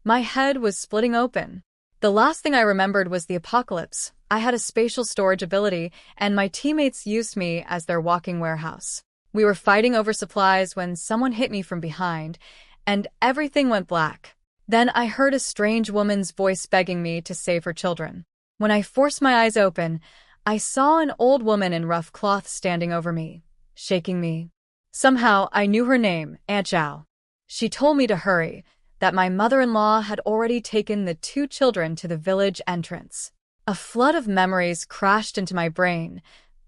My head was splitting open. The last thing I remembered was the apocalypse. I had a spatial storage ability, and my teammates used me as their walking warehouse. We were fighting over supplies when someone hit me from behind, and everything went black. Then I heard a strange woman's voice begging me to save her children. When I forced my eyes open, I saw an old woman in rough cloth standing over me, shaking me. Somehow, I knew her name, Aunt Zhao. She told me to hurry, that my mother-in-law had already taken the 2 children to the village entrance. A flood of memories crashed into my brain,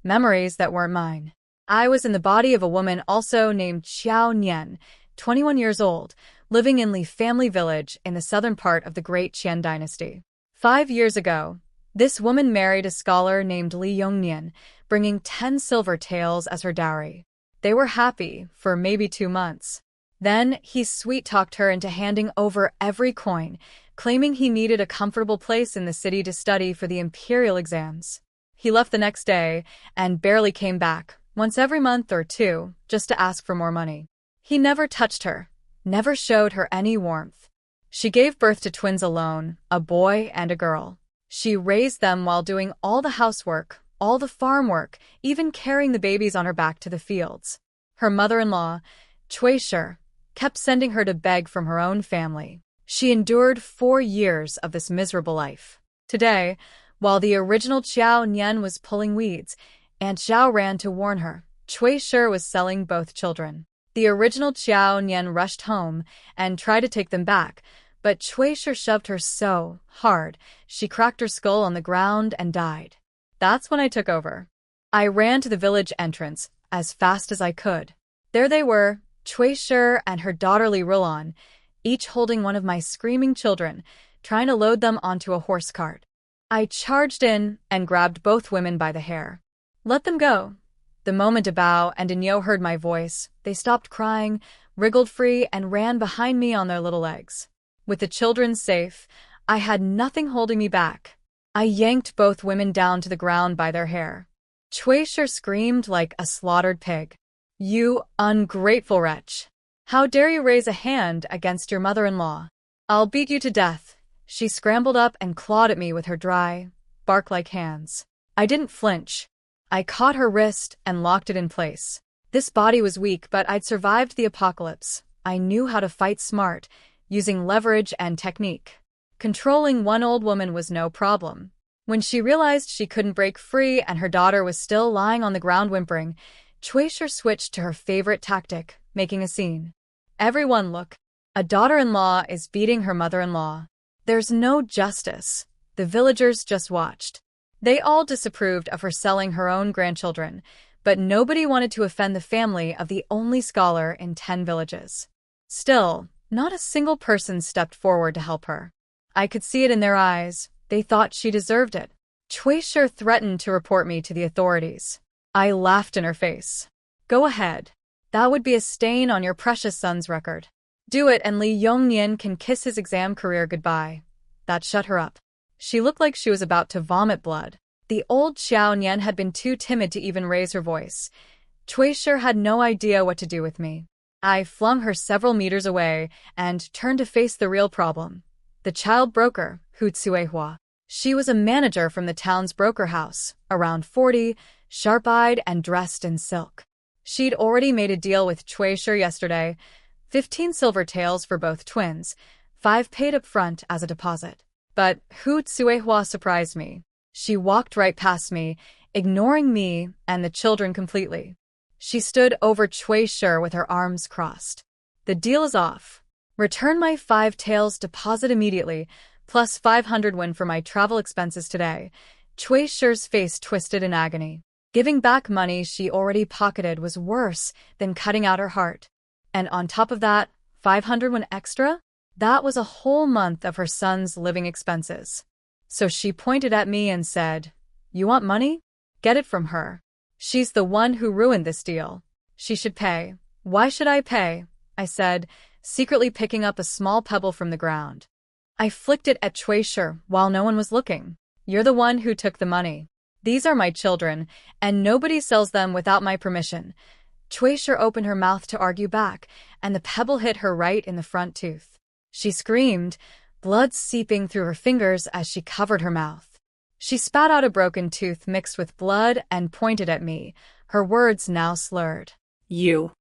memories that weren't mine. I was in the body of a woman also named Xiao Nian, 21 years old, living in Li family village in the southern part of the Great Qian dynasty. 5 years ago, this woman married a scholar named Li Yongnian, bringing 10 silver taels as her dowry. They were happy for maybe 2 months. Then he sweet-talked her into handing over every coin, claiming he needed a comfortable place in the city to study for the imperial exams. He left the next day and barely came back, once every month or 2, just to ask for more money. He never touched her, never showed her any warmth. She gave birth to twins alone, a boy and a girl. She raised them while doing all the housework, all the farm work, even carrying the babies on her back to the fields. Her mother-in-law, Cui Shi, kept sending her to beg from her own family. She endured 4 years of this miserable life. Today, while the original Xiao Nian was pulling weeds, Aunt Zhao ran to warn her. Cui Shi was selling both children. The original Xiao Nian rushed home and tried to take them back, but Cui Shi shoved her so hard, she cracked her skull on the ground and died. That's when I took over. I ran to the village entrance as fast as I could. There they were, Cui Shi and her daughter Li Rulan, each holding one of my screaming children, trying to load them onto a horse cart. I charged in and grabbed both women by the hair. Let them go. The moment Bao and Da Niu heard my voice, they stopped crying, wriggled free, and ran behind me on their little legs. With the children safe, I had nothing holding me back. I yanked both women down to the ground by their hair. Cui Shi screamed like a slaughtered pig. You ungrateful wretch! How dare you raise a hand against your mother-in-law? I'll beat you to death. She scrambled up and clawed at me with her dry, bark-like hands. I didn't flinch. I caught her wrist and locked it in place. This body was weak, but I'd survived the apocalypse. I knew how to fight smart, using leverage and technique. Controlling one old woman was no problem. When she realized she couldn't break free and her daughter was still lying on the ground whimpering, Cui Shi switched to her favorite tactic, making a scene. Everyone look. A daughter-in-law is beating her mother-in-law. There's no justice. The villagers just watched. They all disapproved of her selling her own grandchildren, but nobody wanted to offend the family of the only scholar in 10 villages. Still, not a single person stepped forward to help her. I could see it in their eyes. They thought she deserved it. Cui Shi threatened to report me to the authorities. I laughed in her face. Go ahead. That would be a stain on your precious son's record. Do it and Li Yongnian can kiss his exam career goodbye. That shut her up. She looked like she was about to vomit blood. The old Xiao Nian had been too timid to even raise her voice. Cui Shi had no idea what to do with me. I flung her several meters away and turned to face the real problem. The child broker, Hu Tsuehua. She was a manager from the town's broker house, around 40, sharp-eyed and dressed in silk. She'd already made a deal with Cui Shi yesterday, 15 silver taels for both twins, 5 paid up front as a deposit. But Hu Tsuehua surprised me. She walked right past me, ignoring me and the children completely. She stood over Cui Shi with her arms crossed. The deal is off. Return my 5 taels deposit immediately, plus 500 won for my travel expenses today. Cui Shi's face twisted in agony. Giving back money she already pocketed was worse than cutting out her heart. And on top of that, 500 won extra? That was a whole month of her son's living expenses. So she pointed at me and said, "You want money? Get it from her. She's the one who ruined this deal. She should pay." "Why should I pay?" I said, secretly picking up a small pebble from the ground. I flicked it at Cui Shi while no one was looking. "You're the one who took the money. These are my children, and nobody sells them without my permission." Cui Shi opened her mouth to argue back, and the pebble hit her right in the front tooth. She screamed, blood seeping through her fingers as she covered her mouth. She spat out a broken tooth mixed with blood and pointed at me, her words now slurred. You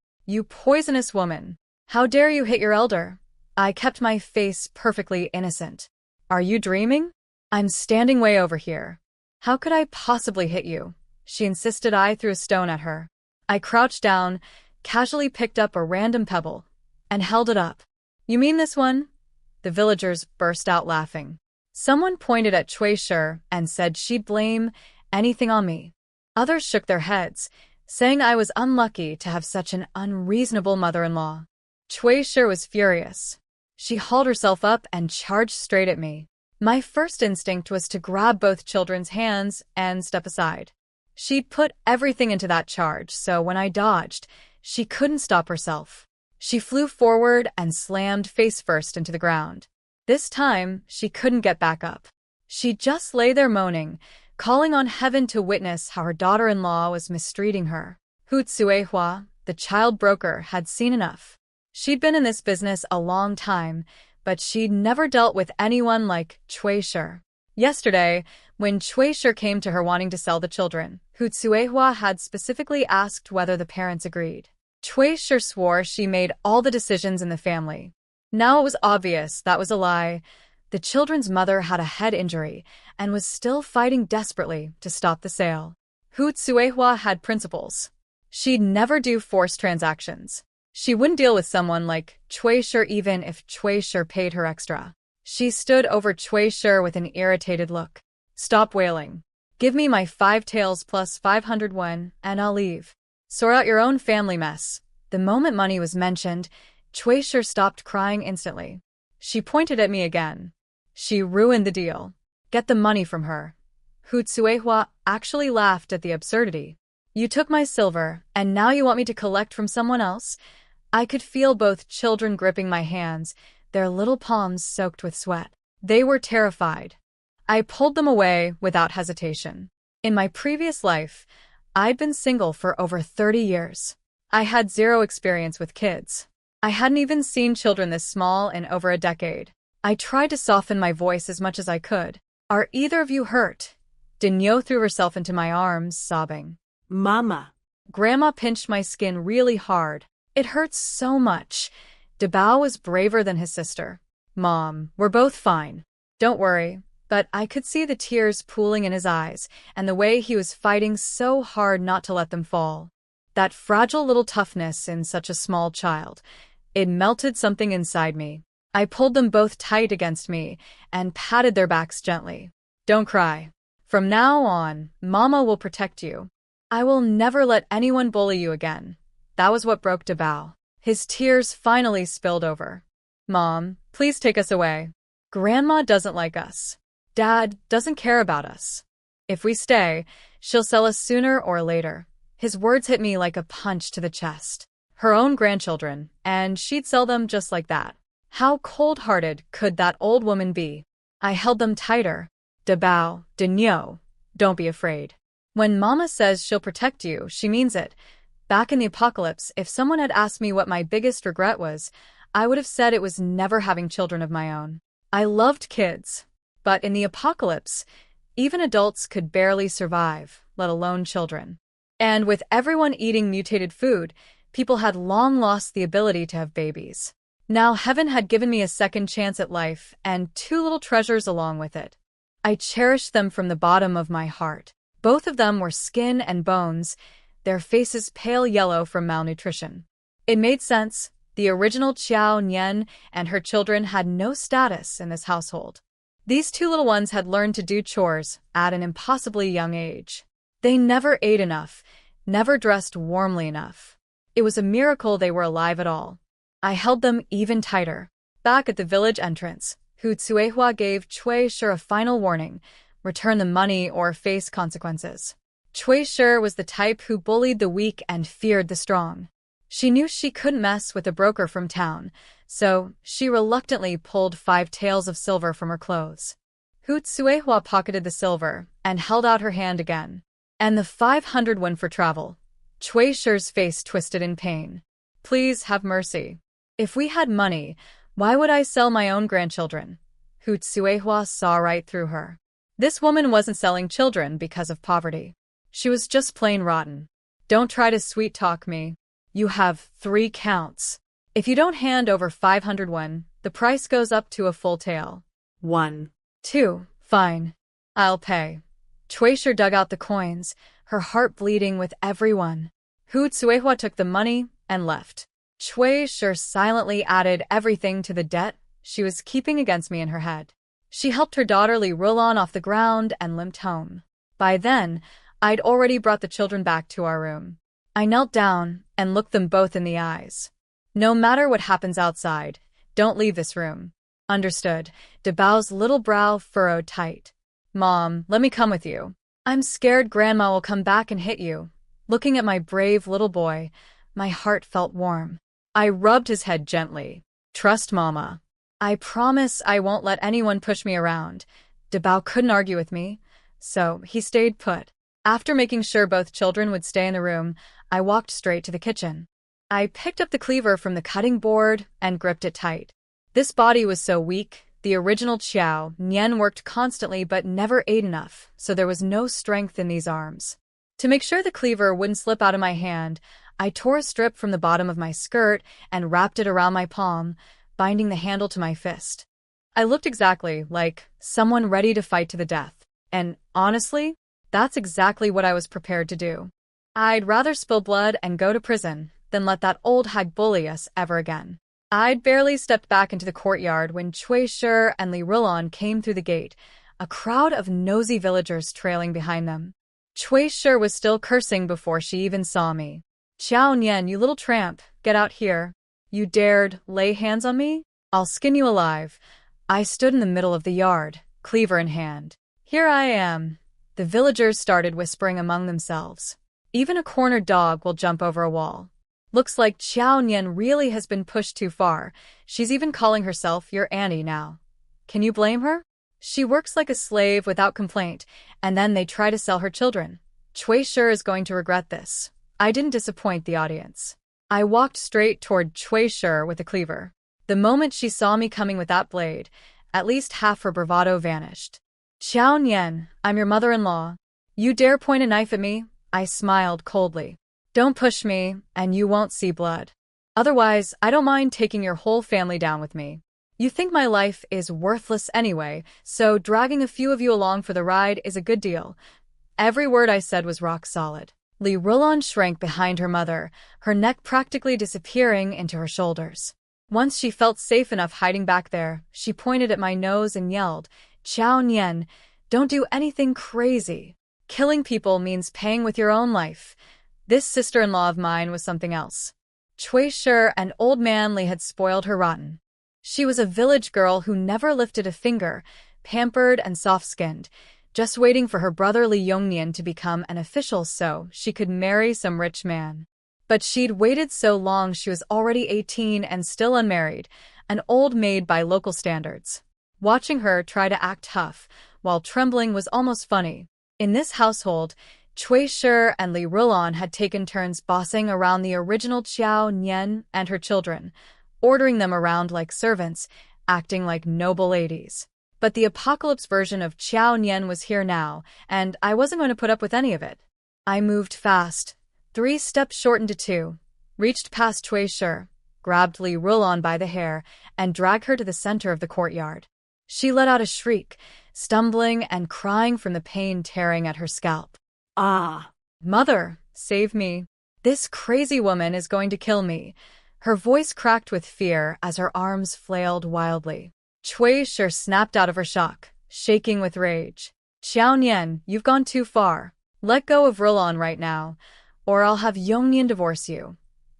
poisonous woman. How dare you hit your elder? I kept my face perfectly innocent. Are you dreaming? I'm standing way over here. How could I possibly hit you? She insisted. I threw a stone at her. I crouched down, casually picked up a random pebble, and held it up. You mean this one? The villagers burst out laughing. Someone pointed at Cui Shi and said she'd blame anything on me. Others shook their heads, saying I was unlucky to have such an unreasonable mother-in-law. Cui Shi was furious. She hauled herself up and charged straight at me. My first instinct was to grab both children's hands and step aside. She'd put everything into that charge, so when I dodged, she couldn't stop herself. She flew forward and slammed face first into the ground. This time, she couldn't get back up. She just lay there moaning, calling on heaven to witness how her daughter-in-law was mistreating her. Hu Tsuehua, the child broker, had seen enough. She'd been in this business a long time, but she'd never dealt with anyone like Cui Shi. Yesterday, when Cui Shi came to her wanting to sell the children, Hu Tsuehua had specifically asked whether the parents agreed. Cui Shi swore she made all the decisions in the family. Now it was obvious that was a lie. The children's mother had a head injury and was still fighting desperately to stop the sale. Hu Tsuehua had principles. She'd never do forced transactions. She wouldn't deal with someone like Cui Shi even if Cui Shi paid her extra. She stood over Cui Shi with an irritated look. Stop wailing. Give me my 5 taels plus 500 won, and I'll leave. Sort out your own family mess. The moment money was mentioned, Cui Shi stopped crying instantly. She pointed at me again. She ruined the deal. Get the money from her. Hu Tsuehua actually laughed at the absurdity. You took my silver, and now you want me to collect from someone else? I could feel both children gripping my hands, their little palms soaked with sweat. They were terrified. I pulled them away without hesitation. In my previous life, I'd been single for over 30 years. I had zero experience with kids. I hadn't even seen children this small in over a decade. I tried to soften my voice as much as I could. Are either of you hurt? Da Niu threw herself into my arms, sobbing. Mama. Grandma pinched my skin really hard. It hurts so much. Bao was braver than his sister. Mom, we're both fine. Don't worry. But I could see the tears pooling in his eyes, and the way he was fighting so hard not to let them fall. That fragile little toughness in such a small child. It melted something inside me. I pulled them both tight against me and patted their backs gently. Don't cry. From now on, Mama will protect you. I will never let anyone bully you again. That was what broke Bao. His tears finally spilled over. Mom, please take us away. Grandma doesn't like us. Dad doesn't care about us. If we stay, she'll sell us sooner or later. His words hit me like a punch to the chest. Her own grandchildren, and she'd sell them just like that. How cold-hearted could that old woman be? I held them tighter. Bao, Da Niu, don't be afraid. When Mama says she'll protect you, she means it. Back in the apocalypse, if someone had asked me what my biggest regret was, I would have said it was never having children of my own. I loved kids. But in the apocalypse, even adults could barely survive, let alone children. And with everyone eating mutated food, people had long lost the ability to have babies. Now heaven had given me a second chance at life and 2 little treasures along with it. I cherished them from the bottom of my heart. Both of them were skin and bones, their faces pale yellow from malnutrition. It made sense. The original Qiao Nian and her children had no status in this household. These 2 little ones had learned to do chores at an impossibly young age. They never ate enough, never dressed warmly enough. It was a miracle they were alive at all. I held them even tighter. Back at the village entrance, Hu Tsuehua gave Cui Shi a final warning: return the money or face consequences. Cui Shi was the type who bullied the weak and feared the strong. She knew she couldn't mess with a broker from town, so she reluctantly pulled 5 taels of silver from her clothes. Hu Tsuehua pocketed the silver and held out her hand again. And the 500 won for travel. Cui Shi's face twisted in pain. Please have mercy. If we had money, why would I sell my own grandchildren? Hu Tsuehua saw right through her. This woman wasn't selling children because of poverty. She was just plain rotten. Don't try to sweet-talk me. You have 3 counts. If you don't hand over 500 won, the price goes up to a full tael. 1. 2. Fine. I'll pay. Cui Shi dug out the coins, her heart bleeding with every one. Hu Tsuehua took the money and left. Cui Shi silently added everything to the debt she was keeping against me in her head. She helped her daughter Li Rulan off the ground and limped home. By then, I'd already brought the children back to our room. I knelt down and looked them both in the eyes. No matter what happens outside, don't leave this room. Understood. De Bao's little brow furrowed tight. Mom, let me come with you. I'm scared Grandma will come back and hit you. Looking at my brave little boy, my heart felt warm. I rubbed his head gently. Trust Mama. I promise I won't let anyone push me around. De Bao couldn't argue with me, so he stayed put. After making sure both children would stay in the room, I walked straight to the kitchen. I picked up the cleaver from the cutting board and gripped it tight. This body was so weak, the original Qiao Nian worked constantly but never ate enough, so there was no strength in these arms. To make sure the cleaver wouldn't slip out of my hand, I tore a strip from the bottom of my skirt and wrapped it around my palm, binding the handle to my fist. I looked exactly like someone ready to fight to the death, and honestly, that's exactly what I was prepared to do. I'd rather spill blood and go to prison than let that old hag bully us ever again. I'd barely stepped back into the courtyard when Cui Shi and Li Rulan came through the gate, a crowd of nosy villagers trailing behind them. Cui Shi was still cursing before she even saw me. Qiao Nian, you little tramp, get out here. You dared lay hands on me? I'll skin you alive. I stood in the middle of the yard, cleaver in hand. Here I am. The villagers started whispering among themselves. Even a cornered dog will jump over a wall. Looks like Qiao Nian really has been pushed too far. She's even calling herself your Annie now. Can you blame her? She works like a slave without complaint, and then they try to sell her children. Cui Shi is going to regret this. I didn't disappoint the audience. I walked straight toward Cui Shi with the cleaver. The moment she saw me coming with that blade, at least half her bravado vanished. Qiao Nian, I'm your mother-in-law. You dare point a knife at me? I smiled coldly. Don't push me, and you won't see blood. Otherwise, I don't mind taking your whole family down with me. You think my life is worthless anyway, so dragging a few of you along for the ride is a good deal. Every word I said was rock solid. Li Rulan shrank behind her mother, her neck practically disappearing into her shoulders. Once she felt safe enough hiding back there, she pointed at my nose and yelled, Qiao Nian, don't do anything crazy. Killing people means paying with your own life. This sister-in-law of mine was something else. Cui Shi and old man Li had spoiled her rotten. She was a village girl who never lifted a finger, pampered and soft-skinned, just waiting for her brother Li Yongnian to become an official so she could marry some rich man. But she'd waited so long she was already 18 and still unmarried, an old maid by local standards. Watching her try to act tough, while trembling was almost funny. In this household, Cui Shi and Li Rulan had taken turns bossing around the original Qiao Nian and her children, ordering them around like servants, acting like noble ladies. But the apocalypse version of Qiao Nian was here now, and I wasn't going to put up with any of it. I moved fast, 3 steps shortened to 2, reached past Cui Shi, grabbed Li Rulan by the hair, and dragged her to the center of the courtyard. She let out a shriek, stumbling and crying from the pain tearing at her scalp. Ah! Mother, save me. This crazy woman is going to kill me. Her voice cracked with fear as her arms flailed wildly. Cui Shi snapped out of her shock, shaking with rage. Qiao Nian, you've gone too far. Let go of Rulan right now, or I'll have Yongnian divorce you.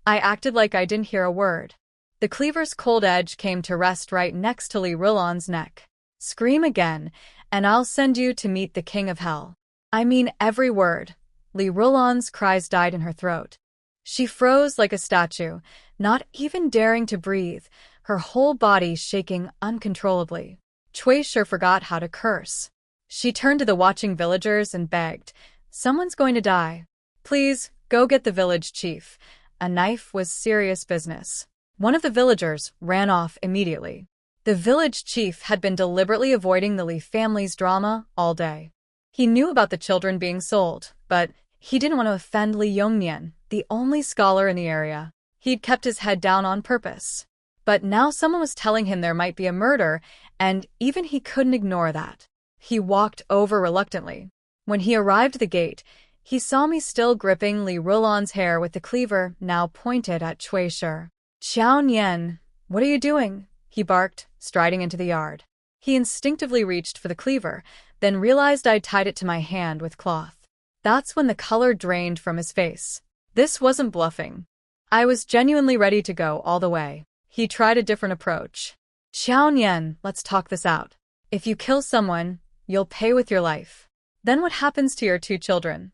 I acted like I didn't hear a word. The cleaver's cold edge came to rest right next to Li Rulan's neck. Scream again, and I'll send you to meet the king of hell. I mean every word. Li Rulan's cries died in her throat. She froze like a statue, not even daring to breathe, her whole body shaking uncontrollably. Cui Shi forgot how to curse. She turned to the watching villagers and begged, someone's going to die. Please, go get the village chief. A knife was serious business. One of the villagers ran off immediately. The village chief had been deliberately avoiding the Li family's drama all day. He knew about the children being sold, but he didn't want to offend Li Yongnian, the only scholar in the area. He'd kept his head down on purpose. But now someone was telling him there might be a murder, and even he couldn't ignore that. He walked over reluctantly. When he arrived at the gate, he saw me still gripping Li Rulan's hair with the cleaver now pointed at Cui Shi. "Qiao Nian, what are you doing?" he barked, striding into the yard. He instinctively reached for the cleaver, then realized I'd tied it to my hand with cloth. That's when the color drained from his face. This wasn't bluffing. I was genuinely ready to go all the way. He tried a different approach. "Qiao Nian, let's talk this out. If you kill someone, you'll pay with your life. Then what happens to your 2 children?"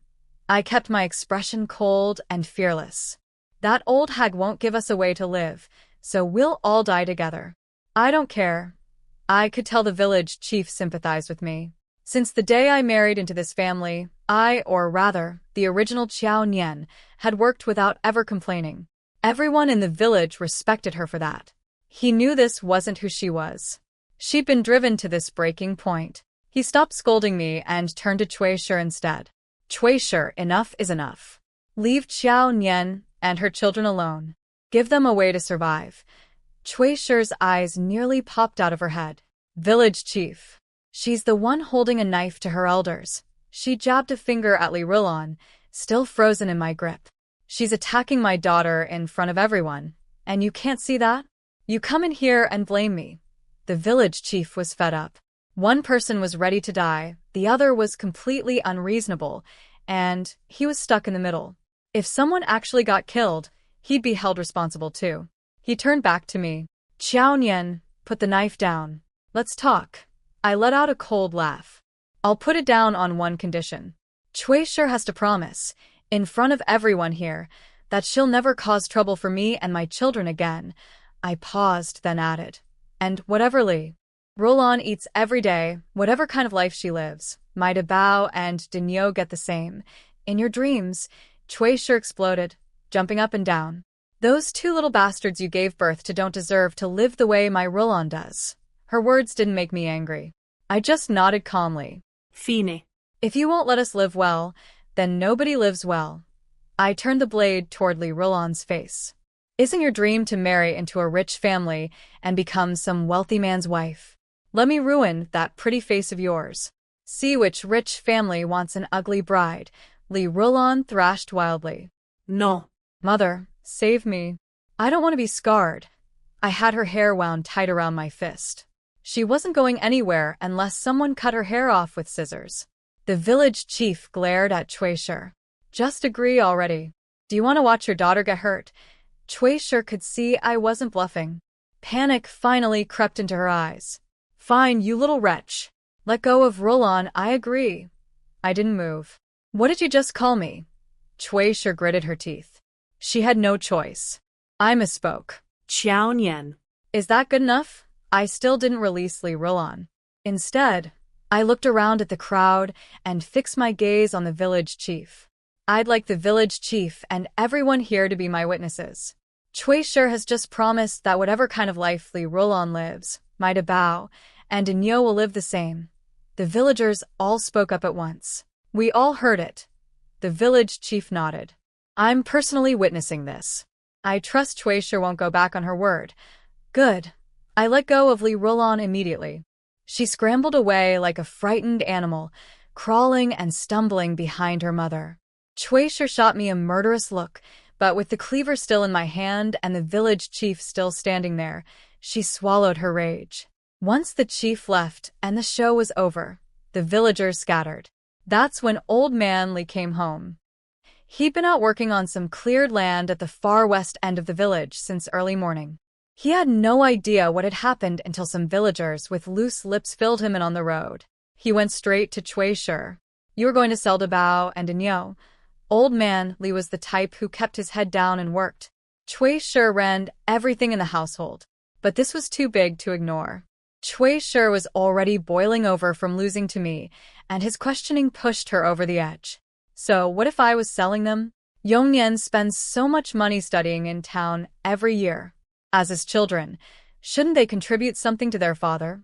I kept my expression cold and fearless. "That old hag won't give us a way to live, so we'll all die together." "I don't care." I could tell the village chief sympathized with me. Since the day I married into this family, or rather, the original Qiao Nian, had worked without ever complaining. Everyone in the village respected her for that. He knew this wasn't who she was. She'd been driven to this breaking point. He stopped scolding me and turned to Cui Shi instead. "Cui Shi, enough is enough. Leave Qiao Nian and her children alone. Give them a way to survive." Cui Shi's eyes nearly popped out of her head. "Village chief. She's the one holding a knife to her elders." She jabbed a finger at Li Rulan, still frozen in my grip. "She's attacking my daughter in front of everyone, and you can't see that? You come in here and blame me." The village chief was fed up. One person was ready to die, the other was completely unreasonable, and he was stuck in the middle. If someone actually got killed, he'd be held responsible too. He turned back to me. "Qiao Nian, put the knife down. Let's talk." I let out a cold laugh. "I'll put it down on one condition. Cui Shi has to promise, in front of everyone here, that she'll never cause trouble for me and my children again." I paused, then added, "And whatever Li Rulan eats every day, whatever kind of life she lives, might Bao and Da Niu get the same. In your dreams," Cui Shi exploded, jumping up and down. "Those 2 little bastards you gave birth to don't deserve to live the way my Rulan does." Her words didn't make me angry. I just nodded calmly. "Fine. If you won't let us live well, then nobody lives well." I turned the blade toward Li Rulan's face. "Isn't your dream to marry into a rich family and become some wealthy man's wife? Let me ruin that pretty face of yours. See which rich family wants an ugly bride." Li Rulan thrashed wildly. No. "Mother, save me. I don't want to be scarred." I had her hair wound tight around my fist. She wasn't going anywhere unless someone cut her hair off with scissors. The village chief glared at Cui Shi. "Just agree already. Do you want to watch your daughter get hurt?" Cui Shi could see I wasn't bluffing. Panic finally crept into her eyes. "Fine, you little wretch. Let go of Rulan, I agree." I didn't move. "What did you just call me?" Cui Shi gritted her teeth. She had no choice. I misspoke. "Qiao Nian." "Is that good enough?" I still didn't release Li Rulan. Instead, I looked around at the crowd and fixed my gaze on the village chief. I'd like the village chief and everyone here to be my witnesses. Cui Shi has just promised that whatever kind of life Li Rulan lives, my Bao and Da Niu will live the same. The villagers all spoke up at once. We all heard it. The village chief nodded. "I'm personally witnessing this. I trust Cui Shi won't go back on her word." Good. I let go of Li Rulan immediately. She scrambled away like a frightened animal, crawling and stumbling behind her mother. Cui Shi shot me a murderous look, but with the cleaver still in my hand and the village chief still standing there, she swallowed her rage. Once the chief left and the show was over, the villagers scattered. That's when Old Man Li came home. He'd been out working on some cleared land at the far west end of the village since early morning. He had no idea what had happened until some villagers with loose lips filled him in on the road. He went straight to Cui Shi. "You were going to sell to Bao and Da Niu." Old Man Li was the type who kept his head down and worked. Cui Shi ran everything in the household. But this was too big to ignore. Cui Shi was already boiling over from losing to me, and his questioning pushed her over the edge. "So what if I was selling them? Yongnian spends so much money studying in town every year." As his children, Shouldn't they contribute something to their father?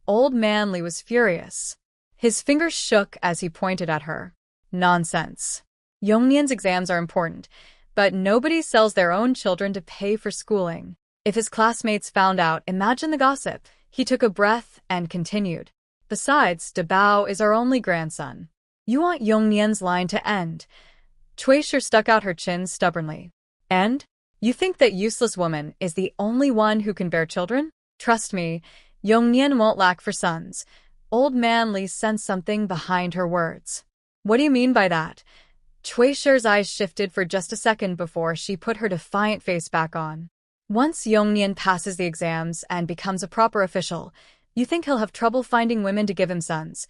Old man Li was furious. His fingers shook as he pointed at her. Nonsense. Yongnian's exams are important, but nobody sells their own children to pay for schooling. If his classmates found out, imagine the gossip. He took a breath and continued. Besides, Da Bao is our only grandson. You want Yongnian's line to end. Cui Shi stuck out her chin stubbornly. And? You think that useless woman is the only one who can bear children? Trust me, Yongnian won't lack for sons. Old man Li sensed something behind her words. What do you mean by that? Cui Shi's eyes shifted for just a second before she put her defiant face back on. Once Yongnian passes the exams and becomes a proper official, you think he'll have trouble finding women to give him sons?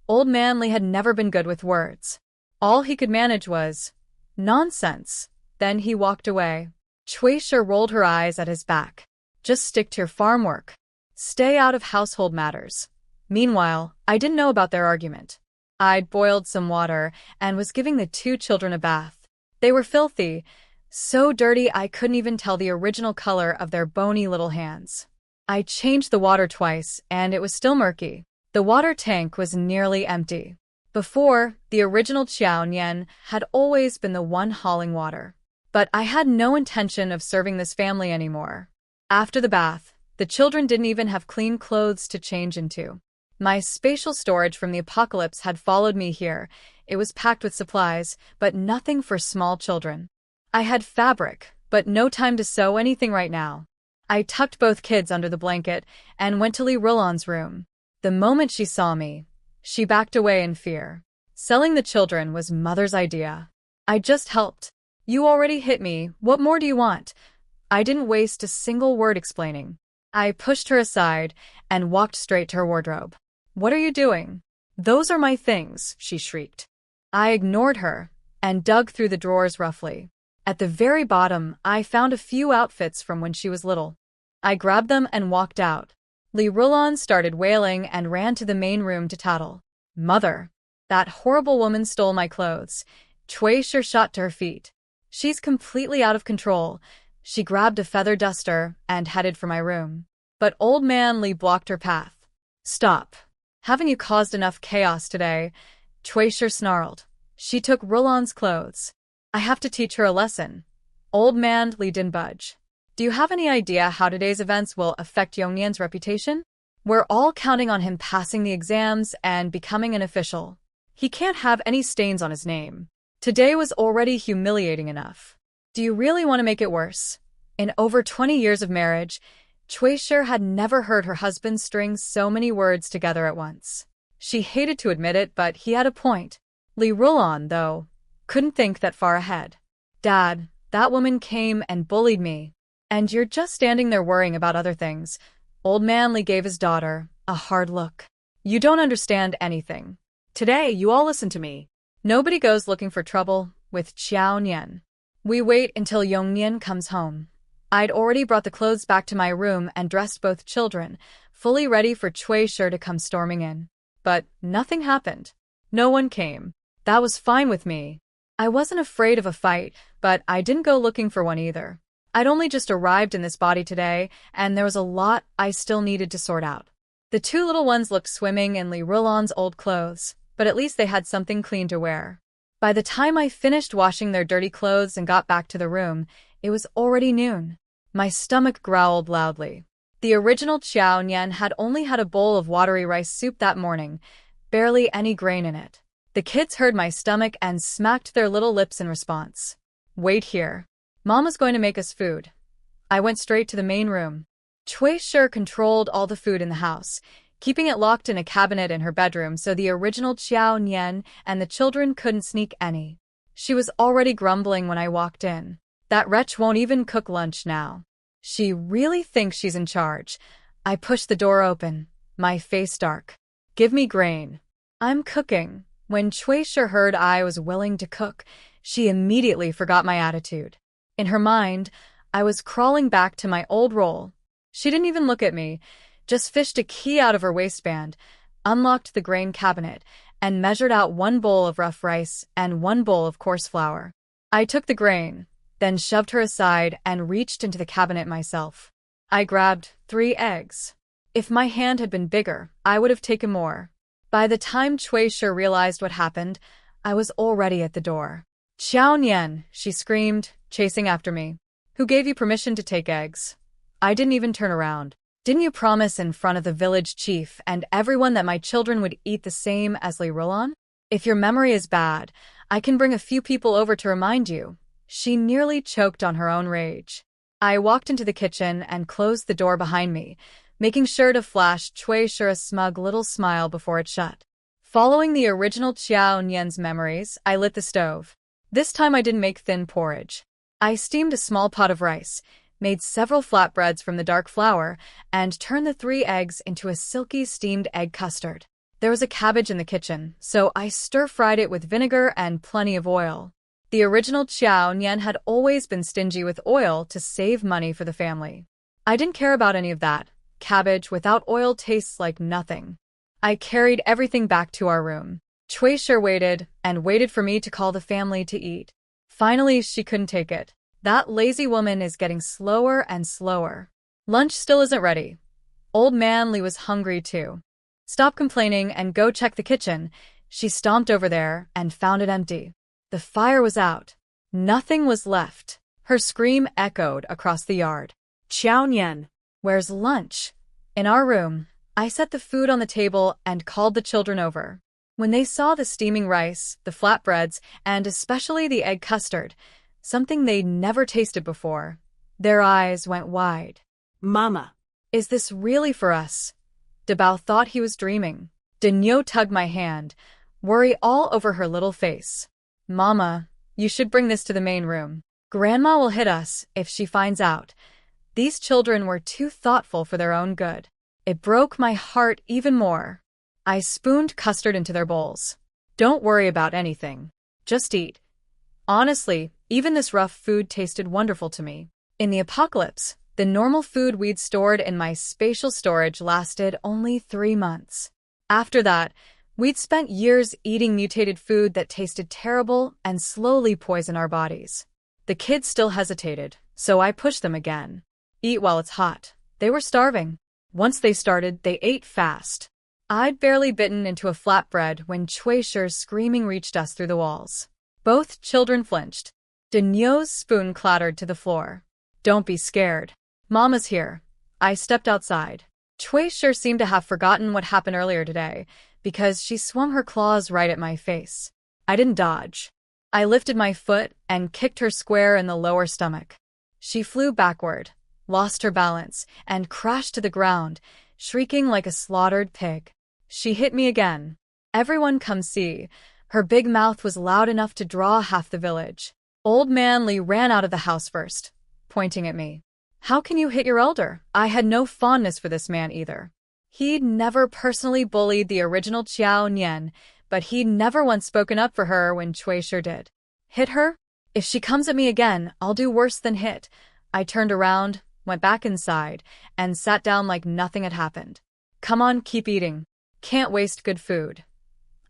Old man Li had never been good with words. All he could manage was, nonsense. Then he walked away. Cui Shi rolled her eyes at his back. Just stick to your farm work. Stay out of household matters. Meanwhile, I didn't know about their argument. I'd boiled some water and was giving the two children a bath. They were filthy, so dirty I couldn't even tell the original color of their bony little hands. I changed the water twice, and it was still murky. The water tank was nearly empty. Before, the original Qiao Nian had always been the one hauling water. But I had no intention of serving this family anymore. After the bath, the children didn't even have clean clothes to change into. My spatial storage from the apocalypse had followed me here. It was packed with supplies, but nothing for small children. I had fabric, but no time to sew anything right now. I tucked both kids under the blanket and went to Li Rulan's room. The moment she saw me, she backed away in fear. Selling the children was Mother's idea. I just helped. You already hit me, what more do you want? I didn't waste a single word explaining. I pushed her aside and walked straight to her wardrobe. What are you doing? Those are my things, she shrieked. I ignored her and dug through the drawers roughly. At the very bottom, I found a few outfits from when she was little. I grabbed them and walked out. Li Rulan started wailing and ran to the main room to tattle. Mother! That horrible woman stole my clothes. Cui Shi shot to her feet. She's completely out of control. She grabbed a feather duster and headed for my room. But old man Li blocked her path. Stop. Haven't you caused enough chaos today? Cui Shi snarled. She took Rulan's clothes. I have to teach her a lesson. Old man Li didn't budge. Do you have any idea how today's events will affect Yongnian's reputation? We're all counting on him passing the exams and becoming an official. He can't have any stains on his name. Today was already humiliating enough. Do you really want to make it worse? In over 20 years of marriage, Cui Shi had never heard her husband string so many words together at once. She hated to admit it, but he had a point. Li Rulan, though, couldn't think that far ahead. Dad, that woman came and bullied me. And you're just standing there worrying about other things. Old man Li gave his daughter a hard look. You don't understand anything. Today, you all listen to me. Nobody goes looking for trouble with Qiao Nian. We wait until Yongnian comes home. I'd already brought the clothes back to my room and dressed both children, fully ready for Cui Shi to come storming in. But nothing happened. No one came. That was fine with me. I wasn't afraid of a fight, but I didn't go looking for one either. I'd only just arrived in this body today, and there was a lot I still needed to sort out. The two little ones looked swimming in Li Rulan's old clothes, but at least they had something clean to wear. By the time I finished washing their dirty clothes and got back to the room, it was already noon. My stomach growled loudly. The original Qiao Nian had only had a bowl of watery rice soup that morning, barely any grain in it. The kids heard my stomach and smacked their little lips in response. Wait here. Mama's going to make us food. I went straight to the main room. Cui Shi controlled all the food in the house, keeping it locked in a cabinet in her bedroom so the original Qiao Nian and the children couldn't sneak any. She was already grumbling when I walked in. That wretch won't even cook lunch now. She really thinks she's in charge. I pushed the door open, my face dark. Give me grain. I'm cooking. When Cui Shi heard I was willing to cook, she immediately forgot my attitude. In her mind, I was crawling back to my old role. She didn't even look at me, just fished a key out of her waistband, unlocked the grain cabinet, and measured out 1 bowl of rough rice and 1 bowl of coarse flour. I took the grain, then shoved her aside and reached into the cabinet myself. I grabbed 3 eggs. If my hand had been bigger, I would have taken more. By the time Cui Shi realized what happened, I was already at the door. "Xiao Nian," she screamed, chasing after me. "Who gave you permission to take eggs?" I didn't even turn around. "Didn't you promise in front of the village chief and everyone that my children would eat the same as Li Rolan? If your memory is bad, I can bring a few people over to remind you." She nearly choked on her own rage. I walked into the kitchen and closed the door behind me, making sure to flash Cui Shi a smug little smile before it shut. Following the original Xiao Nian's memories, I lit the stove. This time I didn't make thin porridge. I steamed a small pot of rice, made several flatbreads from the dark flour, and turned the 3 eggs into a silky steamed egg custard. There was a cabbage in the kitchen, so I stir-fried it with vinegar and plenty of oil. The original Xiao Nian had always been stingy with oil to save money for the family. I didn't care about any of that. Cabbage without oil tastes like nothing. I carried everything back to our room. Cui Shi waited and waited for me to call the family to eat. Finally, she couldn't take it. "That lazy woman is getting slower and slower. Lunch still isn't ready." Old man Li was hungry too. "Stop complaining and go check the kitchen." She stomped over there and found it empty. The fire was out. Nothing was left. Her scream echoed across the yard. Xiao Nian. "Where's lunch?" In our room. I set the food on the table and called the children over. When they saw the steaming rice, the flatbreads, and especially the egg custard, something they'd never tasted before, their eyes went wide. "Mama. Is this really for us?" Bao thought he was dreaming. Da Niu tugged my hand, worry all over her little face. "Mama, you should bring this to the main room. Grandma will hit us if she finds out." These children were too thoughtful for their own good. It broke my heart even more. I spooned custard into their bowls. "Don't worry about anything. Just eat." Honestly, even this rough food tasted wonderful to me. In the apocalypse, the normal food we'd stored in my spatial storage lasted only 3 months. After that, we'd spent years eating mutated food that tasted terrible and slowly poisoned our bodies. The kids still hesitated, so I pushed them again. "Eat while it's hot." They were starving. Once they started, they ate fast. I'd barely bitten into a flatbread when Cui Shi's screaming reached us through the walls. Both children flinched. Da Niu's spoon clattered to the floor. "Don't be scared. Mama's here." I stepped outside. Cui Shi seemed to have forgotten what happened earlier today, because she swung her claws right at my face. I didn't dodge. I lifted my foot and kicked her square in the lower stomach. She flew backward, lost her balance, and crashed to the ground, shrieking like a slaughtered pig. She hit me again. "Everyone come see." Her big mouth was loud enough to draw half the village. Old man Li ran out of the house first, pointing at me. "How can you hit your elder?" I had no fondness for this man either. He'd never personally bullied the original Xiao Nian, but he'd never once spoken up for her when Cui Shi did. "Hit her? If she comes at me again, I'll do worse than hit." I turned around, went back inside, and sat down like nothing had happened. "Come on, keep eating. Can't waste good food."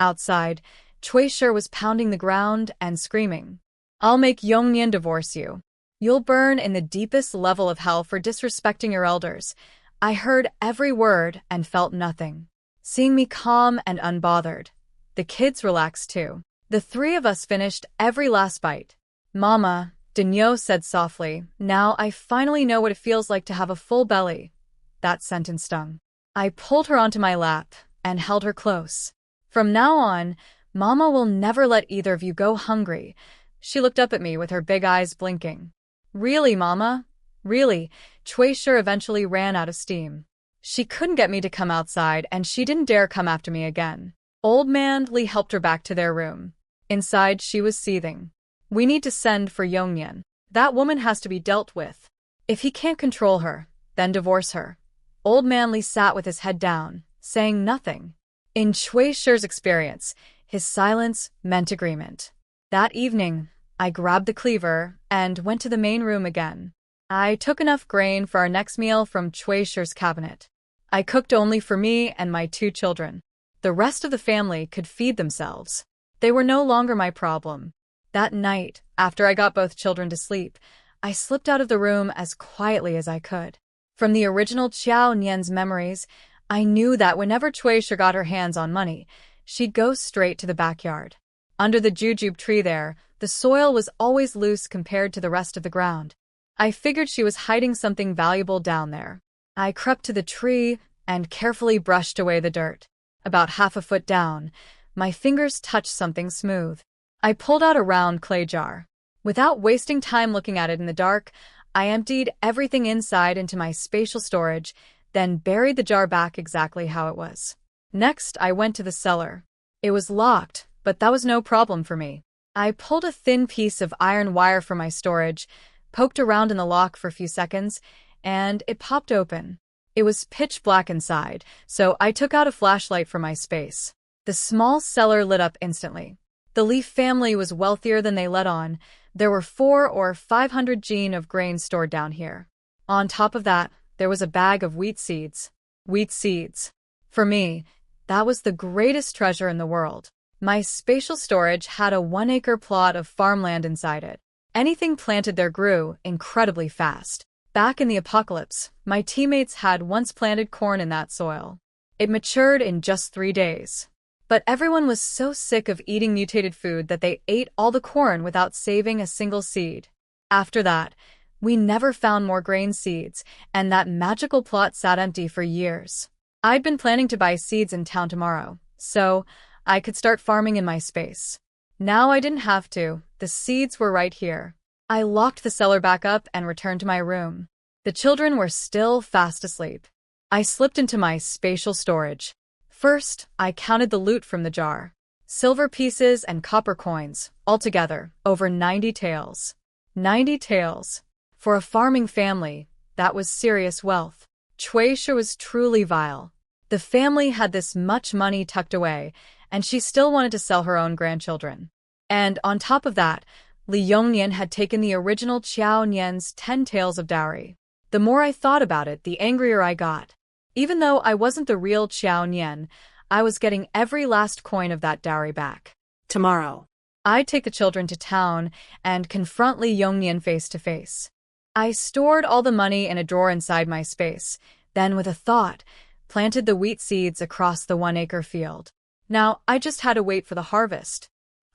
Outside, Cui Shi was pounding the ground and screaming. "I'll make Yongnian divorce you. You'll burn in the deepest level of hell for disrespecting your elders." I heard every word and felt nothing. Seeing me calm and unbothered, the kids relaxed too. The 3 of us finished every last bite. "Mama," Da Niu said softly, "now I finally know what it feels like to have a full belly." That sentence stung. I pulled her onto my lap and held her close. "From now on, Mama will never let either of you go hungry." She looked up at me with her big eyes blinking. "Really, Mama? Really?" Cui Shi eventually ran out of steam. She couldn't get me to come outside, and she didn't dare come after me again. Old man Li helped her back to their room. Inside, she was seething. "We need to send for Yongnian. That woman has to be dealt with. If he can't control her, then divorce her." Old man Li sat with his head down, saying nothing. In Cui Shi's experience, his silence meant agreement. That evening, I grabbed the cleaver and went to the main room again. I took enough grain for our next meal from Cui Shi's cabinet. I cooked only for me and my 2 children. The rest of the family could feed themselves. They were no longer my problem. That night, after I got both children to sleep, I slipped out of the room as quietly as I could. From the original Qiao Nian's memories, I knew that whenever Cui Shi got her hands on money, she'd go straight to the backyard. Under the jujube tree there, the soil was always loose compared to the rest of the ground. I figured she was hiding something valuable down there. I crept to the tree and carefully brushed away the dirt. About half a foot down, my fingers touched something smooth. I pulled out a round clay jar. Without wasting time looking at it in the dark, I emptied everything inside into my spatial storage, then buried the jar back exactly how it was. Next, I went to the cellar. It was locked, but that was no problem for me. I pulled a thin piece of iron wire from my storage, poked around in the lock for a few seconds, and it popped open. It was pitch black inside, so I took out a flashlight from my space. The small cellar lit up instantly. The Leaf family was wealthier than they let on. There were 400 or 500 jean of grain stored down here. On top of that, there was a bag of wheat seeds. Wheat seeds. For me, that was the greatest treasure in the world. My spatial storage had a 1-acre plot of farmland inside it. Anything planted there grew incredibly fast. Back in the apocalypse, my teammates had once planted corn in that soil. It matured in just 3 days. But everyone was so sick of eating mutated food that they ate all the corn without saving a single seed. After that, we never found more grain seeds, and that magical plot sat empty for years. I'd been planning to buy seeds in town tomorrow, so I could start farming in my space. Now I didn't have to. The seeds were right here. I locked the cellar back up and returned to my room. The children were still fast asleep. I slipped into my spatial storage. First, I counted the loot from the jar. Silver pieces and copper coins, altogether, over 90 taels. 90 taels. For a farming family, that was serious wealth. Cui Shi was truly vile. The family had this much money tucked away, and she still wanted to sell her own grandchildren. And on top of that, Li Yongnian had taken the original Qiao Nian's 10 taels of dowry. The more I thought about it, the angrier I got. Even though I wasn't the real Qiao Nian, I was getting every last coin of that dowry back. Tomorrow. I'd take the children to town and confront Li Yongnian face to face. I stored all the money in a drawer inside my space, then with a thought, planted the wheat seeds across the 1-acre field. Now, I just had to wait for the harvest.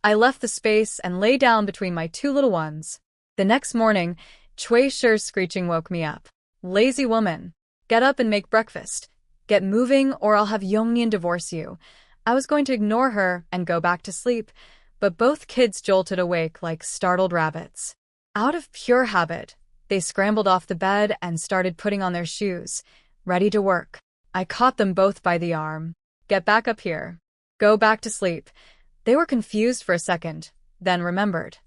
I left the space and lay down between my 2 little ones. The next morning, Cui Shi's screeching woke me up. Lazy woman. Get up and make breakfast. Get moving or I'll have Yongnian divorce you. I was going to ignore her and go back to sleep, but both kids jolted awake like startled rabbits. Out of pure habit, they scrambled off the bed and started putting on their shoes, ready to work. I caught them both by the arm. Get back up here. Go back to sleep. They were confused for a second, then remembered.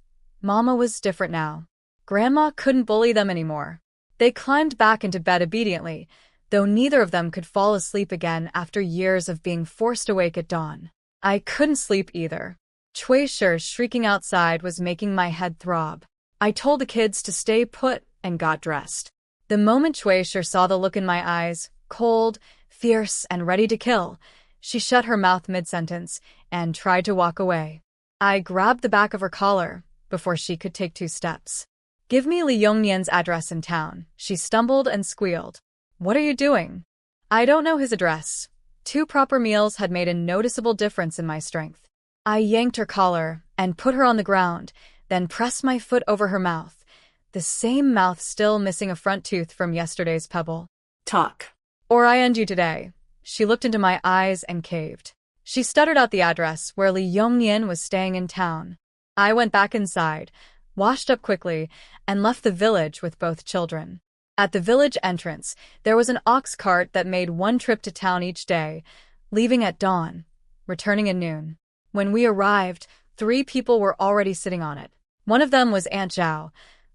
Mama was different now. Grandma couldn't bully them anymore. They climbed back into bed obediently, though neither of them could fall asleep again after years of being forced awake at dawn. I couldn't sleep either. Cui Shi shrieking outside was making my head throb. I told the kids to stay put and got dressed. The moment Cui Shi saw the look in my eyes, cold, fierce, and ready to kill, she shut her mouth mid-sentence and tried to walk away. I grabbed the back of her collar before she could take 2 steps. Give me Li Yongnian's address in town. She stumbled and squealed. What are you doing? I don't know his address. 2 proper meals had made a noticeable difference in my strength. I yanked her collar and put her on the ground, then pressed my foot over her mouth. The same mouth still missing a front tooth from yesterday's pebble. Talk. Or I end you today. She looked into my eyes and caved. She stuttered out the address where Li Yongnian was staying in town. I went back inside, washed up quickly, and left the village with both children. At the village entrance, there was an ox cart that made 1 trip to town each day, leaving at dawn, returning at noon. When we arrived, 3 people were already sitting on it. One of them was Aunt Zhao,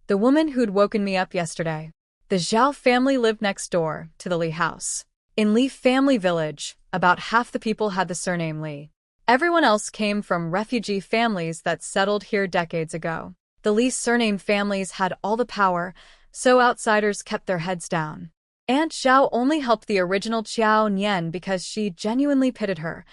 the woman who'd woken me up yesterday. The Zhao family lived next door to the Li house. In Li family village, about half the people had the surname Li. Everyone else came from refugee families that settled here decades ago. The Li surname families had all the power, so outsiders kept their heads down. Aunt Zhao only helped the original Qiao Nian because she genuinely pitied her.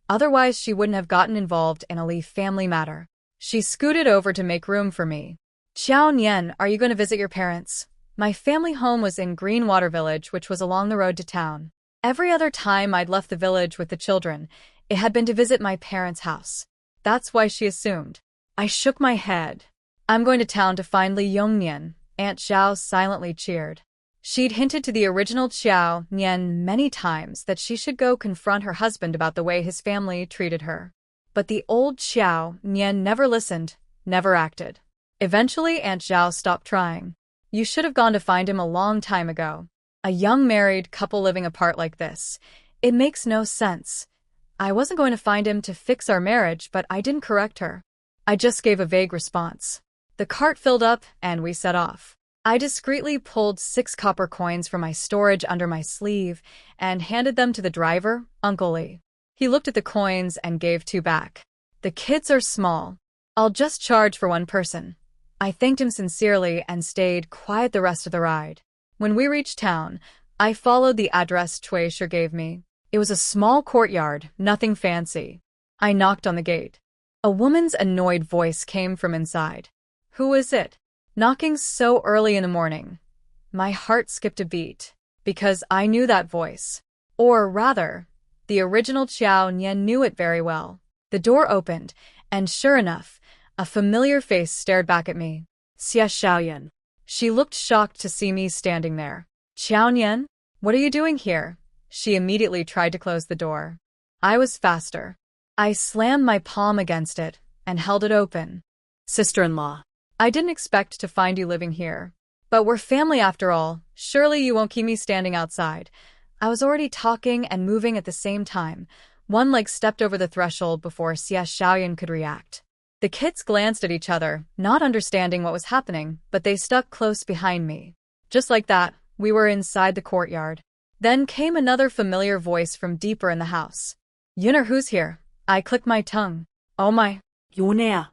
Otherwise, she wouldn't have gotten involved in a Li family matter. She scooted over to make room for me. Qiao Nian, are you going to visit your parents? My family home was in Greenwater Village, which was along the road to town. Every other time I'd left the village with the children, it had been to visit my parents' house. That's why she assumed. I shook my head. I'm going to town to find Li Yongnian, Aunt Zhao silently cheered. She'd hinted to the original Xiao Nian many times that she should go confront her husband about the way his family treated her. But the old Xiao Nian never listened, never acted. Eventually, Aunt Zhao stopped trying. You should have gone to find him a long time ago. A young married couple living apart like this. It makes no sense. I wasn't going to find him to fix our marriage, but I didn't correct her. I just gave a vague response. The cart filled up, and we set off. I discreetly pulled 6 copper coins from my storage under my sleeve and handed them to the driver, Uncle Lee. He looked at the coins and gave 2 back. The kids are small. I'll just charge for 1 person. I thanked him sincerely and stayed quiet the rest of the ride. When we reached town, I followed the address Cui Shi gave me. It was a small courtyard, nothing fancy. I knocked on the gate. A woman's annoyed voice came from inside. Who is it? Knocking so early in the morning. My heart skipped a beat, because I knew that voice. Or rather, the original Xiao Nian knew it very well. The door opened, and sure enough, a familiar face stared back at me. Xia Xiaoyan. She looked shocked to see me standing there. Xiao Nian, what are you doing here? She immediately tried to close the door. I was faster. I slammed my palm against it and held it open. Sister-in-law. I didn't expect to find you living here. But we're family after all. Surely you won't keep me standing outside. I was already talking and moving at the same time. One leg stepped over the threshold before Xia Xiaoyan could react. The kids glanced at each other, not understanding what was happening, but they stuck close behind me. Just like that, we were inside the courtyard. Then came another familiar voice from deeper in the house. Yuner, who's here? I clicked my tongue. Oh my. Yunea.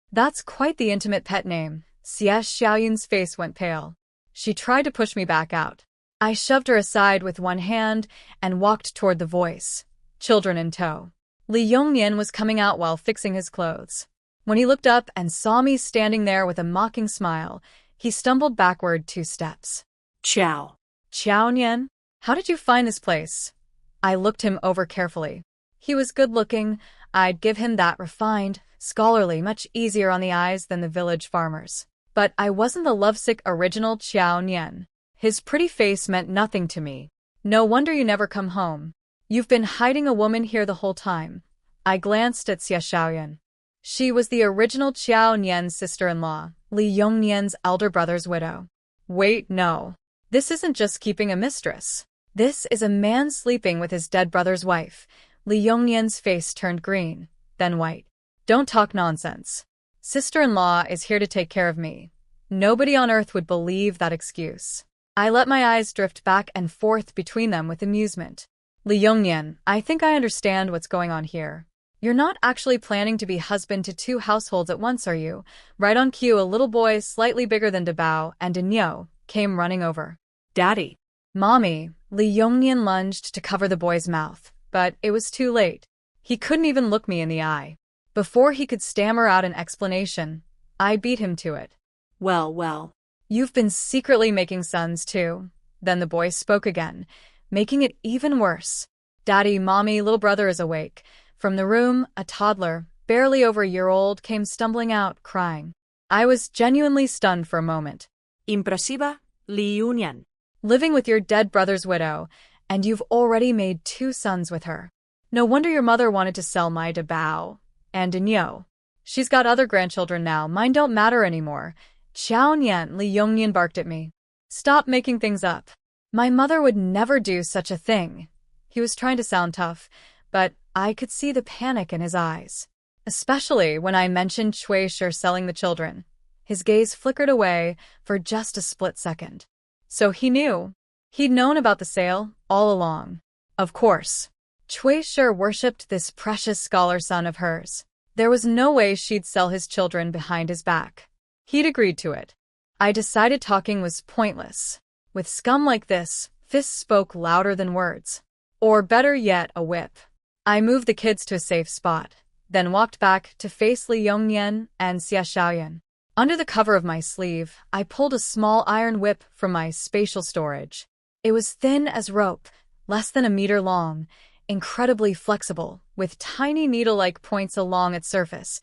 That's quite the intimate pet name. Xia Xiaoyan's face went pale. She tried to push me back out. I shoved her aside with one hand and walked toward the voice. Children in tow. Li Yongnian was coming out while fixing his clothes. When he looked up and saw me standing there with a mocking smile, he stumbled backward 2 steps. Xiao. Xiao Nian? How did you find this place? I looked him over carefully. He was good-looking. I'd give him that refined, scholarly, much easier on the eyes than the village farmers. But I wasn't the lovesick original Xiao Nian. His pretty face meant nothing to me. No wonder you never come home. You've been hiding a woman here the whole time. I glanced at Xia Xiaoyan. She was the original Xiao Nian's sister-in-law, Li Yongnian's elder brother's widow. Wait, no. This isn't just keeping a mistress. This is a man sleeping with his dead brother's wife. Li Yongnian's face turned green, then white. Don't talk nonsense. Sister-in-law is here to take care of me. Nobody on earth would believe that excuse. I let my eyes drift back and forth between them with amusement. Li Yongnian, I think I understand what's going on here. You're not actually planning to be husband to 2 households at once, are you? Right on cue, a little boy slightly bigger than Bao and Da Niu came running over. Daddy. Mommy. Li Yongnian lunged to cover the boy's mouth, but it was too late. He couldn't even look me in the eye. Before he could stammer out an explanation, I beat him to it. Well. You've been secretly making sons too. Then the boy spoke again, making it even worse. Daddy, Mommy, little brother is awake. From the room, a toddler, barely over a year old, came stumbling out, crying. I was genuinely stunned for a moment. Impresiva, Li Yongnian. Living with your dead brother's widow, and you've already made 2 sons with her. No wonder your mother wanted to sell my to Bao and Da Niu. She's got other grandchildren now, mine don't matter anymore. Xiao Nian, Li Yongnian barked at me. Stop making things up. My mother would never do such a thing. He was trying to sound tough, but I could see the panic in his eyes. Especially when I mentioned Cui Shi selling the children. His gaze flickered away for just a split second. So he knew. He'd known about the sale all along. Of course. Cui Shi worshipped this precious scholar son of hers. There was no way she'd sell his children behind his back. He'd agreed to it. I decided talking was pointless. With scum like this, fists spoke louder than words. Or better yet, a whip. I moved the kids to a safe spot, then walked back to face Li Yongnian and Xia Xiaoyan. Under the cover of my sleeve, I pulled a small iron whip from my spatial storage. It was thin as rope, less than a meter long, incredibly flexible, with tiny needle-like points along its surface,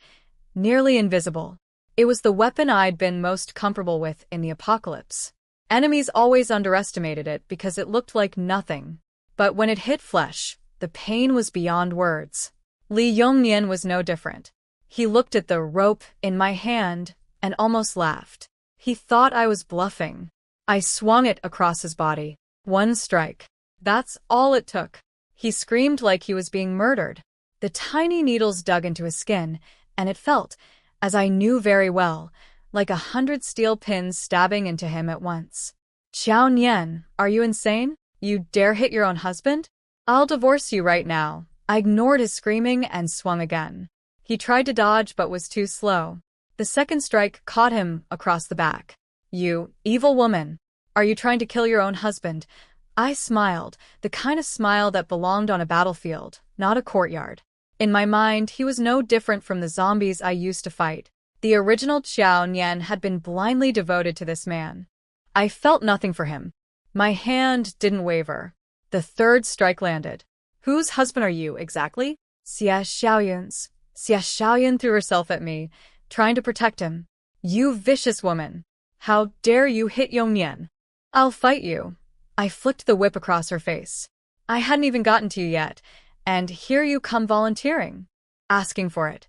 nearly invisible. It was the weapon I'd been most comfortable with in the apocalypse. Enemies always underestimated it because it looked like nothing. But when it hit flesh, the pain was beyond words. Li Yongnian was no different. He looked at the rope in my hand and almost laughed. He thought I was bluffing. I swung it across his body. One strike. That's all it took. He screamed like he was being murdered. The tiny needles dug into his skin, and it felt, as I knew very well, like 100 steel pins stabbing into him at once. Qiao Nian, are you insane? You dare hit your own husband? I'll divorce you right now. I ignored his screaming and swung again. He tried to dodge but was too slow. The second strike caught him across the back. You evil woman. Are you trying to kill your own husband? I smiled, the kind of smile that belonged on a battlefield, not a courtyard. In my mind, he was no different from the zombies I used to fight. The original Qiao Nian had been blindly devoted to this man. I felt nothing for him. My hand didn't waver. The third strike landed. Whose husband are you, exactly? Xia Xiaoyun's. Xia Xiaoyun threw herself at me, trying to protect him. You vicious woman. How dare you hit Yongnian? I'll fight you. I flicked the whip across her face. I hadn't even gotten to you yet, and here you come volunteering. Asking for it.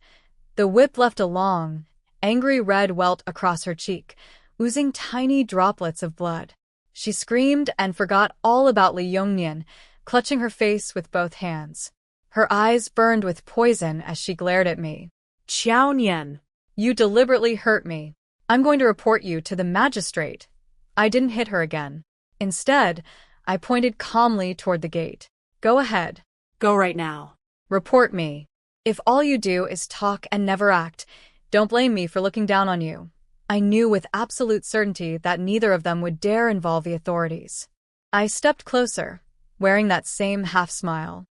The whip left a long, angry red welt across her cheek, oozing tiny droplets of blood. She screamed and forgot all about Li Yongnian, clutching her face with both hands. Her eyes burned with poison as she glared at me. Qiao Nian. You deliberately hurt me. I'm going to report you to the magistrate. I didn't hit her again. Instead, I pointed calmly toward the gate. Go ahead. Go right now. Report me. If all you do is talk and never act, don't blame me for looking down on you. I knew with absolute certainty that neither of them would dare involve the authorities. I stepped closer, wearing that same half-smile.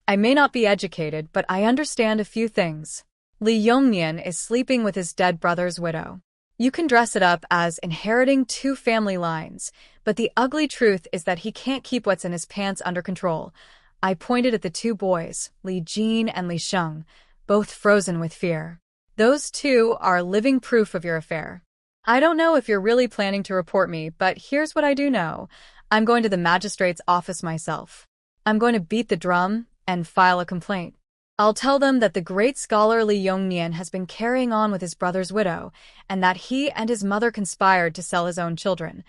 I may not be educated, but I understand a few things. Li Yongnian is sleeping with his dead brother's widow. You can dress it up as inheriting 2 family lines, but the ugly truth is that he can't keep what's in his pants under control. I pointed at the 2 boys, Li Jin and Li Sheng, both frozen with fear. Those 2 are living proof of your affair. I don't know if you're really planning to report me, but here's what I do know. I'm going to the magistrate's office myself. I'm going to beat the drum and file a complaint. I'll tell them that the great scholar Li Yongnian has been carrying on with his brother's widow, and that he and his mother conspired to sell his own children.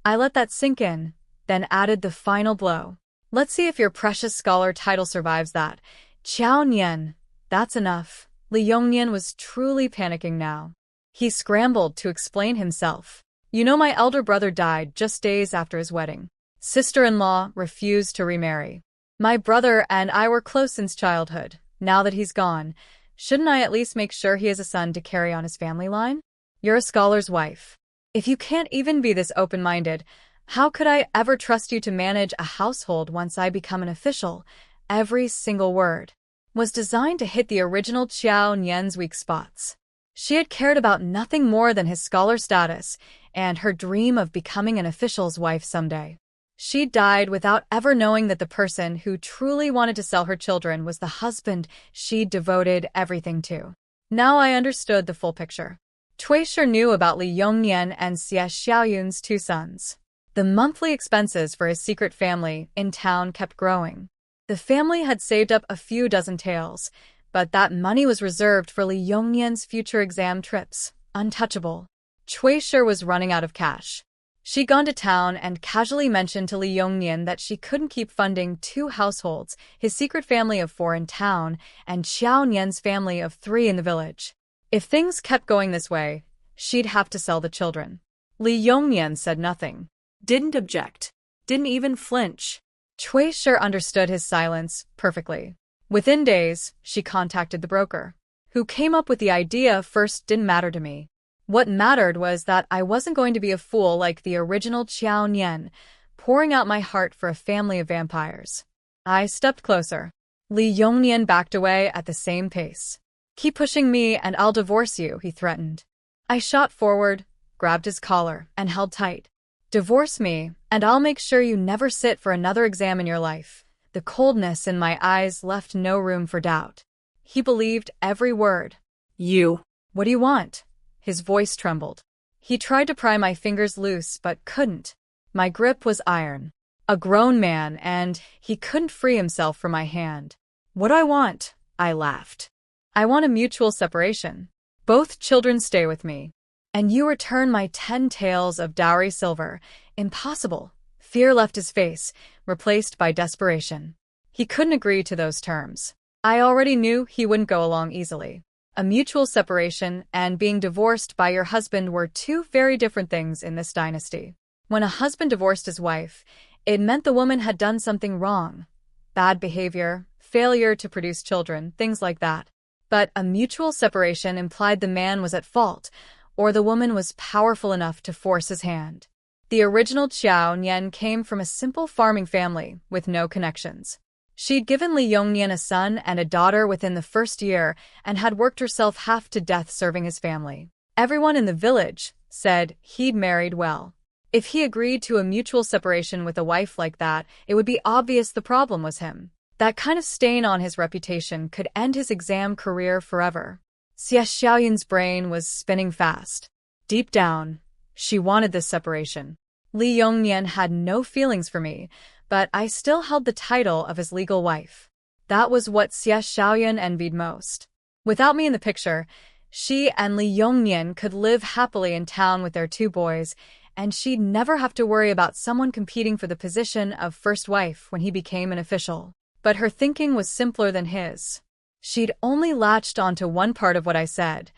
I let that sink in, then added the final blow. Let's see if your precious scholar title survives that. Qiao Nian. That's enough. Li Yongnian was truly panicking now. He scrambled to explain himself. You know, my elder brother died just days after his wedding. Sister-in-law refused to remarry. My brother and I were close since childhood. Now that he's gone, shouldn't I at least make sure he has a son to carry on his family line? You're a scholar's wife. If you can't even be this open-minded, how could I ever trust you to manage a household once I become an official? Every single word was designed to hit the original Qiao Nian's weak spots. She had cared about nothing more than his scholar status and her dream of becoming an official's wife someday. She died without ever knowing that the person who truly wanted to sell her children was the husband she'd devoted everything to. Now I understood the full picture. Cui Shi knew about Li Yongnian and Xia Xiaoyun's 2 sons. The monthly expenses for his secret family in town kept growing. The family had saved up a few dozen taels, but that money was reserved for Li Yongnian's future exam trips, untouchable. Cui Shi was running out of cash. She'd gone to town and casually mentioned to Li Yongnian that she couldn't keep funding 2 households, his secret family of 4 in town and Qiao Nian's family of 3 in the village. If things kept going this way, she'd have to sell the children. Li Yongnian said nothing. Didn't object. Didn't even flinch. Cui Shi understood his silence perfectly. Within days, she contacted the broker. Who came up with the idea first didn't matter to me. What mattered was that I wasn't going to be a fool like the original Qiao Nian, pouring out my heart for a family of vampires. I stepped closer. Li Yongnian backed away at the same pace. Keep pushing me and I'll divorce you, he threatened. I shot forward, grabbed his collar, and held tight. Divorce me, and I'll make sure you never sit for another exam in your life. The coldness in my eyes left no room for doubt. He believed every word. You. What do you want? His voice trembled. He tried to pry my fingers loose, but couldn't. My grip was iron. A grown man, and he couldn't free himself from my hand. What do I want? I laughed. I want a mutual separation. Both children stay with me. And you return my 10 taels of dowry silver. Impossible. Fear left his face, replaced by desperation. He couldn't agree to those terms. I already knew he wouldn't go along easily. A mutual separation and being divorced by your husband were two very different things in this dynasty. When a husband divorced his wife, it meant the woman had done something wrong. Bad behavior, failure to produce children, things like that. But a mutual separation implied the man was at fault, or the woman was powerful enough to force his hand. The original Qiao Nian came from a simple farming family with no connections. She'd given Li Yongnian a son and a daughter within the first year and had worked herself half to death serving his family. Everyone in the village said he'd married well. If he agreed to a mutual separation with a wife like that, it would be obvious the problem was him. That kind of stain on his reputation could end his exam career forever. Xie Xiaoyan's brain was spinning fast. Deep down, she wanted this separation. Li Yongnian had no feelings for me, but I still held the title of his legal wife. That was what Xie Xiaoyan envied most. Without me in the picture, she and Li Yongnian could live happily in town with their 2 boys, and she'd never have to worry about someone competing for the position of first wife when he became an official. But her thinking was simpler than his. She'd only latched onto one part of what I said,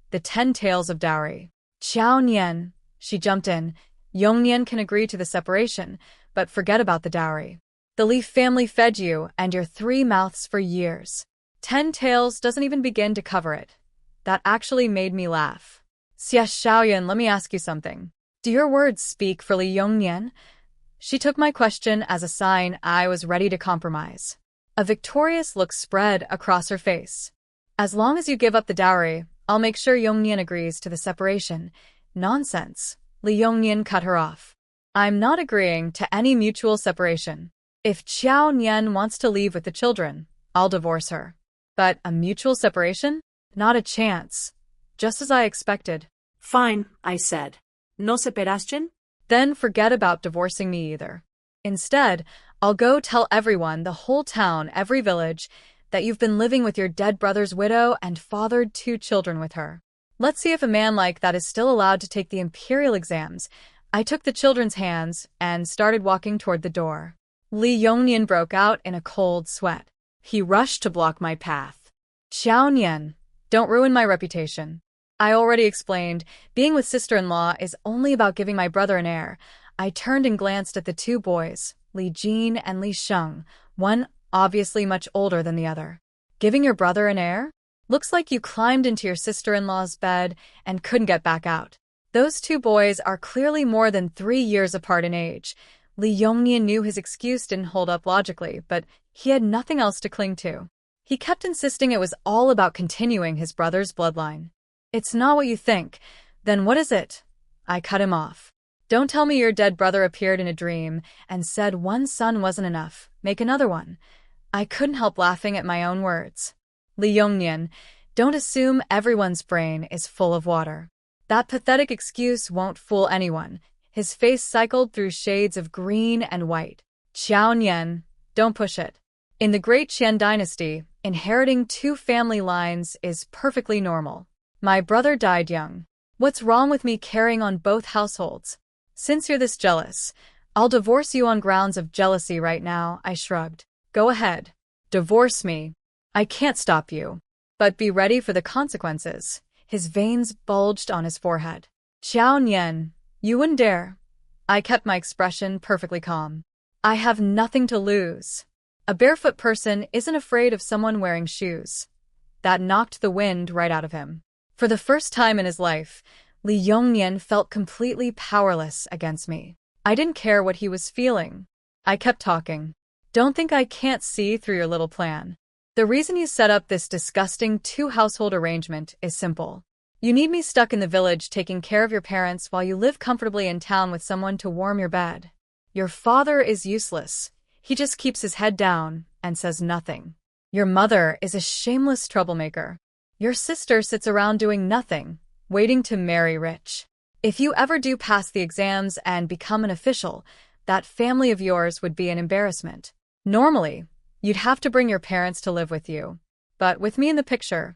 the 10 taels of dowry. Qiao Nian, she jumped in, Yongnian can agree to the separation, but forget about the dowry. The Li family fed you and your 3 mouths for years. 10 taels doesn't even begin to cover it. That actually made me laugh. Xie Xiaoyan, let me ask you something. Do your words speak for Li Yongnian? She took my question as a sign I was ready to compromise. A victorious look spread across her face. As long as you give up the dowry, I'll make sure Yongnian agrees to the separation. Nonsense. Li Yongnian cut her off. I'm not agreeing to any mutual separation. If Qiao Nian wants to leave with the children, I'll divorce her. But a mutual separation? Not a chance. Just as I expected. Fine, I said. No separación? Then forget about divorcing me either. Instead, I'll go tell everyone, the whole town, every village, that you've been living with your dead brother's widow and fathered 2 children with her. Let's see if a man like that is still allowed to take the imperial exams. I took the children's hands and started walking toward the door. Li Yongnian broke out in a cold sweat. He rushed to block my path. Qiao Nian, don't ruin my reputation. I already explained, being with sister-in-law is only about giving my brother an heir. I turned and glanced at the 2 boys, Li Jin and Li Sheng, one obviously much older than the other. Giving your brother an heir? Looks like you climbed into your sister-in-law's bed and couldn't get back out. Those 2 boys are clearly more than 3 years apart in age. Li Yongnian knew his excuse didn't hold up logically, but he had nothing else to cling to. He kept insisting it was all about continuing his brother's bloodline. It's not what you think. Then what is it? I cut him off. Don't tell me your dead brother appeared in a dream and said one son wasn't enough. Make another one. I couldn't help laughing at my own words. Li Yongnian, don't assume everyone's brain is full of water. That pathetic excuse won't fool anyone. His face cycled through shades of green and white. Qiao Nian, don't push it. In the Great Qian dynasty, inheriting 2 family lines is perfectly normal. My brother died young. What's wrong with me carrying on both households? Since you're this jealous, I'll divorce you on grounds of jealousy right now, I shrugged. Go ahead. Divorce me. I can't stop you. But be ready for the consequences. His veins bulged on his forehead. Qiao Nian, you wouldn't dare. I kept my expression perfectly calm. I have nothing to lose. A barefoot person isn't afraid of someone wearing shoes. That knocked the wind right out of him. For the first time in his life, Li Yongnian felt completely powerless against me. I didn't care what he was feeling. I kept talking. Don't think I can't see through your little plan. The reason you set up this disgusting 2-household arrangement is simple. You need me stuck in the village taking care of your parents while you live comfortably in town with someone to warm your bed. Your father is useless. He just keeps his head down and says nothing. Your mother is a shameless troublemaker. Your sister sits around doing nothing, waiting to marry rich. If you ever do pass the exams and become an official, that family of yours would be an embarrassment. Normally, you'd have to bring your parents to live with you. But with me in the picture,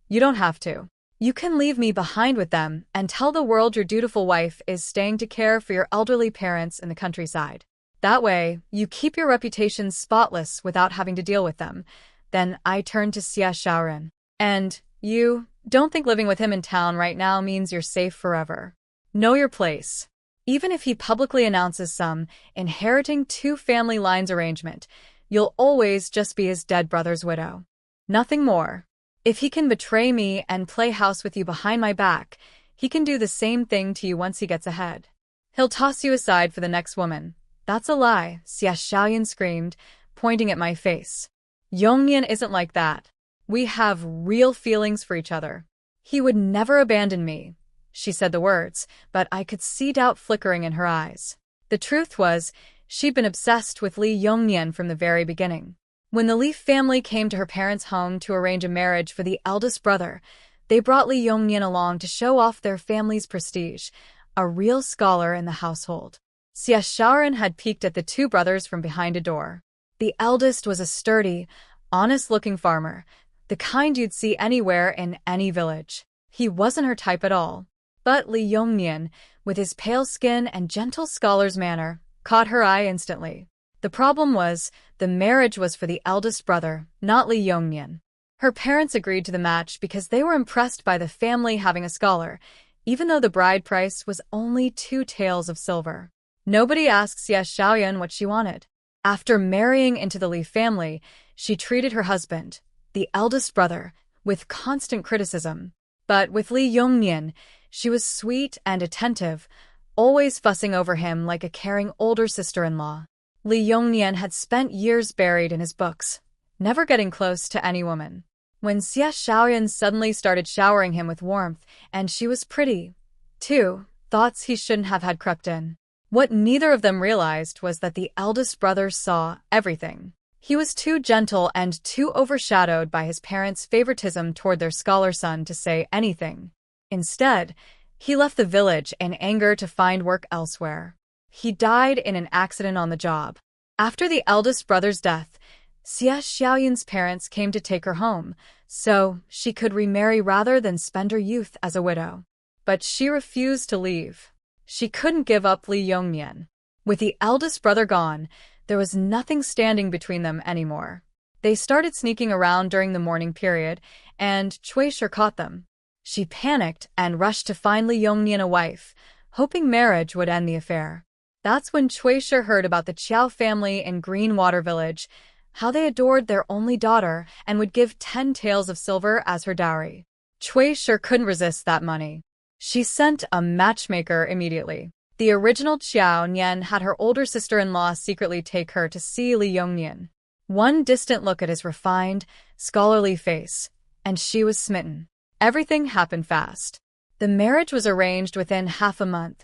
you don't have to. You can leave me behind with them and tell the world your dutiful wife is staying to care for your elderly parents in the countryside. That way, you keep your reputation spotless without having to deal with them. Then I turned to Xia Xiaoren. And you don't think living with him in town right now means you're safe forever. Know your place. Even if he publicly announces some inheriting two family lines arrangement, you'll always just be his dead brother's widow. Nothing more. If he can betray me and play house with you behind my back, he can do the same thing to you once he gets ahead. He'll toss you aside for the next woman. That's a lie, Xia Xiaoyan screamed, pointing at my face. Yongnian isn't like that. We have real feelings for each other. He would never abandon me. She said the words, but I could see doubt flickering in her eyes. The truth was, she'd been obsessed with Li Yongnian from the very beginning. When the Li family came to her parents' home to arrange a marriage for the eldest brother, they brought Li Yongnian along to show off their family's prestige, a real scholar in the household. Xia Xiaoren had peeked at the two brothers from behind a door. The eldest was a sturdy, honest-looking farmer, the kind you'd see anywhere in any village. He wasn't her type at all. But Li Yongnian, with his pale skin and gentle scholar's manner, caught her eye instantly. The problem was, the marriage was for the eldest brother, not Li Yongnian. Her parents agreed to the match because they were impressed by the family having a scholar, even though the bride price was only 2 taels of silver. Nobody asked Xia Xiaoyan what she wanted. After marrying into the Li family, she treated her husband, the eldest brother, with constant criticism. But with Li Yongnian, she was sweet and attentive, always fussing over him like a caring older sister-in-law. Li Yongnian had spent years buried in his books, never getting close to any woman. When Xia Xiaoyan suddenly started showering him with warmth, and she was pretty, too, thoughts he shouldn't have had crept in. What neither of them realized was that the eldest brother saw everything. He was too gentle and too overshadowed by his parents' favoritism toward their scholar son to say anything. Instead, he left the village in anger to find work elsewhere. He died in an accident on the job. After the eldest brother's death, Xia Xiaoyan's parents came to take her home, so she could remarry rather than spend her youth as a widow. But she refused to leave. She couldn't give up Li Yongnian. With the eldest brother gone, there was nothing standing between them anymore. They started sneaking around during the mourning period, and Cui Shi caught them. She panicked and rushed to find Li Yongnian a wife, hoping marriage would end the affair. That's when Cui Shi heard about the Qiao family in Greenwater Village, how they adored their only daughter and would give 10 taels of silver as her dowry. Cui Shi couldn't resist that money. She sent a matchmaker immediately. The original Qiao Nian had her older sister-in-law secretly take her to see Li Yongnian. One distant look at his refined, scholarly face, and she was smitten. Everything happened fast. The marriage was arranged within half a month,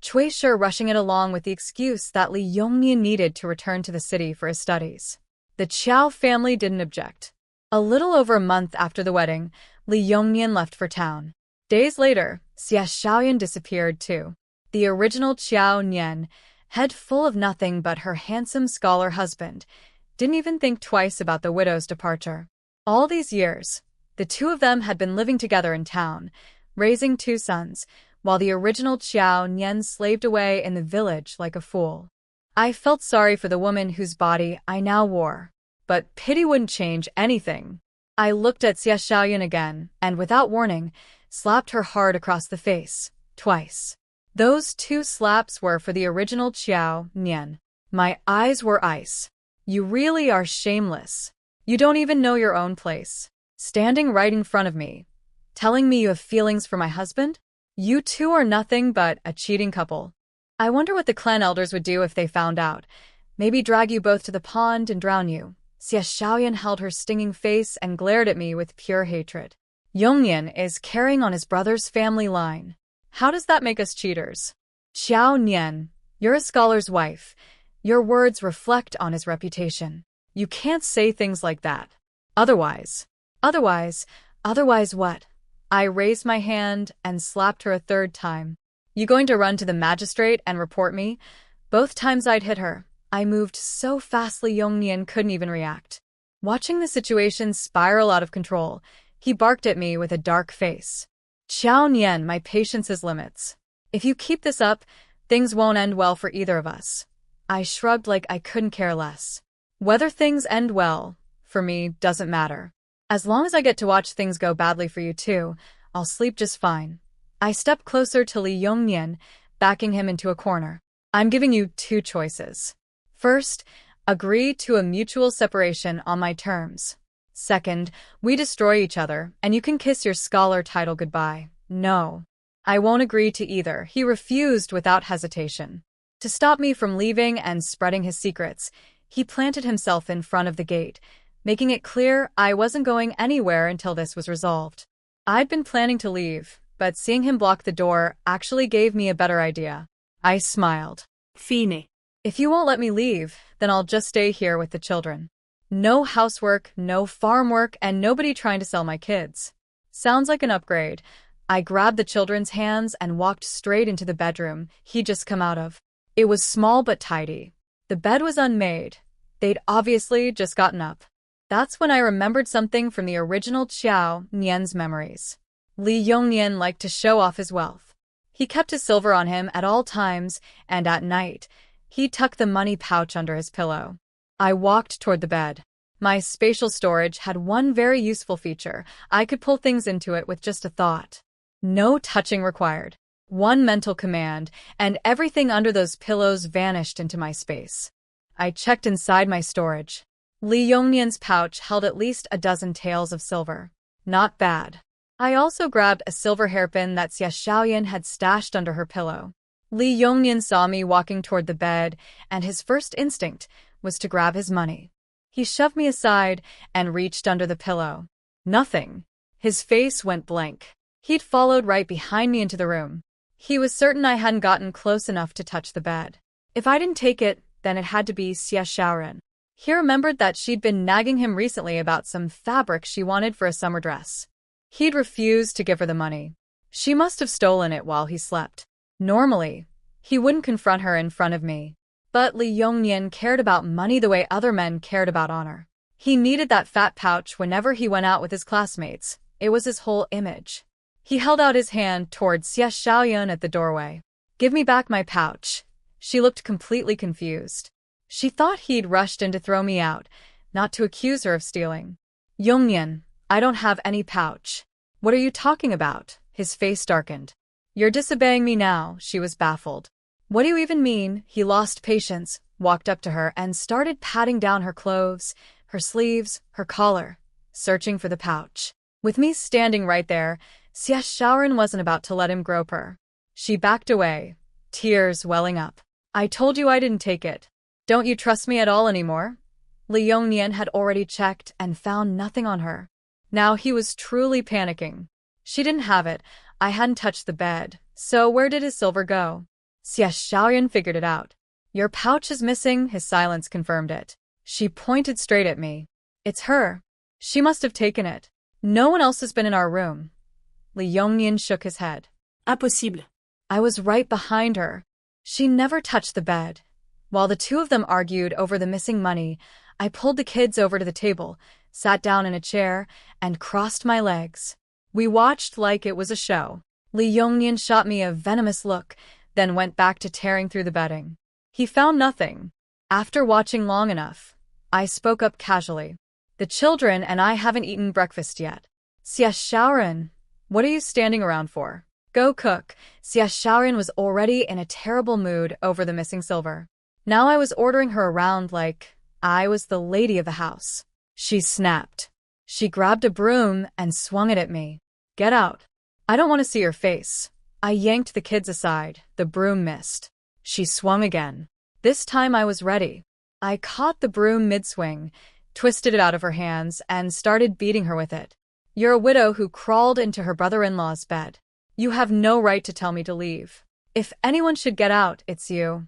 Cui Shi rushing it along with the excuse that Li Yongnian needed to return to the city for his studies. The Qiao family didn't object. A little over a month after the wedding, Li Yongnian left for town. Days later, Xia Xiaoyan disappeared too. The original Qiao Nian, head full of nothing but her handsome scholar husband, didn't even think twice about the widow's departure. All these years, the two of them had been living together in town, raising 2 sons, while the original Qiao Nian slaved away in the village like a fool. I felt sorry for the woman whose body I now wore, but pity wouldn't change anything. I looked at Xia Xiaoyan again, and without warning, slapped her hard across the face, twice. Those 2 slaps were for the original Qiao Nian. My eyes were ice. You really are shameless. You don't even know your own place. Standing right in front of me, telling me you have feelings for my husband? You two are nothing but a cheating couple. I wonder what the clan elders would do if they found out. Maybe drag you both to the pond and drown you. Xia Xiaoyan held her stinging face and glared at me with pure hatred. Yongnian is carrying on his brother's family line. How does that make us cheaters? Xiao Nian, you're a scholar's wife. Your words reflect on his reputation. You can't say things like that. Otherwise what? I raised my hand and slapped her a third time. You going to run to the magistrate and report me? Both times I'd hit her. I moved so fastly Yongnian couldn't even react. Watching the situation spiral out of control, he barked at me with a dark face. Xiao Nian, my patience has limits. If you keep this up, things won't end well for either of us. I shrugged like I couldn't care less. Whether things end well, for me, doesn't matter. As long as I get to watch things go badly for you too, I'll sleep just fine. I stepped closer to Li Yongnian, backing him into a corner. I'm giving you two choices. First, agree to a mutual separation on my terms. Second, we destroy each other, and you can kiss your scholar title goodbye. No. I won't agree to either. He refused without hesitation. To stop me from leaving and spreading his secrets, he planted himself in front of the gate, making it clear I wasn't going anywhere until this was resolved. I'd been planning to leave, but seeing him block the door actually gave me a better idea. I smiled. Fine. If you won't let me leave, then I'll just stay here with the children. No housework, no farm work, and nobody trying to sell my kids. Sounds like an upgrade. I grabbed the children's hands and walked straight into the bedroom he'd just come out of. It was small but tidy. The bed was unmade. They'd obviously just gotten up. That's when I remembered something from the original Xiao Nian's memories. Li Yongnian liked to show off his wealth. He kept his silver on him at all times, and at night, he'd tuck the money pouch under his pillow. I walked toward the bed. My spatial storage had one very useful feature. I could pull things into it with just a thought. No touching required. One mental command, and everything under those pillows vanished into my space. I checked inside my storage. Li Yongnian's pouch held at least a dozen taels of silver. Not bad. I also grabbed a silver hairpin that Xia Xiaoyan had stashed under her pillow. Li Yongnian saw me walking toward the bed, and his first instinct was to grab his money. He shoved me aside and reached under the pillow. Nothing. His face went blank. He'd followed right behind me into the room. He was certain I hadn't gotten close enough to touch the bed. If I didn't take it, then it had to be Xia Xiaoran. He remembered that she'd been nagging him recently about some fabric she wanted for a summer dress. He'd refused to give her the money. She must have stolen it while he slept. Normally, he wouldn't confront her in front of me. But Li Yongnian cared about money the way other men cared about honor. He needed that fat pouch whenever he went out with his classmates. It was his whole image. He held out his hand toward Xia Xiaoyan at the doorway. Give me back my pouch. She looked completely confused. She thought he'd rushed in to throw me out, not to accuse her of stealing. Yongnian, I don't have any pouch. What are you talking about? His face darkened. You're disobeying me now, she was baffled. What do you even mean? He lost patience, walked up to her, and started patting down her clothes, her sleeves, her collar, searching for the pouch. With me standing right there, Xia Xiaoran wasn't about to let him grope her. She backed away, tears welling up. I told you I didn't take it. Don't you trust me at all anymore? Li Yongnian had already checked and found nothing on her. Now he was truly panicking. She didn't have it. I hadn't touched the bed. So where did his silver go? Xia Xiaoyan figured it out. Your pouch is missing, his silence confirmed it. She pointed straight at me. It's her. She must have taken it. No one else has been in our room. Li Yongnian shook his head. Impossible. I was right behind her. She never touched the bed. While the two of them argued over the missing money, I pulled the kids over to the table, sat down in a chair, and crossed my legs. We watched like it was a show. Li Yongnian shot me a venomous look, then went back to tearing through the bedding. He found nothing. After watching long enough, I spoke up casually. The children and I haven't eaten breakfast yet. Xia Xiaoran, what are you standing around for? Go cook. Xia Xiaoran was already in a terrible mood over the missing silver. Now I was ordering her around like I was the lady of the house. She snapped. She grabbed a broom and swung it at me. Get out. I don't want to see your face. I yanked the kids aside. The broom missed. She swung again. This time I was ready. I caught the broom mid-swing, twisted it out of her hands, and started beating her with it. You're a widow who crawled into her brother-in-law's bed. You have no right to tell me to leave. If anyone should get out, it's you.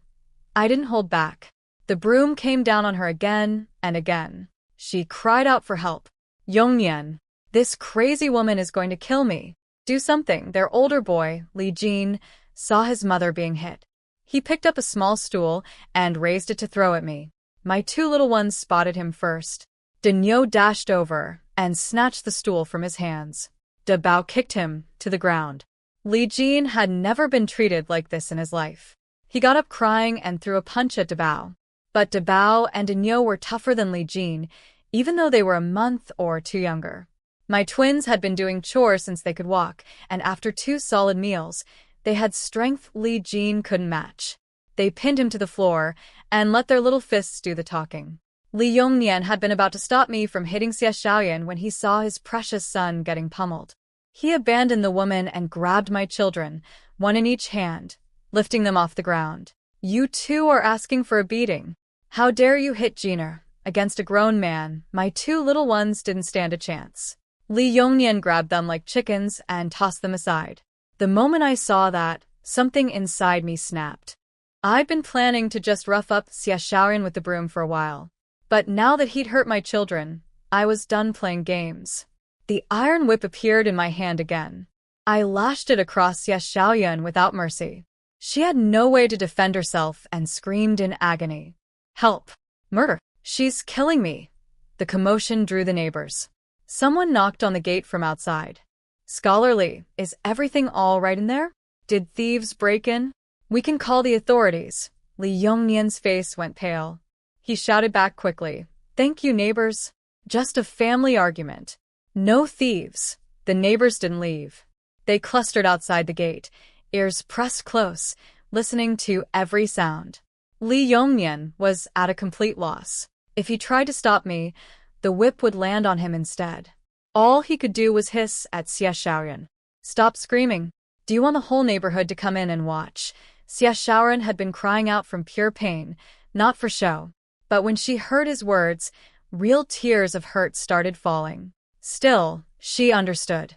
I didn't hold back. The broom came down on her again and again. She cried out for help. Yongnian, this crazy woman is going to kill me. Do something. Their older boy, Li Jin, saw his mother being hit. He picked up a small stool and raised it to throw at me. My two little ones spotted him first. Da Niu dashed over and snatched the stool from his hands. Da Bao kicked him to the ground. Li Jin had never been treated like this in his life. He got up crying and threw a punch at Da Bao. But Da Bao and Da Niu were tougher than Li Jin, even though they were a month or two younger. My twins had been doing chores since they could walk, and after 2 solid meals, they had strength Li Jin couldn't match. They pinned him to the floor and let their little fists do the talking. Li Yongnian had been about to stop me from hitting Xie Xiaoyan when he saw his precious son getting pummeled. He abandoned the woman and grabbed my children, one in each hand, lifting them off the ground. You two are asking for a beating. How dare you hit Jiner? Against a grown man, my 2 little ones didn't stand a chance. Li Yongnian grabbed them like chickens and tossed them aside. The moment I saw that, something inside me snapped. I'd been planning to just rough up Xie Xiaoyan with the broom for a while. But now that he'd hurt my children, I was done playing games. The iron whip appeared in my hand again. I lashed it across Xie Xiaoyan without mercy. She had no way to defend herself and screamed in agony. Help! Murder! She's killing me! The commotion drew the neighbors. Someone knocked on the gate from outside. Scholarly, is everything all right in there? Did thieves break in? We can call the authorities. Li Yongnian's face went pale. He shouted back quickly. Thank you, neighbors. Just a family argument. No thieves. The neighbors didn't leave. They clustered outside the gate, ears pressed close, listening to every sound. Li Yongnian was at a complete loss. If he tried to stop me, the whip would land on him instead. All he could do was hiss at Xie Xiaoyan. Stop screaming. Do you want the whole neighborhood to come in and watch? Xie Xiaoyan had been crying out from pure pain, not for show. But when she heard his words, real tears of hurt started falling. Still, she understood.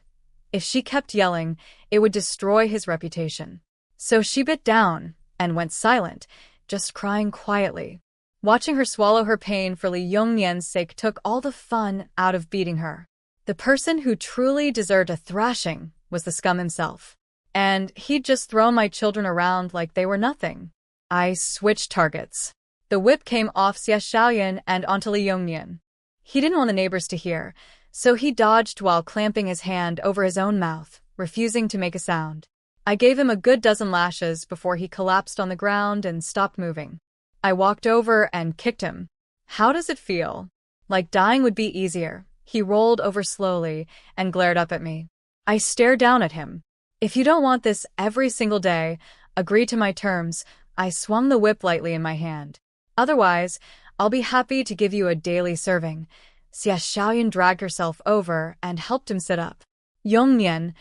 If she kept yelling, it would destroy his reputation. So she bit down and went silent, just crying quietly. Watching her swallow her pain for Li Yongnian's sake took all the fun out of beating her. The person who truly deserved a thrashing was the scum himself. And he'd just thrown my children around like they were nothing. I switched targets. The whip came off Xie Xiaoyan and onto Li Yongnian. He didn't want the neighbors to hear, so he dodged while clamping his hand over his own mouth, refusing to make a sound. I gave him a good dozen lashes before he collapsed on the ground and stopped moving. I walked over and kicked him. How does it feel? Like dying would be easier. He rolled over slowly and glared up at me. I stared down at him. If you don't want this every single day, agree to my terms. I swung the whip lightly in my hand. Otherwise, I'll be happy to give you a daily serving. Xie Xiaoyan dragged herself over and helped him sit up. Yongnian,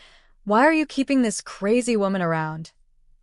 why are you keeping this crazy woman around?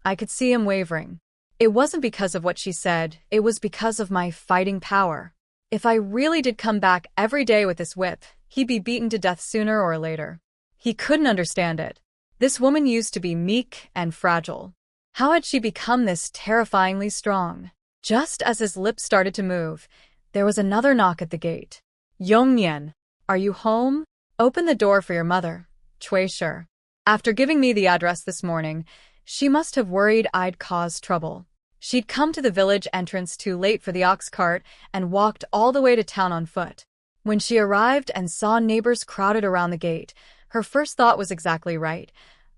I could see him wavering. It wasn't because of what she said, it was because of my fighting power. If I really did come back every day with this whip, he'd be beaten to death sooner or later. He couldn't understand it. This woman used to be meek and fragile. How had she become this terrifyingly strong? Just as his lips started to move, there was another knock at the gate. Yongnian, are you home? Open the door for your mother. Cui Shi. After giving me the address this morning, she must have worried I'd caused trouble. She'd come to the village entrance too late for the ox cart and walked all the way to town on foot. When she arrived and saw neighbors crowded around the gate, her first thought was exactly right.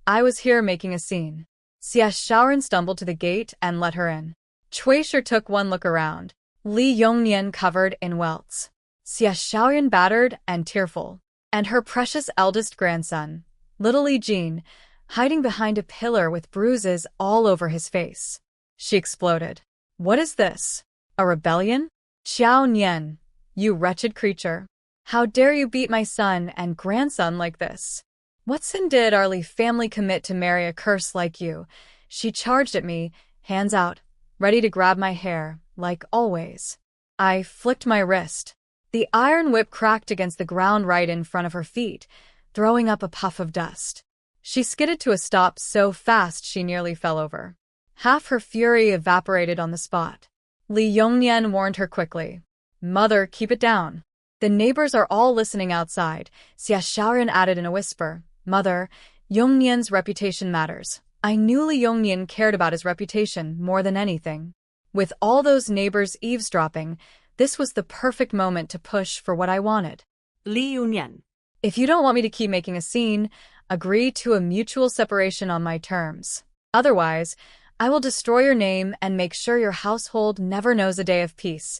I was here making a scene. Xie Xiaoyan stumbled to the gate and let her in. Cui Shi took one look around. Li Yongnian covered in welts. Xie Xiaoyan battered and tearful. And her precious eldest grandson, little Li Jin, hiding behind a pillar with bruises all over his face. She exploded. What is this? A rebellion? Xiao Nian, you wretched creature. How dare you beat my son and grandson like this? What sin did our Li family commit to marry a curse like you? She charged at me, hands out, ready to grab my hair, like always. I flicked my wrist. The iron whip cracked against the ground right in front of her feet, throwing up a puff of dust. She skidded to a stop so fast she nearly fell over. Half her fury evaporated on the spot. Li Yongnian warned her quickly. "Mother, keep it down." "The neighbors are all listening outside," Xia Xiaoran added in a whisper. "Mother, Yongnian's reputation matters." I knew Li Yongnian cared about his reputation more than anything. With all those neighbors eavesdropping, this was the perfect moment to push for what I wanted. Li Yongnian. "If you don't want me to keep making a scene, agree to a mutual separation on my terms. Otherwise, I will destroy your name and make sure your household never knows a day of peace."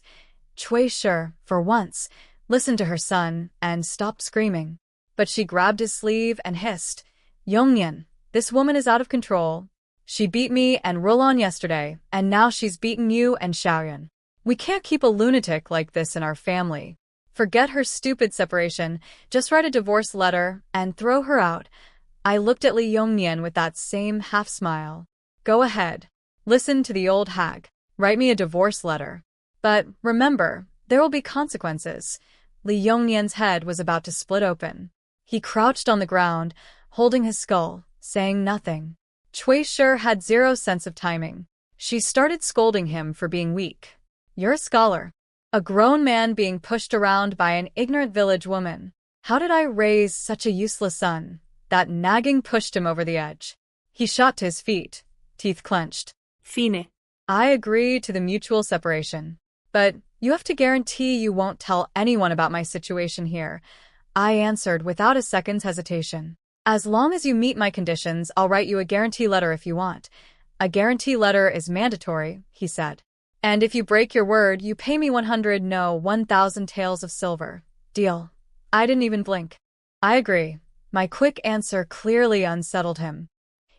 Cui Shi, for once, listened to her son and stopped screaming. But she grabbed his sleeve and hissed, "Yongnian, this woman is out of control. She beat me and Roland yesterday, and now she's beaten you and Xiaoyan. We can't keep a lunatic like this in our family. Forget her stupid separation, just write a divorce letter and throw her out." I looked at Li Yongnian with that same half-smile. "Go ahead. Listen to the old hag. Write me a divorce letter. But remember, there will be consequences." Li Yongnian's head was about to split open. He crouched on the ground, holding his skull, saying nothing. Cui Shi had zero sense of timing. She started scolding him for being weak. "You're a scholar. A grown man being pushed around by an ignorant village woman. How did I raise such a useless son?" That nagging pushed him over the edge. He shot to his feet, teeth clenched. Fine. "I agree to the mutual separation. But you have to guarantee you won't tell anyone about my situation here," I answered without a second's hesitation. "As long as you meet my conditions, I'll write you a guarantee letter if you want." "A guarantee letter is mandatory," he said. "And if you break your word, you pay me 1,000 taels of silver. Deal." I didn't even blink. "I agree." My quick answer clearly unsettled him.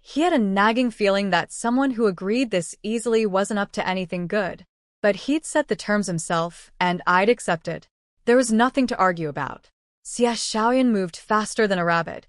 He had a nagging feeling that someone who agreed this easily wasn't up to anything good. But he'd set the terms himself, and I'd accepted. There was nothing to argue about. Xia Xiaoyan moved faster than a rabbit.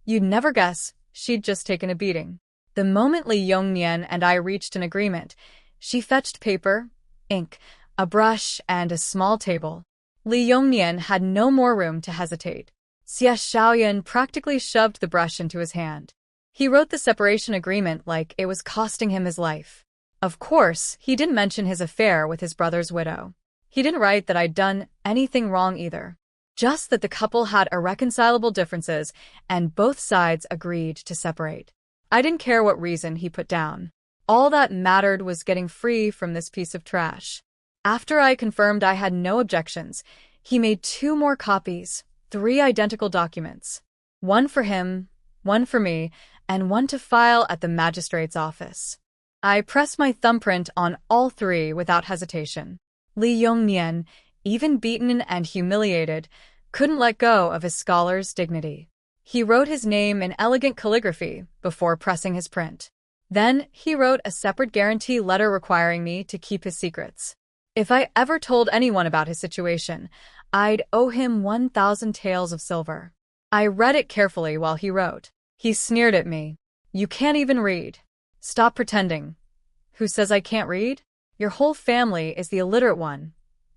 You'd never guess, she'd just taken a beating. The moment Li Yongnian and I reached an agreement, she fetched paper, ink, a brush, and a small table. Li Yongnian had no more room to hesitate. Xia Xiaoyan practically shoved the brush into his hand. He wrote the separation agreement like it was costing him his life. Of course, he didn't mention his affair with his brother's widow. He didn't write that I'd done anything wrong either. Just that the couple had irreconcilable differences and both sides agreed to separate. I didn't care what reason he put down. All that mattered was getting free from this piece of trash. After I confirmed I had no objections, he made 2 more copies, 3 identical documents. One for him, one for me, and one to file at the magistrate's office. I pressed my thumbprint on all 3 without hesitation. Li Yongnian, even beaten and humiliated, couldn't let go of his scholar's dignity. He wrote his name in elegant calligraphy before pressing his print. Then he wrote a separate guarantee letter requiring me to keep his secrets. If I ever told anyone about his situation, I'd owe him 1,000 taels of silver. I read it carefully while he wrote. He sneered at me. "You can't even read. Stop pretending." "Who says I can't read? Your whole family is the illiterate one."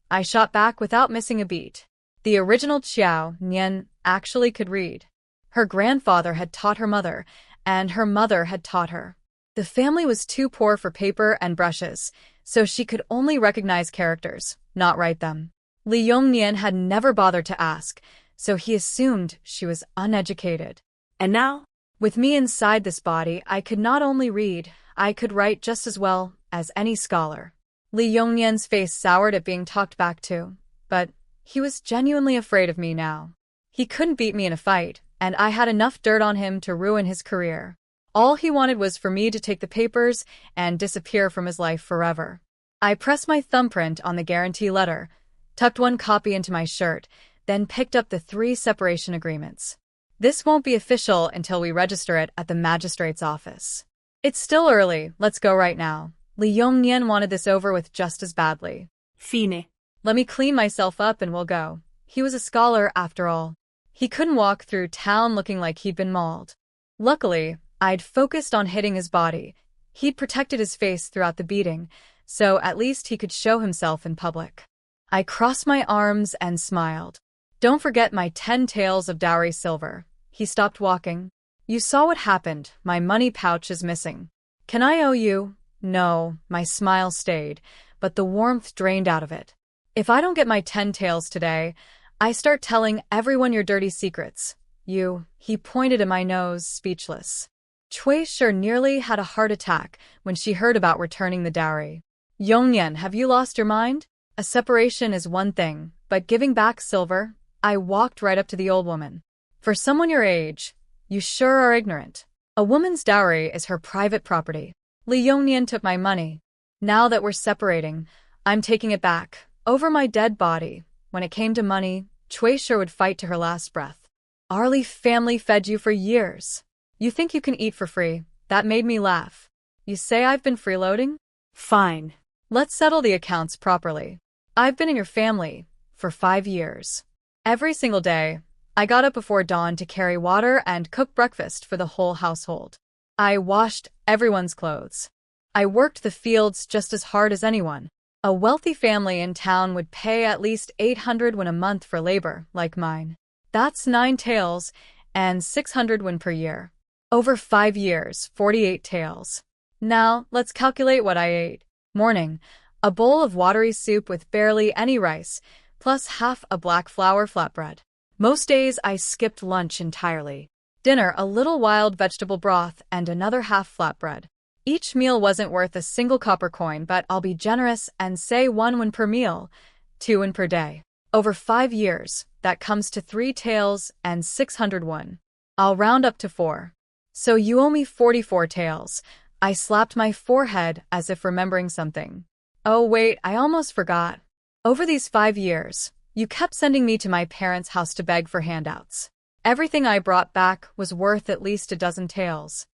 I shot back without missing a beat. The original Xiao Nian actually could read. Her grandfather had taught her mother, and her mother had taught her. The family was too poor for paper and brushes, so she could only recognize characters, not write them. Li Yongnian had never bothered to ask, so he assumed she was uneducated. And now? With me inside this body, I could not only read, I could write just as well as any scholar. Li Yongnian's face soured at being talked back to, but he was genuinely afraid of me now. He couldn't beat me in a fight, and I had enough dirt on him to ruin his career. All he wanted was for me to take the papers and disappear from his life forever. I pressed my thumbprint on the guarantee letter, tucked one copy into my shirt, then picked up the 3 separation agreements. This won't be official until we register it at the magistrate's office. It's still early, let's go right now. Li Yongnian wanted this over with just as badly. Fine. Let me clean myself up and we'll go. He was a scholar after all. He couldn't walk through town looking like he'd been mauled. Luckily, I'd focused on hitting his body. He'd protected his face throughout the beating, so at least he could show himself in public. I crossed my arms and smiled. Don't forget my 10 taels of dowry silver. He stopped walking. You saw what happened. My money pouch is missing. Can I owe you? No, my smile stayed, but the warmth drained out of it. If I don't get my 10 taels today, I start telling everyone your dirty secrets. He pointed at my nose, speechless. Cui Shi nearly had a heart attack when she heard about returning the dowry. Yongnian, have you lost your mind? A separation is one thing, but giving back silver? I walked right up to the old woman. For someone your age, you sure are ignorant. A woman's dowry is her private property. Li Yongnian took my money. Now that we're separating, I'm taking it back, over my dead body. When it came to money, Cui Shi would fight to her last breath. Our Li family fed you for years. You think you can eat for free? That made me laugh. You say I've been freeloading? Fine. Let's settle the accounts properly. I've been in your family for 5 years. Every single day, I got up before dawn to carry water and cook breakfast for the whole household. I washed everyone's clothes. I worked the fields just as hard as anyone. A wealthy family in town would pay at least 800 won a month for labor, like mine. That's 9 taels and 600 won per year. Over 5 years, 48 taels. Now, let's calculate what I ate. Morning, a bowl of watery soup with barely any rice, plus half a black flour flatbread. Most days I skipped lunch entirely. Dinner, a little wild vegetable broth and another half flatbread. Each meal wasn't worth a single copper coin, but I'll be generous and say 1 won per meal, 2 won per day. Over 5 years, that comes to 3 taels and 600 won. I'll round up to 4. So you owe me 44 taels. I slapped my forehead as if remembering something. Oh wait, I almost forgot. Over these 5 years, you kept sending me to my parents' house to beg for handouts. Everything I brought back was worth at least a dozen taels.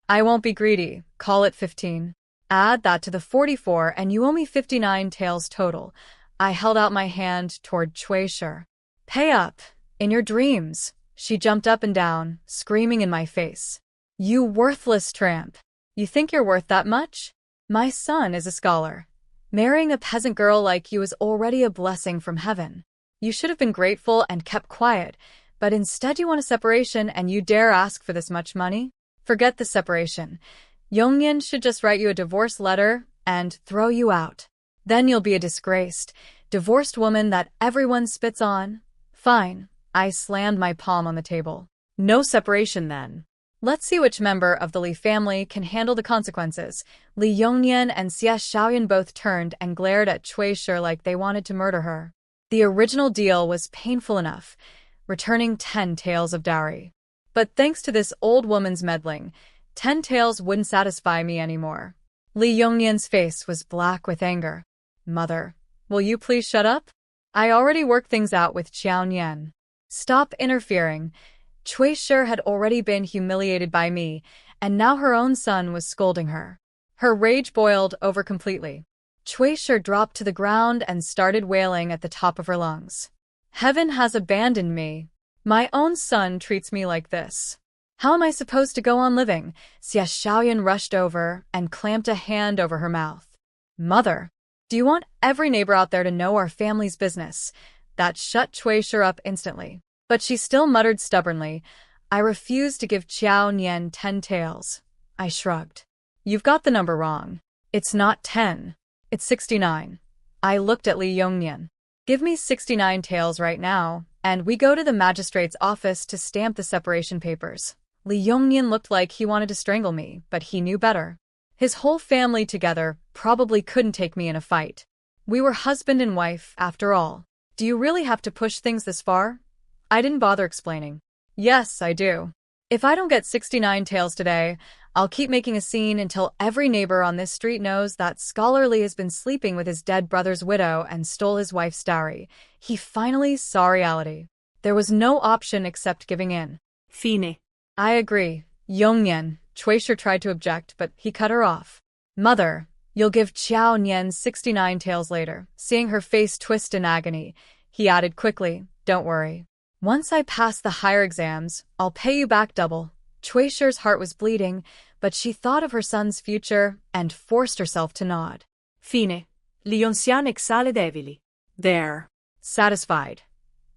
I won't be greedy, call it 15. Add that to the 44 and you owe me 59 taels total. I held out my hand toward Cui Shi. Pay up, in your dreams. She jumped up and down, screaming in my face. You worthless tramp. You think you're worth that much? My son is a scholar. Marrying a peasant girl like you is already a blessing from heaven. You should have been grateful and kept quiet, but instead you want a separation and you dare ask for this much money? Forget the separation. Yongnian should just write you a divorce letter and throw you out. Then you'll be a disgraced, divorced woman that everyone spits on. Fine. I slammed my palm on the table. No separation then. Let's see which member of the Li family can handle the consequences. Li Yongnian and Xie Xiaoyan both turned and glared at Cui Shi like they wanted to murder her. The original deal was painful enough, returning 10 taels of dowry. But thanks to this old woman's meddling, 10 taels wouldn't satisfy me anymore. Li Yongnian's face was black with anger. Mother, will you please shut up? I already worked things out with Qiaonian. Stop interfering. Cui Shi had already been humiliated by me, and now her own son was scolding her. Her rage boiled over completely. Cui Shi dropped to the ground and started wailing at the top of her lungs. Heaven has abandoned me. My own son treats me like this. How am I supposed to go on living? Xie Xiaoyan rushed over and clamped a hand over her mouth. Mother, do you want every neighbor out there to know our family's business? That shut Cui Shi up instantly. But she still muttered stubbornly, I refuse to give Qiaonian 10 taels. I shrugged. You've got the number wrong. It's not 10. It's 69. I looked at Li Yongnian. Give me 69 taels right now, and we go to the magistrate's office to stamp the separation papers. Li Yongnian looked like he wanted to strangle me, but he knew better. His whole family together probably couldn't take me in a fight. We were husband and wife, after all. Do you really have to push things this far? I didn't bother explaining. Yes, I do. If I don't get 69 taels today, I'll keep making a scene until every neighbor on this street knows that Scholarly has been sleeping with his dead brother's widow and stole his wife's dowry. He finally saw reality. There was no option except giving in. Fine. I agree. Yongnian. Cui Shi tried to object, but he cut her off. Mother, you'll give Qiaonian 69 taels later. Seeing her face twist in agony, he added quickly, don't worry. Once I pass the higher exams, I'll pay you back double. Cui Shi's heart was bleeding, but she thought of her son's future and forced herself to nod. Fine. Li Yongxian exhale devili. There. Satisfied.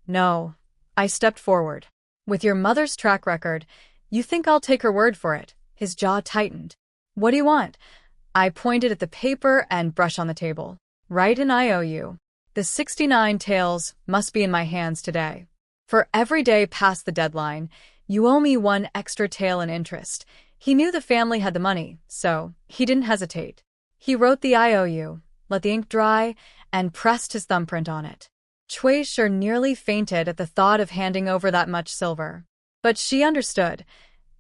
No. I stepped forward. With your mother's track record, you think I'll take her word for it? His jaw tightened. What do you want? I pointed at the paper and brush on the table. Write an IOU. The 69 taels must be in my hands today. For every day past the deadline, you owe me 1 extra tael in interest. He knew the family had the money, so he didn't hesitate. He wrote the IOU, let the ink dry, and pressed his thumbprint on it. Cui Shi nearly fainted at the thought of handing over that much silver. But she understood.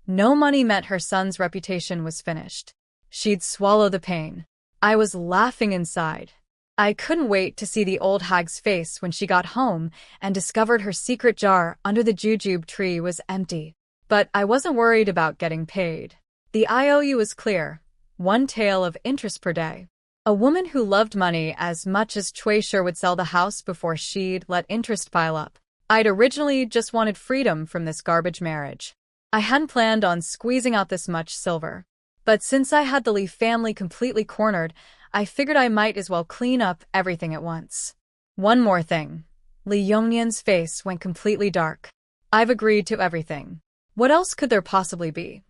No money meant her son's reputation was finished. She'd swallow the pain. I was laughing inside. I couldn't wait to see the old hag's face when she got home and discovered her secret jar under the jujube tree was empty. But I wasn't worried about getting paid. The IOU was clear. 1 tael of interest per day. A woman who loved money as much as Cui Shi would sell the house before she'd let interest pile up. I'd originally just wanted freedom from this garbage marriage. I hadn't planned on squeezing out this much silver. But since I had the Li family completely cornered, I figured I might as well clean up everything at once. One more thing. Li Yongnian's face went completely dark. I've agreed to everything. What else could there possibly be?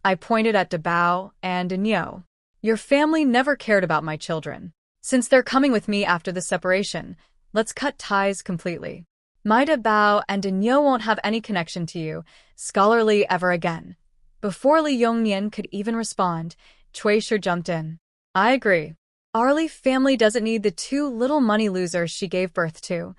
I pointed at Bao and Da Niu. Your family never cared about my children. Since they're coming with me after the separation, let's cut ties completely. My Bao and Da Niu won't have any connection to you, scholarly ever again. Before Li Yongnian could even respond, Cui Shi jumped in. I agree. Our Li family doesn't need the 2 little money losers she gave birth to.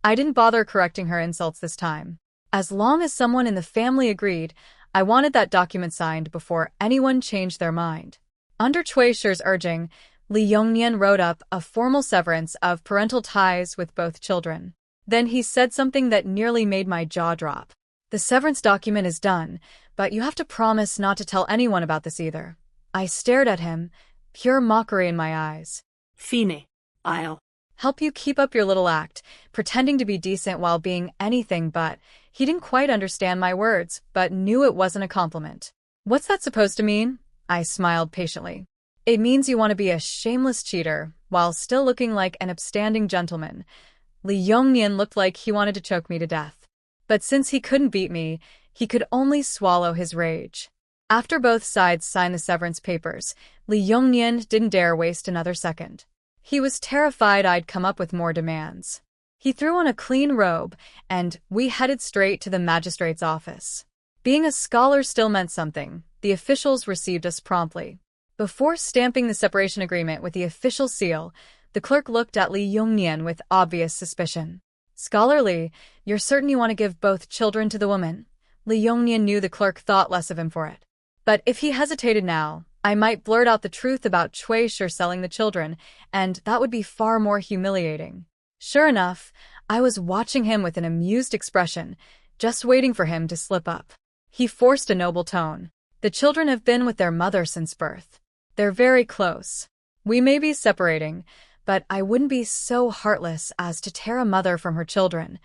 I didn't bother correcting her insults this time. As long as someone in the family agreed, I wanted that document signed before anyone changed their mind. Under Cui Shi's urging, Li Yongnian wrote up a formal severance of parental ties with both children. Then he said something that nearly made my jaw drop. The severance document is done, but you have to promise not to tell anyone about this either. I stared at him, pure mockery in my eyes. Fine. I'll help you keep up your little act, pretending to be decent while being anything but. He didn't quite understand my words, but knew it wasn't a compliment. What's that supposed to mean? I smiled patiently. It means you want to be a shameless cheater, while still looking like an upstanding gentleman. Li Yongnian looked like he wanted to choke me to death. But since he couldn't beat me, he could only swallow his rage. After both sides signed the severance papers, Li Yongnian didn't dare waste another second. He was terrified I'd come up with more demands. He threw on a clean robe, and we headed straight to the magistrate's office. Being a scholar still meant something. The officials received us promptly. Before stamping the separation agreement with the official seal, the clerk looked at Li Yongnian with obvious suspicion. Scholar Li, you're certain you want to give both children to the woman? Li Yongnian knew the clerk thought less of him for it. But if he hesitated now, I might blurt out the truth about Cui Shi selling the children, and that would be far more humiliating. Sure enough, I was watching him with an amused expression, just waiting for him to slip up. He forced a noble tone. The children have been with their mother since birth. They're very close. We may be separating, but I wouldn't be so heartless as to tear a mother from her children.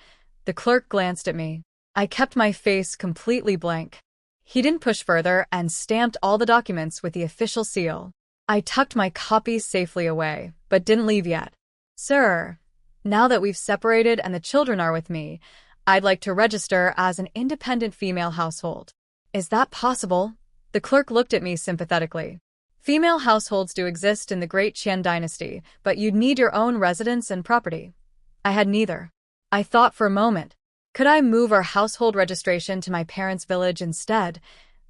The clerk glanced at me. I kept my face completely blank. He didn't push further and stamped all the documents with the official seal. I tucked my copies safely away, but didn't leave yet. Sir, now that we've separated and the children are with me, I'd like to register as an independent female household. Is that possible? The clerk looked at me sympathetically. Female households do exist in the Great Qian dynasty, but you'd need your own residence and property. I had neither. I thought for a moment. Could I move our household registration to my parents' village instead?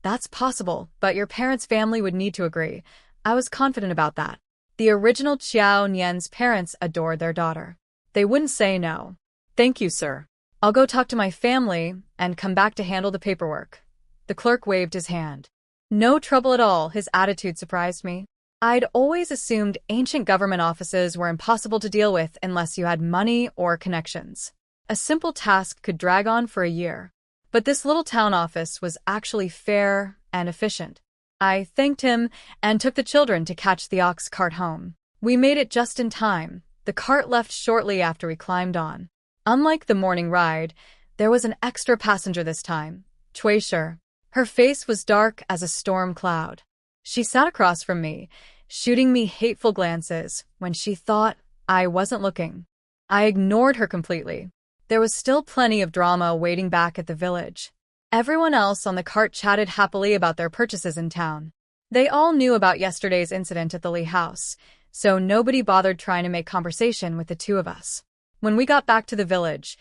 That's possible, but your parents' family would need to agree. I was confident about that. The original Qiao Nian's parents adored their daughter. They wouldn't say no. Thank you, sir. I'll go talk to my family and come back to handle the paperwork. The clerk waved his hand. No trouble at all, his attitude surprised me. I'd always assumed ancient government offices were impossible to deal with unless you had money or connections. A simple task could drag on for a year. But this little town office was actually fair and efficient. I thanked him and took the children to catch the ox cart home. We made it just in time. The cart left shortly after we climbed on. Unlike the morning ride, there was an extra passenger this time, Cui Shi. Her face was dark as a storm cloud. She sat across from me, shooting me hateful glances when she thought I wasn't looking. I ignored her completely. There was still plenty of drama waiting back at the village. Everyone else on the cart chatted happily about their purchases in town. They all knew about yesterday's incident at the Lee house, so nobody bothered trying to make conversation with the two of us. When we got back to the village,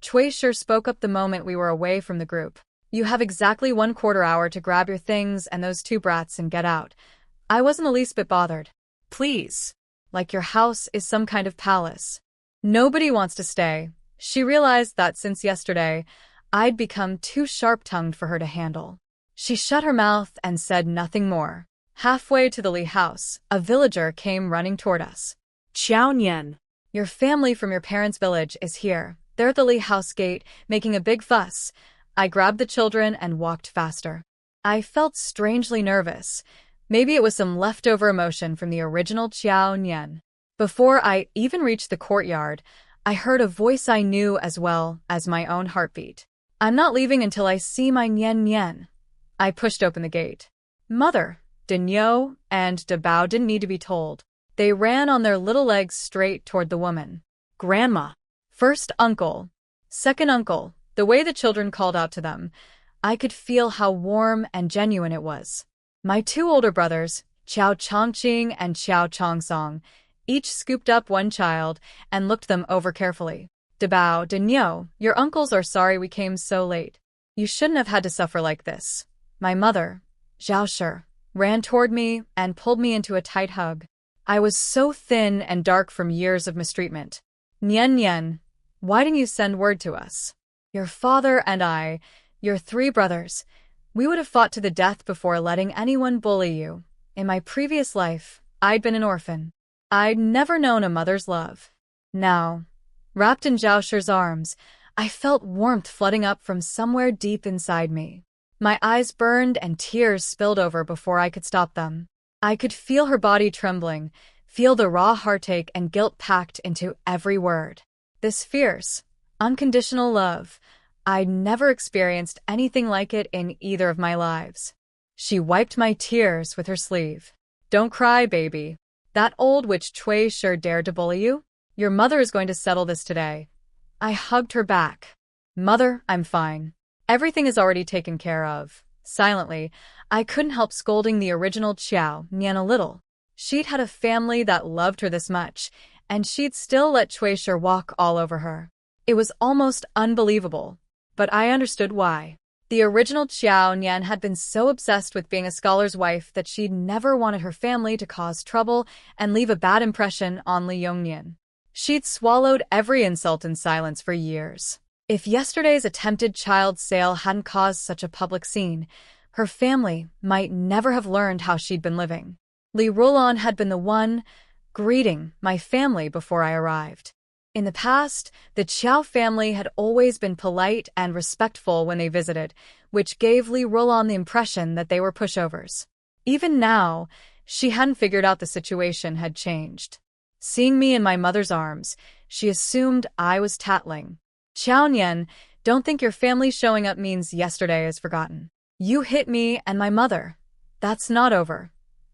Cui Shi spoke up the moment we were away from the group. You have exactly 1/4 hour to grab your things and those two brats and get out. I wasn't the least bit bothered. Please. Like your house is some kind of palace. Nobody wants to stay. She realized that since yesterday, I'd become too sharp-tongued for her to handle. She shut her mouth and said nothing more. Halfway to the Lee house, a villager came running toward us. Qiao Nian. Your family from your parents' village is here. They're at the Lee house gate, making a big fuss. I grabbed the children and walked faster. I felt strangely nervous. Maybe it was some leftover emotion from the original Qiao Nian. Before I even reached the courtyard, I heard a voice I knew as well as my own heartbeat. I'm not leaving until I see my Nian Nian. I pushed open the gate. Mother, Da Niu, and Da Bao didn't need to be told. They ran on their little legs straight toward the woman. Grandma. First uncle, second uncle. The way the children called out to them, I could feel how warm and genuine it was. My two older brothers, Qiao Chongqing and Qiao Chongsong, each scooped up one child and looked them over carefully. Da Bao, Da Niu, your uncles are sorry we came so late. You shouldn't have had to suffer like this. My mother, Zhao Shi, ran toward me and pulled me into a tight hug. I was so thin and dark from years of mistreatment. Nian Nian, why didn't you send word to us? Your father and I, your 3 brothers, we would have fought to the death before letting anyone bully you. In my previous life, I'd been an orphan. I'd never known a mother's love. Now, wrapped in Zhao Shi's arms, I felt warmth flooding up from somewhere deep inside me. My eyes burned and tears spilled over before I could stop them. I could feel her body trembling, feel the raw heartache and guilt packed into every word. This fierce, unconditional love, I'd never experienced anything like it in either of my lives. She wiped my tears with her sleeve. Don't cry, baby. That old witch Cui Shi dared to bully you? Your mother is going to settle this today. I hugged her back. Mother, I'm fine. Everything is already taken care of. Silently, I couldn't help scolding the original Qiao Nian a little. She'd had a family that loved her this much, and she'd still let Cui Shi walk all over her. It was almost unbelievable, but I understood why. The original Qiao Nian had been so obsessed with being a scholar's wife that she'd never wanted her family to cause trouble and leave a bad impression on Li Yongnian. She'd swallowed every insult in silence for years. If yesterday's attempted child sale hadn't caused such a public scene, her family might never have learned how she'd been living. Li Ruolan had been the one greeting my family before I arrived. In the past, the Qiao family had always been polite and respectful when they visited, which gave Li Ruolan the impression that they were pushovers. Even now, she hadn't figured out the situation had changed. Seeing me in my mother's arms, she assumed I was tattling. Qiao Nian, don't think your family showing up means yesterday is forgotten. You hit me and my mother. That's not over.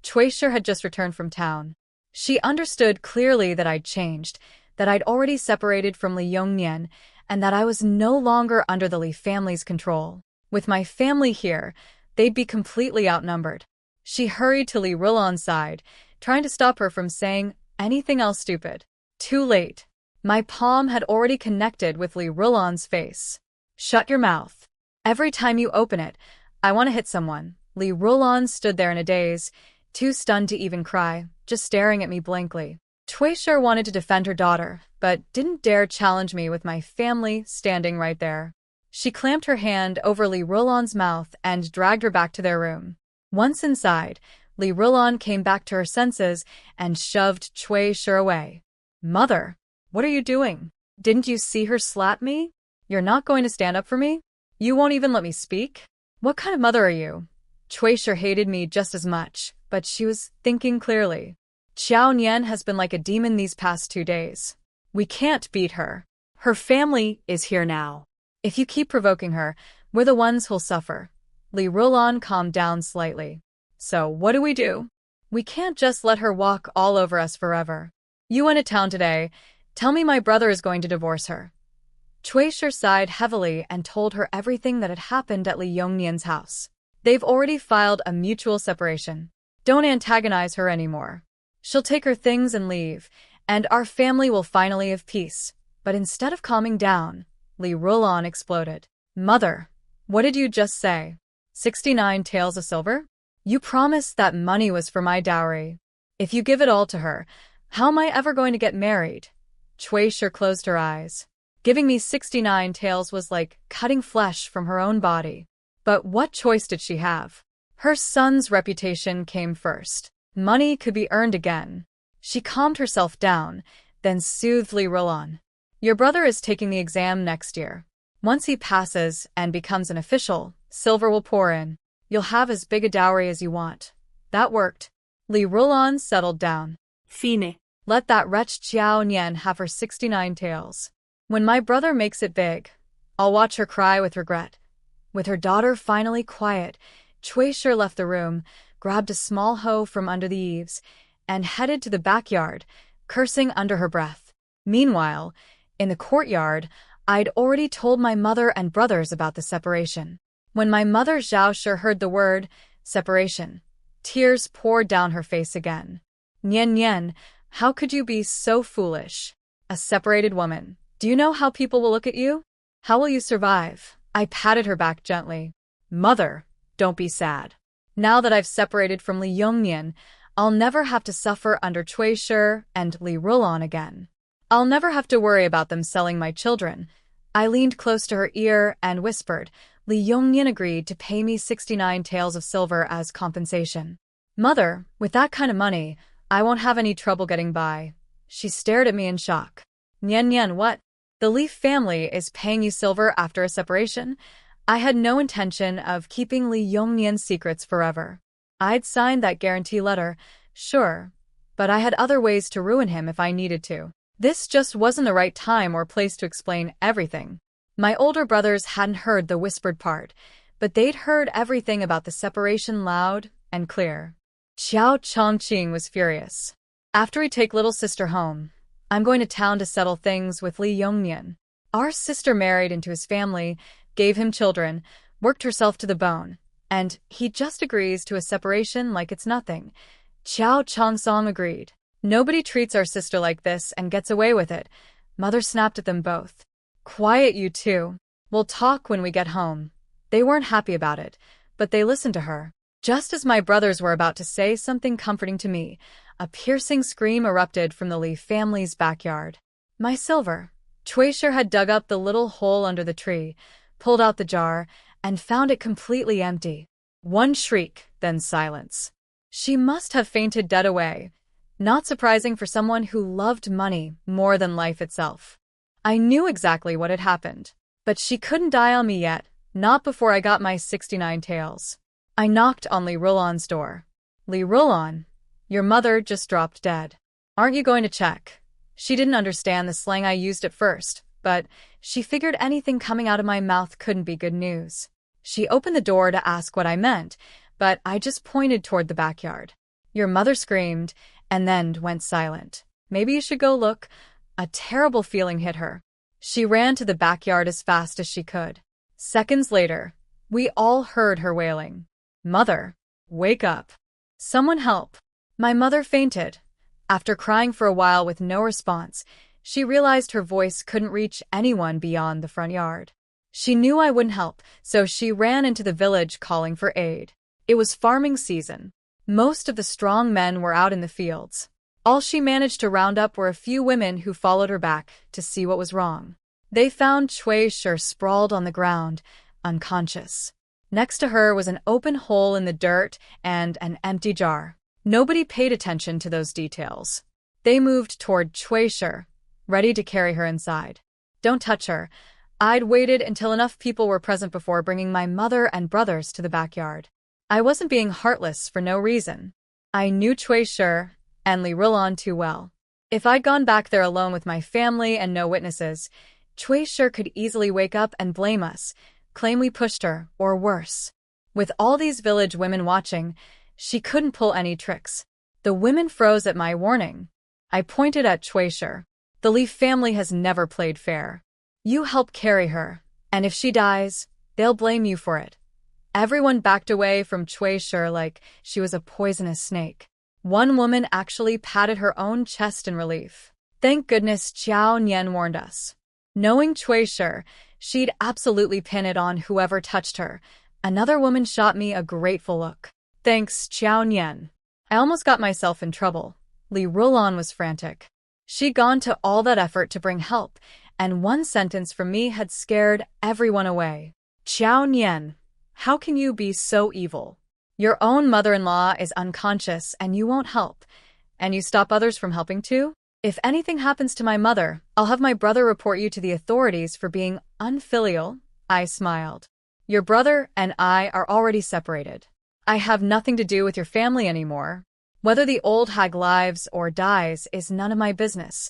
Cui Shi had just returned from town. She understood clearly that I'd changed, that I'd already separated from Li Yongnian, and that I was no longer under the Li family's control. With my family here, they'd be completely outnumbered. She hurried to Li Ruolan's side, trying to stop her from saying anything else stupid. Too late. My palm had already connected with Li Ruolan's face. Shut your mouth. Every time you open it, I want to hit someone. Li Ruolan stood there in a daze, too stunned to even cry, just staring at me blankly. Cui Shi wanted to defend her daughter, but didn't dare challenge me with my family standing right there. She clamped her hand over Li Ruolan's mouth and dragged her back to their room. Once inside, Li Ruolan came back to her senses and shoved Cui Shi away. Mother, what are you doing? Didn't you see her slap me? You're not going to stand up for me? You won't even let me speak? What kind of mother are you? Cui Shi hated me just as much, but she was thinking clearly. Qiao Nian has been like a demon these past 2 days. We can't beat her. Her family is here now. If you keep provoking her, we're the ones who'll suffer. Li Ruolan calmed down slightly. So what do we do? We can't just let her walk all over us forever. You went to town today. Tell me my brother is going to divorce her. Cui Shi sighed heavily and told her everything that had happened at Li Yongnian's house. They've already filed a mutual separation. Don't antagonize her anymore. She'll take her things and leave, and our family will finally have peace. But instead of calming down, Li Rulan exploded. Mother, what did you just say? 69 taels of silver? You promised that money was for my dowry. If you give it all to her, how am I ever going to get married? Cui Shi closed her eyes. Giving me 69 taels was like cutting flesh from her own body. But what choice did she have? Her son's reputation came first. Money could be earned again. She calmed herself down, then soothed Li Rulan. Your brother is taking the exam next year. Once he passes and becomes an official, silver will pour in. You'll have as big a dowry as you want. That worked. Li Rulan settled down. Fine. Let that wretch Jiao Nian have her 69 taels. When my brother makes it big, I'll watch her cry with regret. With her daughter finally quiet, Cui Shi left the room, grabbed a small hoe from under the eaves, and headed to the backyard, cursing under her breath. Meanwhile, in the courtyard, I'd already told my mother and brothers about the separation. When my mother Zhao Shi heard the word, separation, tears poured down her face again. Nian Nian, how could you be so foolish? A separated woman. Do you know how people will look at you? How will you survive? I patted her back gently. Mother, don't be sad. Now that I've separated from Li Yongnian, I'll never have to suffer under Cui Shi and Li Rulan again. I'll never have to worry about them selling my children. I leaned close to her ear and whispered. Li Yongnian agreed to pay me 69 taels of silver as compensation. Mother, with that kind of money, I won't have any trouble getting by. She stared at me in shock. Nian Nian, what? The Li family is paying you silver after a separation? I had no intention of keeping Li Yongnian's secrets forever. I'd signed that guarantee letter, sure, but I had other ways to ruin him if I needed to. This just wasn't the right time or place to explain everything. My older brothers hadn't heard the whispered part, but they'd heard everything about the separation loud and clear. Xiao Chongqing was furious. After we take little sister home, I'm going to town to settle things with Li Yongnian. Our sister married into his family, gave him children, worked herself to the bone, and he just agrees to a separation like it's nothing. Xiao Chongsong agreed. Nobody treats our sister like this and gets away with it. Mother snapped at them both. Quiet, you two. We'll talk when we get home. They weren't happy about it, but they listened to her. Just as my brothers were about to say something comforting to me, a piercing scream erupted from the Li family's backyard. My silver. Cui Shi had dug up the little hole under the tree, pulled out the jar, and found it completely empty. One shriek, then silence. She must have fainted dead away. Not surprising for someone who loved money more than life itself. I knew exactly what had happened, but she couldn't die on me yet, not before I got my 69 taels. I knocked on Li Rulan's door. Li Rulan, your mother just dropped dead. Aren't you going to check? She didn't understand the slang I used at first, but she figured anything coming out of my mouth couldn't be good news. She opened the door to ask what I meant, but I just pointed toward the backyard. Your mother screamed, and then went silent. Maybe you should go look. A terrible feeling hit her. She ran to the backyard as fast as she could. Seconds later, we all heard her wailing. Mother, wake up. Someone help. My mother fainted. After crying for a while with no response, she realized her voice couldn't reach anyone beyond the front yard. She knew I wouldn't help, so she ran into the village calling for aid. It was farming season. Most of the strong men were out in the fields. All she managed to round up were a few women who followed her back to see what was wrong. They found Cui Shi sprawled on the ground, unconscious. Next to her was an open hole in the dirt and an empty jar. Nobody paid attention to those details. They moved toward Cui Shi, ready to carry her inside. Don't touch her. I'd waited until enough people were present before bringing my mother and brothers to the backyard. I wasn't being heartless for no reason. I knew Cui Shi and Li Rulan too well. If I'd gone back there alone with my family and no witnesses, Cui Shi could easily wake up and blame us, claim we pushed her, or worse. With all these village women watching, she couldn't pull any tricks. The women froze at my warning. I pointed at Cui Shi. The Li family has never played fair. You help carry her, and if she dies, they'll blame you for it. Everyone backed away from Cui Shi like she was a poisonous snake. One woman actually patted her own chest in relief. Thank goodness Xiao Nian warned us. Knowing Cui Shi, she'd absolutely pin it on whoever touched her. Another woman shot me a grateful look. Thanks, Xiao Nian. I almost got myself in trouble. Li Rulan was frantic. She'd gone to all that effort to bring help, and one sentence from me had scared everyone away. Xiao Nian, how can you be so evil? Your own mother-in-law is unconscious and you won't help, and you stop others from helping too? If anything happens to my mother, I'll have my brother report you to the authorities for being unfilial. I smiled. Your brother and I are already separated. I have nothing to do with your family anymore. Whether the old hag lives or dies is none of my business.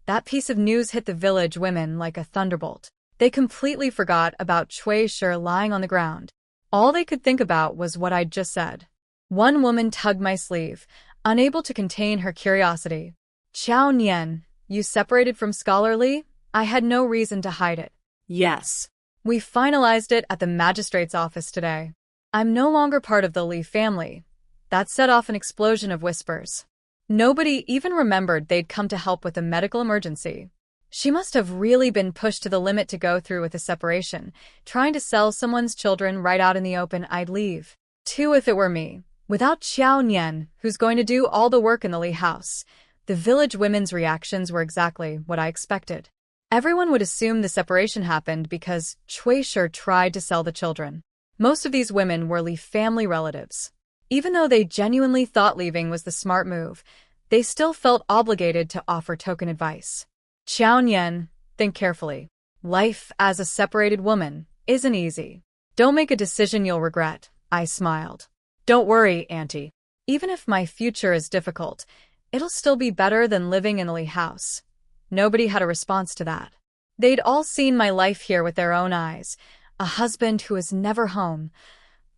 That piece of news hit the village women like a thunderbolt. They completely forgot about Cui Shi lying on the ground. All they could think about was what I'd just said. One woman tugged my sleeve, unable to contain her curiosity. Xiao Nian, you separated from Scholar Li? I had no reason to hide it. Yes. We finalized it at the magistrate's office today. I'm no longer part of the Li family. That set off an explosion of whispers. Nobody even remembered they'd come to help with a medical emergency. She must have really been pushed to the limit to go through with a separation. Trying to sell someone's children right out in the open, I'd leave. Too, if it were me. Without Xiao Nian, who's going to do all the work in the Li house. The village women's reactions were exactly what I expected. Everyone would assume the separation happened because Cui Shi tried to sell the children. Most of these women were Li family relatives. Even though they genuinely thought leaving was the smart move, they still felt obligated to offer token advice. Xiao Nian, think carefully. Life as a separated woman isn't easy. Don't make a decision you'll regret, I smiled. Don't worry, Auntie. Even if my future is difficult, it'll still be better than living in a Li house. Nobody had a response to that. They'd all seen my life here with their own eyes. A husband who is never home.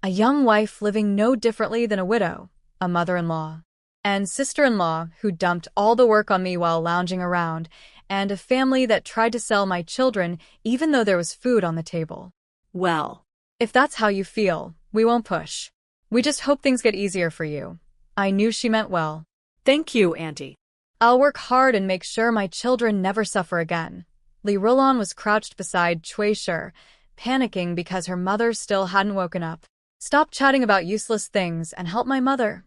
A young wife living no differently than a widow. A mother-in-law. And sister-in-law who dumped all the work on me while lounging around. And a family that tried to sell my children even though there was food on the table. Well, if that's how you feel, we won't push. We just hope things get easier for you. I knew she meant well. thank you, Auntie. I'll work hard and make sure my children never suffer again. Li Rulan was crouched beside Cui Shi, panicking because her mother still hadn't woken up. Stop chatting about useless things and help my mother.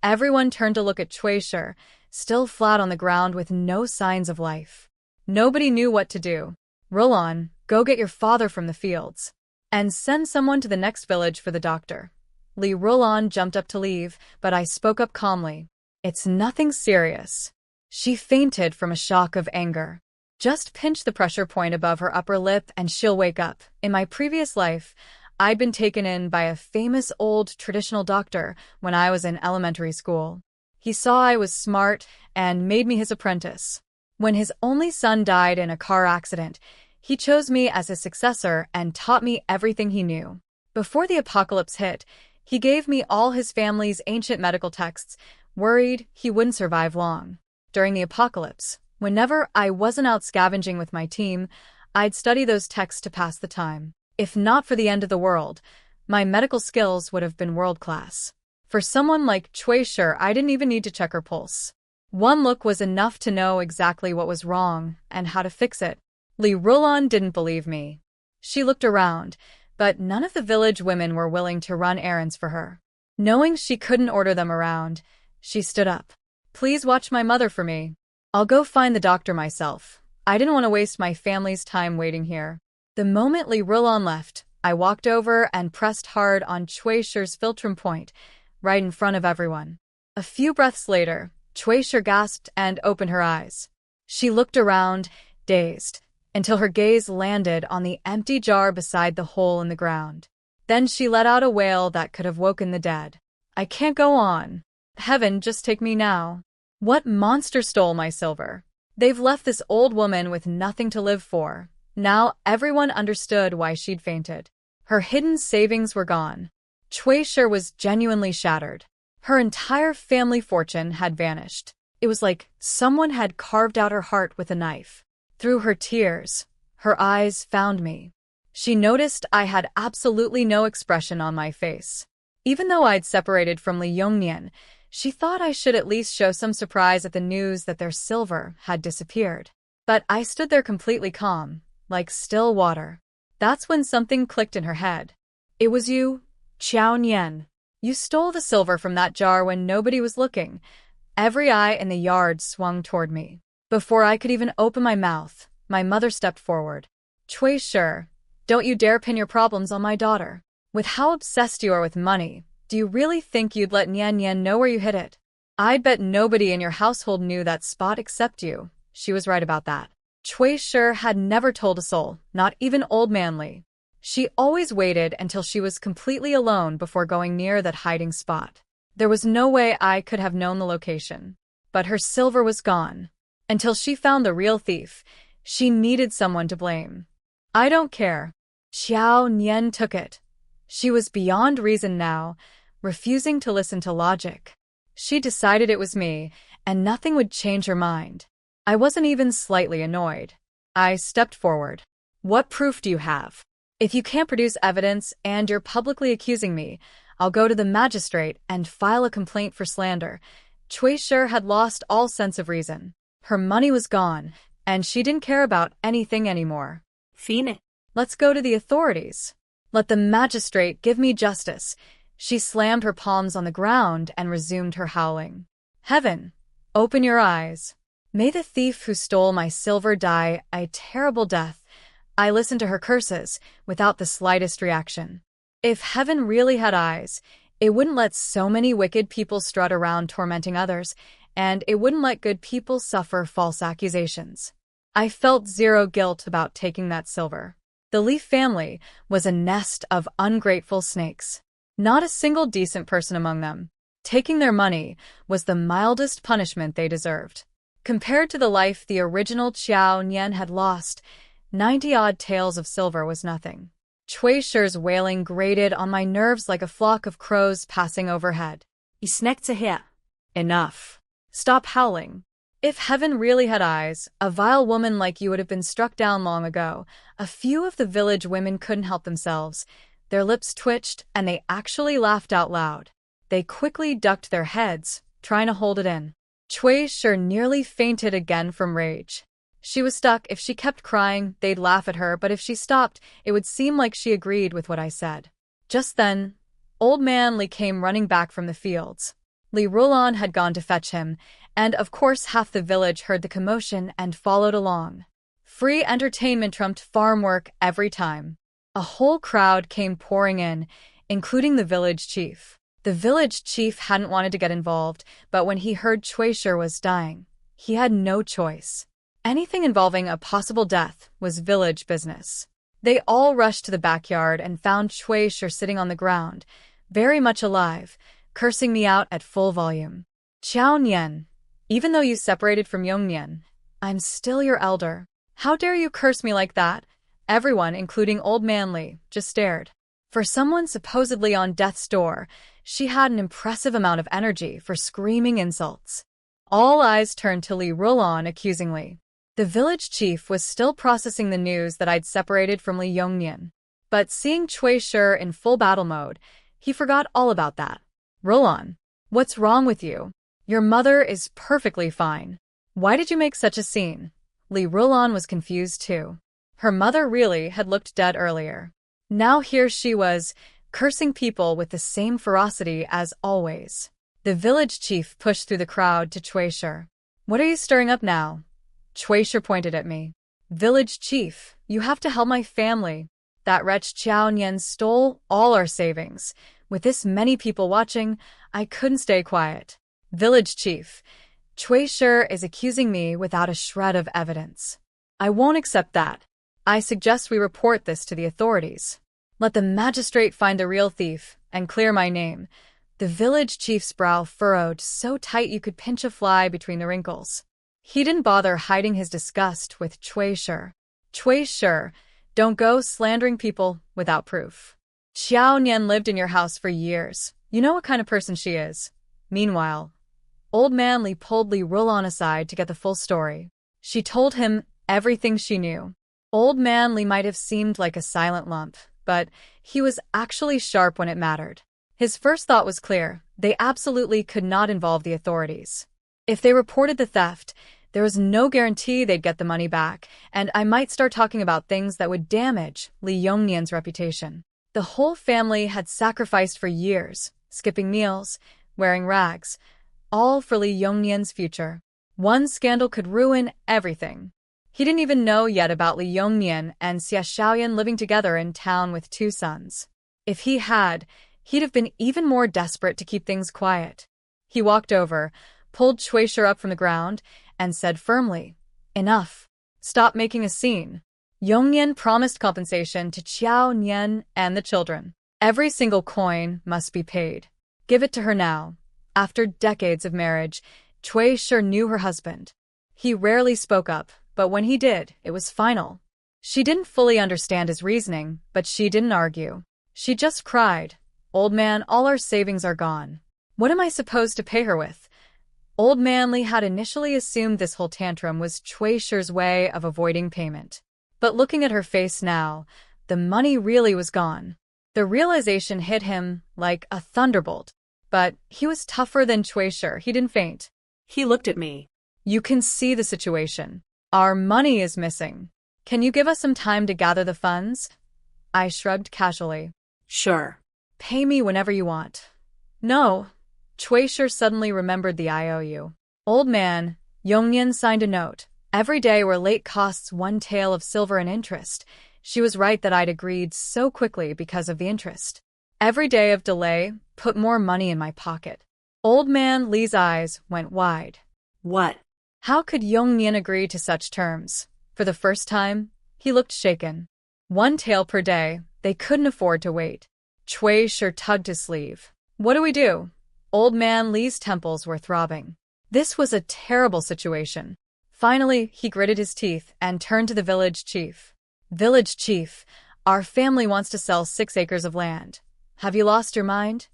Everyone turned to look at Cui Shi, still flat on the ground with no signs of life. Nobody knew what to do. Rulan, go get your father from the fields. And send someone to the next village for the doctor. Li Rulan jumped up to leave, but I spoke up calmly. It's nothing serious. She fainted from a shock of anger. Just pinch the pressure point above her upper lip and she'll wake up. In my previous life, I'd been taken in by a famous old traditional doctor when I was in elementary school. He saw I was smart and made me his apprentice. When his only son died in a car accident, he chose me as his successor and taught me everything he knew. Before the apocalypse hit, he gave me all his family's ancient medical texts, worried he wouldn't survive long. During the apocalypse, whenever I wasn't out scavenging with my team, I'd study those texts to pass the time. If not for the end of the world, my medical skills would have been world-class. For someone like Cui Shi, I didn't even need to check her pulse. One look was enough to know exactly what was wrong and how to fix it. Li Rulan didn't believe me. She looked around, but none of the village women were willing to run errands for her. Knowing she couldn't order them around, she stood up. Please watch my mother for me. I'll go find the doctor myself. I didn't want to waste my family's time waiting here. The moment Li Rulan left, I walked over and pressed hard on Cui Shi's philtrum point, right in front of everyone. A few breaths later, Cui Shi gasped and opened her eyes. She looked around, dazed, until her gaze landed on the empty jar beside the hole in the ground. Then she let out a wail that could have woken the dead. I can't go on. Heaven, just take me now. What monster stole my silver? They've left this old woman with nothing to live for. Now everyone understood why she'd fainted. Her hidden savings were gone. Cui Shi was genuinely shattered. Her entire family fortune had vanished. It was like someone had carved out her heart with a knife. Through her tears, Her eyes found me. She noticed I had absolutely no expression on my face. Even though I'd separated from Li Yongnian, she thought I should at least show some surprise at the news that their silver had disappeared. But I stood there completely calm, like still water. That's when something clicked in her head. It was you, Qiao Nian. You stole the silver from that jar when nobody was looking. Every eye in the yard swung toward me. Before I could even open my mouth, my mother stepped forward. Cui Shi, don't you dare pin your problems on my daughter. With how obsessed you are with money, do you really think you'd let Nian Nian know where you hid it? I'd bet nobody in your household knew that spot except you. She was right about that. Cui Shi had never told a soul, not even old man Li. She always waited until she was completely alone before going near that hiding spot. There was no way I could have known the location. But her silver was gone. Until she found the real thief, she needed someone to blame. I don't care. Qiao Nian took it. She was beyond reason now, refusing to listen to logic. She decided it was me, and nothing would change her mind. I wasn't even slightly annoyed. I stepped forward. What proof do you have? If you can't produce evidence and you're publicly accusing me, I'll go to the magistrate and file a complaint for slander. Cui Shi had lost all sense of reason. Her money was gone, and she didn't care about anything anymore. Fine. Let's go to the authorities. Let the magistrate give me justice. She slammed her palms on the ground and resumed her howling. Heaven, open your eyes. May the thief who stole my silver die a terrible death. I listened to her curses, without the slightest reaction. If heaven really had eyes, it wouldn't let so many wicked people strut around tormenting others, and it wouldn't let good people suffer false accusations. I felt zero guilt about taking that silver. The Li family was a nest of ungrateful snakes. Not a single decent person among them. Taking their money was the mildest punishment they deserved. Compared to the life the original Qiao Nian had lost, 90-odd taels of silver was nothing. Cui Shi's wailing grated on my nerves like a flock of crows passing overhead. Enough. Stop howling. If heaven really had eyes, a vile woman like you would have been struck down long ago. A few of the village women couldn't help themselves. Their lips twitched, and they actually laughed out loud. They quickly ducked their heads, trying to hold it in. Cui Shi nearly fainted again from rage. She was stuck. If she kept crying, they'd laugh at her, but if she stopped, it would seem like she agreed with what I said. Just then, old man Li came running back from the fields. Li Rulan had gone to fetch him, and of course half the village heard the commotion and followed along. Free entertainment trumped farm work every time. A whole crowd came pouring in, including the village chief. The village chief hadn't wanted to get involved, but when he heard Cui Shi was dying, he had no choice. Anything involving a possible death was village business. They all rushed to the backyard and found Cui Shi sitting on the ground, very much alive, cursing me out at full volume. Qiao Nian, even though you separated from Yongnian, I'm still your elder. How dare you curse me like that? Everyone, including old man Li, just stared. For someone supposedly on death's door, she had an impressive amount of energy for screaming insults. All eyes turned to Li Rulan accusingly. The village chief was still processing the news that I'd separated from Li Yongnian. But seeing Cui Shi in full battle mode, he forgot all about that. Rulan, what's wrong with you? Your mother is perfectly fine. Why did you make such a scene? Li Rulan was confused too. Her mother really had looked dead earlier. Now here she was, cursing people with the same ferocity as always. The village chief pushed through the crowd to Cui Shi. What are you stirring up now? Cui Shi pointed at me. Village chief, you have to help my family. That wretch Qiao Nian stole all our savings. With this many people watching, I couldn't stay quiet. Village chief, Cui Shi is accusing me without a shred of evidence. I won't accept that. I suggest we report this to the authorities. Let the magistrate find the real thief and clear my name. The village chief's brow furrowed so tight you could pinch a fly between the wrinkles. He didn't bother hiding his disgust with Cui Shi. Cui Shi, don't go slandering people without proof. Qiao Nian lived in your house for years. You know what kind of person she is. Meanwhile, old man Li pulled Li Rulan aside to get the full story. She told him everything she knew. Old Man Li might have seemed like a silent lump, but he was actually sharp when it mattered. His first thought was clear. They absolutely could not involve the authorities. If they reported the theft, there was no guarantee they'd get the money back, and I might start talking about things that would damage Li Yongnian's reputation. The whole family had sacrificed for years, skipping meals, wearing rags, all for Li Yongnian's future. One scandal could ruin everything. He didn't even know yet about Li Yongnian and Xie Xiaoyan living together in town with 2 sons. If he had, he'd have been even more desperate to keep things quiet. He walked over, pulled Cui Shi up from the ground, and said firmly, "Enough. Stop making a scene." Yongnian promised compensation to Qiao Nian and the children. Every single coin must be paid. Give it to her now. After decades of marriage, Cui Shi knew her husband. He rarely spoke up, but when he did, it was final. She didn't fully understand his reasoning, but she didn't argue. She just cried, "Old man, all our savings are gone. What am I supposed to pay her with?" Old Man Li had initially assumed this whole tantrum was Cui Shi's way of avoiding payment. But looking at her face now, the money really was gone. The realization hit him like a thunderbolt. But he was tougher than Cui Shi. He didn't faint. He looked at me. "You can see the situation. Our money is missing. Can you give us some time to gather the funds?" I shrugged casually. Sure. "Pay me whenever you want." "No." Cui Shi suddenly remembered the IOU. "Old man," Yongnian signed a note. "Every day we're late costs 1 tael of silver and interest." She was right that I'd agreed so quickly because of the interest. Every day of delay put more money in my pocket. Old Man Li's eyes went wide. What? How could Yongnian agree to such terms? For the first time, he looked shaken. 1 tael per day, they couldn't afford to wait. Cui Shi tugged his sleeve. "What do we do?" Old Man Li's temples were throbbing. This was a terrible situation. Finally, he gritted his teeth and turned to the village chief. "Village chief, our family wants to sell 6 acres of land. Have you lost your mind?"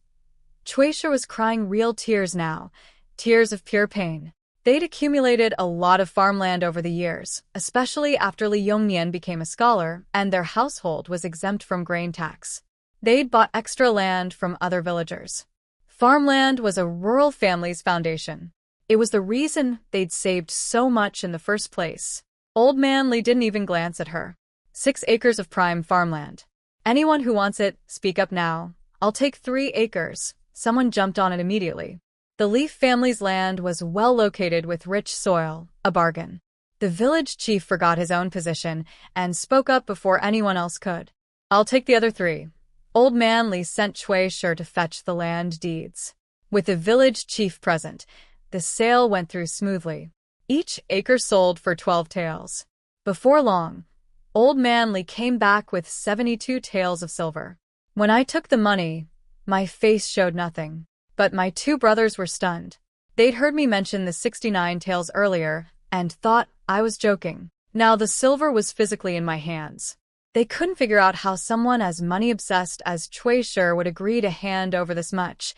Cui Shi was crying real tears now, tears of pure pain. They'd accumulated a lot of farmland over the years, especially after Li Yongnian became a scholar and their household was exempt from grain tax. They'd bought extra land from other villagers. Farmland was a rural family's foundation. It was the reason they'd saved so much in the first place. Old Man Li didn't even glance at her. 6 acres of prime farmland. "Anyone who wants it, speak up now. I'll take 3 acres. Someone jumped on it immediately. The Li family's land was well located with rich soil, a bargain. The village chief forgot his own position and spoke up before anyone else could. "I'll take the other 3. Old Man Li sent Cui Shi to fetch the land deeds. With the village chief present, the sale went through smoothly. Each acre sold for 12 taels. Before long, Old Man Li came back with 72 taels of silver. When I took the money, my face showed nothing. But my 2 brothers were stunned. They'd heard me mention the 69 taels earlier and thought I was joking. Now the silver was physically in my hands. They couldn't figure out how someone as money-obsessed as Cui Shi would agree to hand over this much.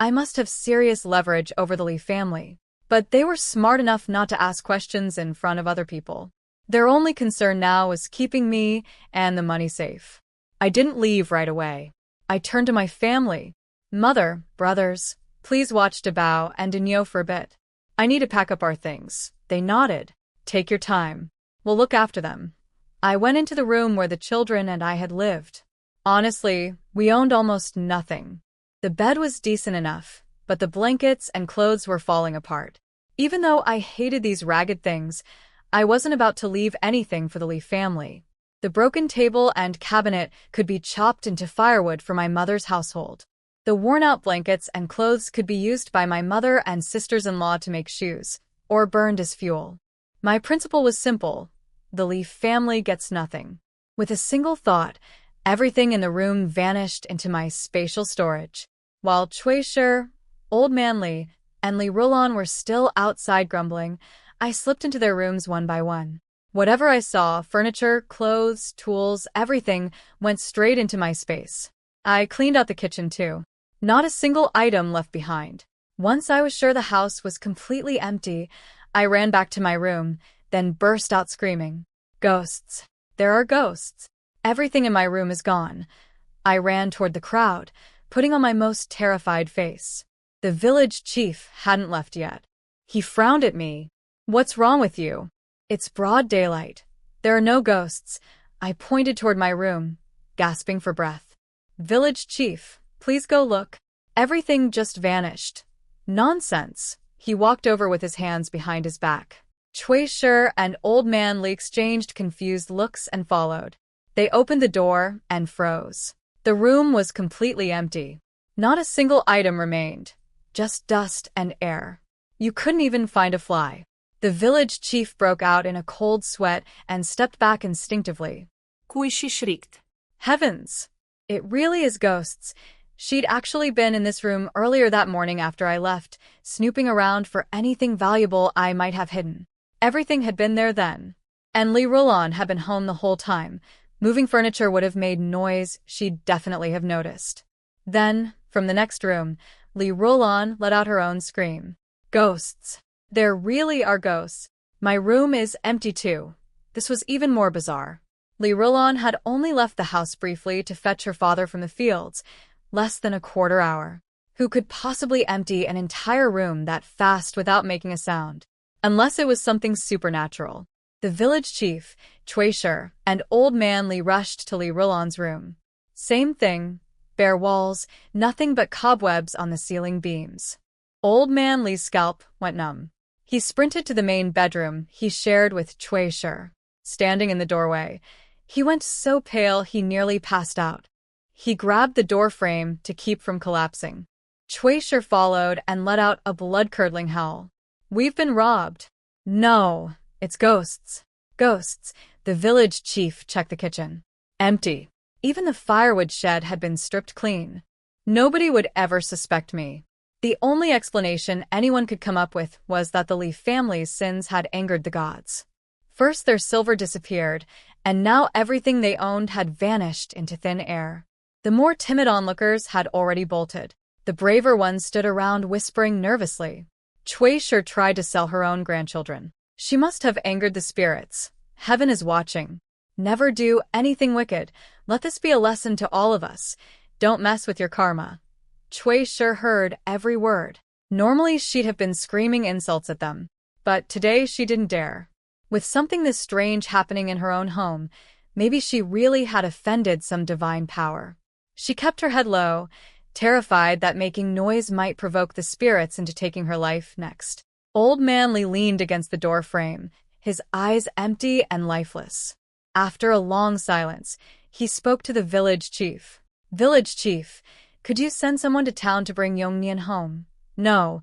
I must have serious leverage over the Li family. But they were smart enough not to ask questions in front of other people. Their only concern now was keeping me and the money safe. I didn't leave right away. I turned to my family. "Mother, brothers, please watch Bao and Da Niu for a bit. I need to pack up our things." They nodded. "Take your time. We'll look after them." I went into the room where the children and I had lived. Honestly, we owned almost nothing. The bed was decent enough, but the blankets and clothes were falling apart. Even though I hated these ragged things, I wasn't about to leave anything for the Li family. The broken table and cabinet could be chopped into firewood for my mother's household. The worn-out blankets and clothes could be used by my mother and sisters-in-law to make shoes, or burned as fuel. My principle was simple. The Li family gets nothing. With a single thought, everything in the room vanished into my spatial storage. While Cui Shi, Old Man Li, and Li Rulan were still outside grumbling, I slipped into their rooms one by one. Whatever I saw, furniture, clothes, tools, everything went straight into my space. I cleaned out the kitchen too. Not a single item left behind. Once I was sure the house was completely empty, I ran back to my room, then burst out screaming. "Ghosts! There are ghosts. Everything in my room is gone. I ran toward the crowd, putting on my most terrified face. The village chief hadn't left yet. He frowned at me. What's wrong with you? It's broad daylight. There are no ghosts. I pointed toward my room, gasping for breath. Village chief, please go look. Everything just vanished. Nonsense. He walked over with his hands behind his back. Cui Shi and Old Man Li exchanged confused looks and followed. They opened the door and froze. The room was completely empty. Not a single item remained. Just dust and air. You couldn't even find a fly. The village chief broke out in a cold sweat and stepped back instinctively. Cui Shi shrieked. Heavens! It really is ghosts. She'd actually been in this room earlier that morning after I left, snooping around for anything valuable I might have hidden. Everything had been there then. And Li Rolan had been home the whole time. Moving furniture would have made noise she'd definitely have noticed. Then, from the next room, Li Rolan let out her own scream. Ghosts. There really are ghosts. My room is empty too. This was even more bizarre. Li Rolan had only left the house briefly to fetch her father from the fields, less than a quarter hour. Who could possibly empty an entire room that fast without making a sound? Unless it was something supernatural. The village chief, Cui Shi, and Old Man Li rushed to Li Rolan's room. Same thing. Bare walls, nothing but cobwebs on the ceiling beams. Old Man Li's scalp went numb. He sprinted to the main bedroom he shared with Cui Shi. Standing in the doorway, he went so pale he nearly passed out. He grabbed the door frame to keep from collapsing. Cui Shi followed and let out a blood-curdling howl. We've been robbed. No, it's ghosts. Ghosts. The village chief checked the kitchen. Empty. Even the firewood shed had been stripped clean. Nobody would ever suspect me. The only explanation anyone could come up with was that the Li family's sins had angered the gods. First their silver disappeared, and now everything they owned had vanished into thin air. The more timid onlookers had already bolted. The braver ones stood around whispering nervously. Cui Shi tried to sell her own grandchildren. She must have angered the spirits. Heaven is watching. Never do anything wicked. Let this be a lesson to all of us. Don't mess with your karma. Cui Shi heard every word. Normally she'd have been screaming insults at them. But today she didn't dare. With something this strange happening in her own home, maybe she really had offended some divine power. She kept her head low, terrified that making noise might provoke the spirits into taking her life next. Old Man Li leaned against the door frame, his eyes empty and lifeless. After a long silence, he spoke to the village chief. Village chief, could you send someone to town to bring Yongnian home? No.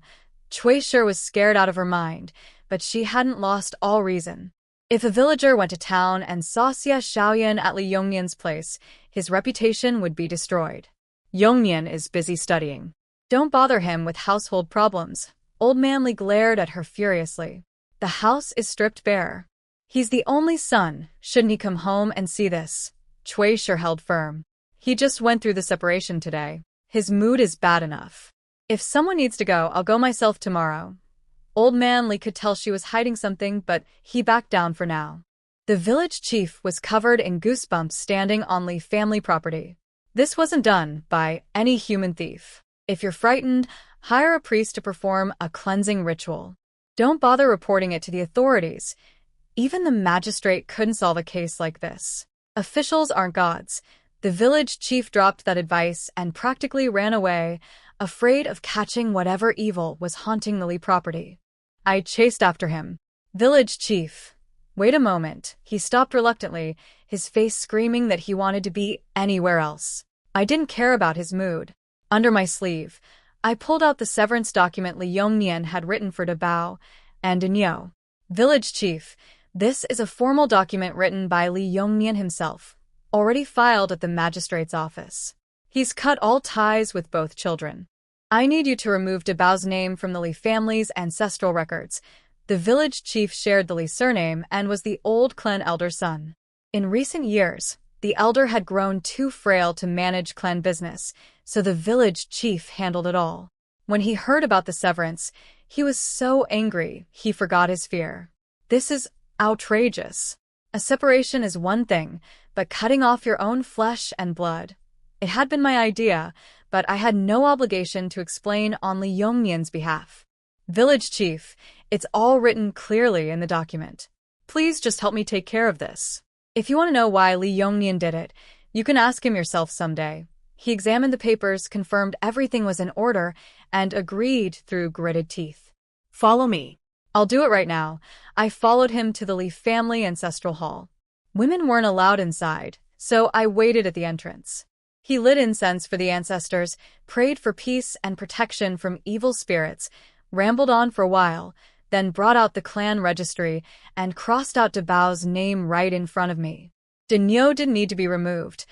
Cui Shi was scared out of her mind, but she hadn't lost all reason. If a villager went to town and saw Xie Xiaoyan at Li Yongnian's place, his reputation would be destroyed. Yongnian is busy studying. Don't bother him with household problems. Old Man Li glared at her furiously. The house is stripped bare. He's the only son. Shouldn't he come home and see this? Cui Shi held firm. He just went through the separation today. His mood is bad enough. If someone needs to go, I'll go myself tomorrow. Old Man Li could tell she was hiding something, but he backed down for now. The village chief was covered in goosebumps standing on Li family property. This wasn't done by any human thief. If you're frightened, hire a priest to perform a cleansing ritual. Don't bother reporting it to the authorities. Even the magistrate couldn't solve a case like this. Officials aren't gods. The village chief dropped that advice and practically ran away, afraid of catching whatever evil was haunting the Li property. I chased after him. Village chief. Wait a moment. He stopped reluctantly, his face screaming that he wanted to be anywhere else. I didn't care about his mood. Under my sleeve, I pulled out the severance document Li Yongnian had written for Bao and Da Niu. Village chief, this is a formal document written by Li Yongnian himself, already filed at the magistrate's office. He's cut all ties with both children. I need you to remove Bao's name from the Li family's ancestral records. The village chief shared the Li surname and was the old clan elder son. In recent years, the elder had grown too frail to manage clan business, so the village chief handled it all. When he heard about the severance, he was so angry he forgot his fear. This is outrageous. A separation is one thing, but cutting off your own flesh and blood. It had been my idea, but I had no obligation to explain on Li Yongnian's behalf. Village chief, it's all written clearly in the document. Please just help me take care of this. If you want to know why Li Yongnian did it, you can ask him yourself someday. He examined the papers, confirmed everything was in order, and agreed through gritted teeth. Follow me. I'll do it right now. I followed him to the Li family ancestral hall. Women weren't allowed inside, so I waited at the entrance. He lit incense for the ancestors, prayed for peace and protection from evil spirits, rambled on for a while, then brought out the clan registry and crossed out Bao's name right in front of me. Da Niu didn't need to be removed.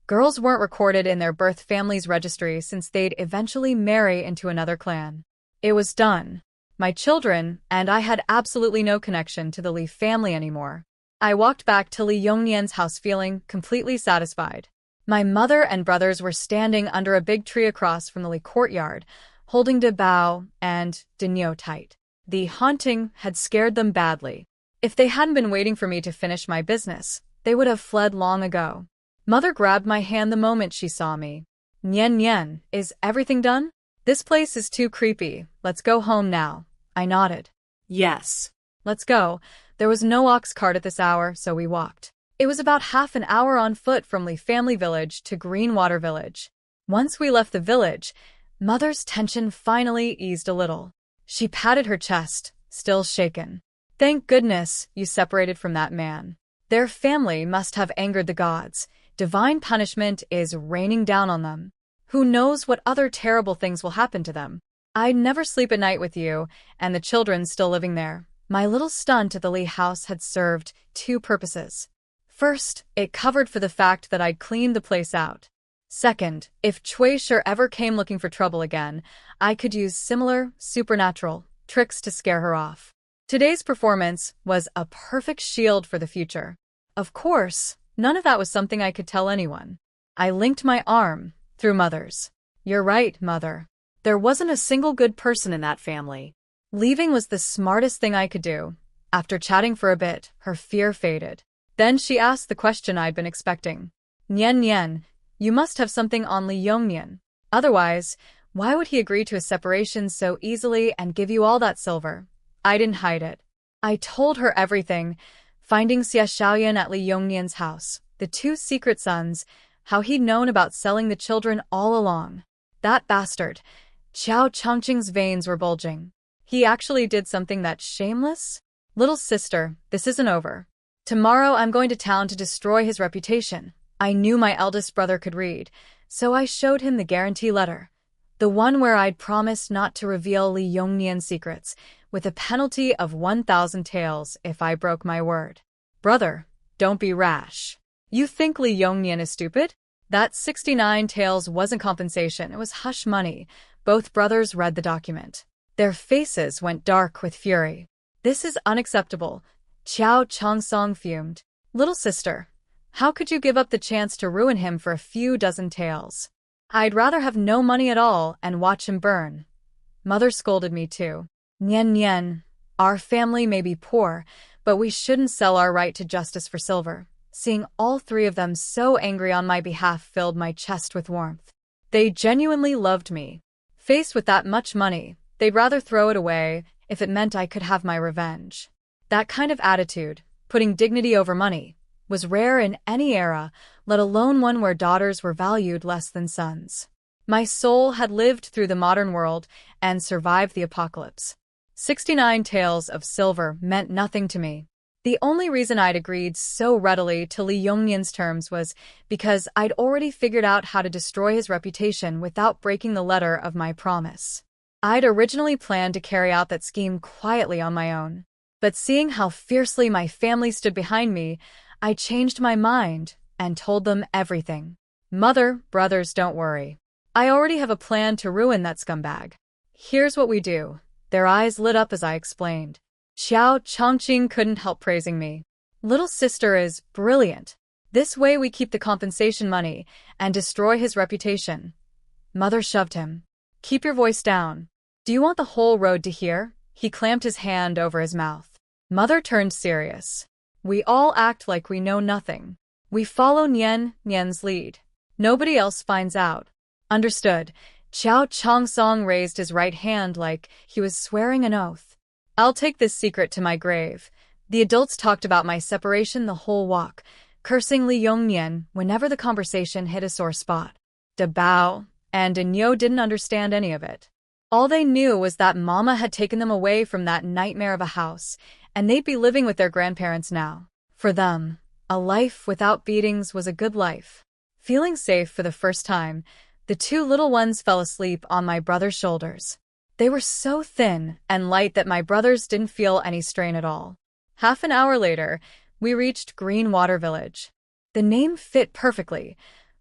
Girls weren't recorded in their birth family's registry since they'd eventually marry into another clan. It was done. My children and I had absolutely no connection to the Li family anymore. I walked back to Li Yongnian's house feeling completely satisfied. My mother and brothers were standing under a big tree across from the Li courtyard, holding Bao and Da Niu tight. The haunting had scared them badly. If they hadn't been waiting for me to finish my business, they would have fled long ago. Mother grabbed my hand the moment she saw me. Nian Nian, is everything done? This place is too creepy. Let's go home now. I nodded. Yes. Let's go. There was no ox cart at this hour, so we walked. It was about half an hour on foot from Li Family Village to Greenwater Village. Once we left the village, Mother's tension finally eased a little. She patted her chest, still shaken. Thank goodness you separated from that man. Their family must have angered the gods. Divine punishment is raining down on them. Who knows what other terrible things will happen to them? I'd never sleep at night with you, and the children still living there. My little stunt at the Li house had served two purposes. First, it covered for the fact that I'd cleaned the place out. Second, if Cui Shi ever came looking for trouble again, I could use similar, supernatural tricks to scare her off. Today's performance was a perfect shield for the future. Of course, none of that was something I could tell anyone. I linked my arm through Mother's. You're right, Mother. There wasn't a single good person in that family. Leaving was the smartest thing I could do. After chatting for a bit, her fear faded. Then she asked the question I'd been expecting. Nian Nian, you must have something on Li Yongnian. Otherwise, why would he agree to a separation so easily and give you all that silver? I didn't hide it. I told her everything, finding Xie Xiaoyan at Li Yongnian's house, the two secret sons, how he'd known about selling the children all along. That bastard. Qiao Chongqing's veins were bulging. He actually did something that's shameless? Little sister, this isn't over. Tomorrow I'm going to town to destroy his reputation. I knew my eldest brother could read, so I showed him the guarantee letter. The one where I'd promised not to reveal Li Yongnian's secrets, with a penalty of 1,000 taels if I broke my word. Brother, don't be rash. You think Li Yongnian is stupid? That 69 taels wasn't compensation, it was hush money. Both brothers read the document. Their faces went dark with fury. This is unacceptable. Qiao Chongsong fumed. Little sister, how could you give up the chance to ruin him for a few dozen taels? I'd rather have no money at all and watch him burn. Mother scolded me too. Nian Nian, our family may be poor, but we shouldn't sell our right to justice for silver. Seeing all three of them so angry on my behalf filled my chest with warmth. They genuinely loved me. Faced with that much money, they'd rather throw it away if it meant I could have my revenge. That kind of attitude, putting dignity over money, was rare in any era, let alone one where daughters were valued less than sons. My soul had lived through the modern world and survived the apocalypse. 69 taels of silver meant nothing to me. The only reason I'd agreed so readily to Li Yongnian's terms was because I'd already figured out how to destroy his reputation without breaking the letter of my promise. I'd originally planned to carry out that scheme quietly on my own. But seeing how fiercely my family stood behind me, I changed my mind and told them everything. Mother, brothers, don't worry. I already have a plan to ruin that scumbag. Here's what we do. Their eyes lit up as I explained. Qiao Chongqing couldn't help praising me. Little sister is brilliant. This way we keep the compensation money and destroy his reputation. Mother shoved him. Keep your voice down. Do you want the whole road to hear? He clamped his hand over his mouth. Mother turned serious. We all act like we know nothing. We follow Nian's lead. Nobody else finds out. Understood. Qiao Chongsong raised his right hand like he was swearing an oath. I'll take this secret to my grave. The adults talked about my separation the whole walk, cursing Li Yongnian whenever the conversation hit a sore spot. Da Bao and Da Niu didn't understand any of it. All they knew was that Mama had taken them away from that nightmare of a house, and they'd be living with their grandparents now. For them, a life without beatings was a good life. Feeling safe for the first time, the two little ones fell asleep on my brother's shoulders. They were so thin and light that my brothers didn't feel any strain at all. Half an hour later, we reached Green Water Village. The name fit perfectly.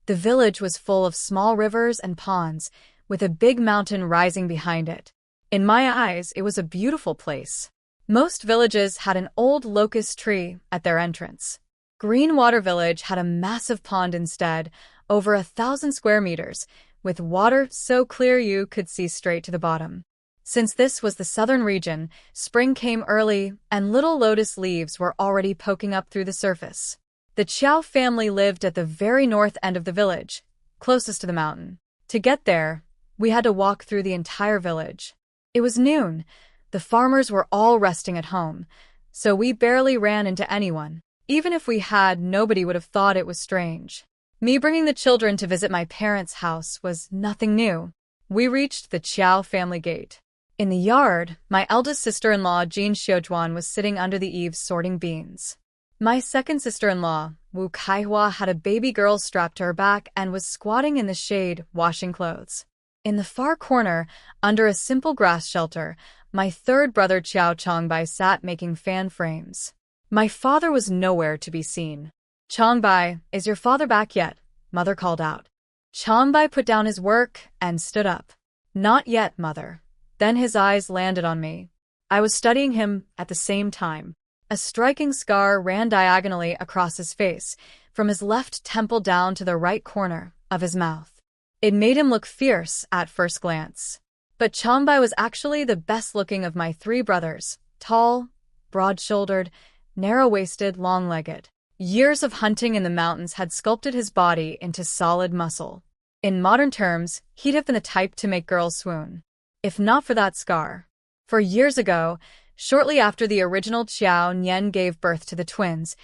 The village was full of small rivers and ponds, with a big mountain rising behind it. In my eyes, it was a beautiful place. Most villages had an old locust tree at their entrance. Green Water Village had a massive pond instead, over 1,000 square meters, with water so clear you could see straight to the bottom. Since this was the southern region, spring came early and little lotus leaves were already poking up through the surface. The Qiao family lived at the very north end of the village, closest to the mountain. To get there, we had to walk through the entire village. It was noon. The farmers were all resting at home, so we barely ran into anyone. Even if we had, nobody would have thought it was strange. Me bringing the children to visit my parents' house was nothing new. We reached the Qiao family gate. In the yard, my eldest sister-in-law, Jin Xiujuan, was sitting under the eaves sorting beans. My second sister-in-law, Wu Kaihua, had a baby girl strapped to her back and was squatting in the shade, washing clothes. In the far corner, under a simple grass shelter, my third brother Qiao Chongbai sat making fan frames. My father was nowhere to be seen. "Chongbai, is your father back yet?" Mother called out. Chongbai put down his work and stood up. "Not yet, Mother." Then his eyes landed on me. I was studying him at the same time. A striking scar ran diagonally across his face, from his left temple down to the right corner of his mouth. It made him look fierce at first glance. But Chongbai was actually the best-looking of my three brothers, tall, broad-shouldered, narrow-waisted, long-legged. Years of hunting in the mountains had sculpted his body into solid muscle. In modern terms, he'd have been the type to make girls swoon. If not for that scar. For years ago, shortly after the original Qiao Nian gave birth to the twins,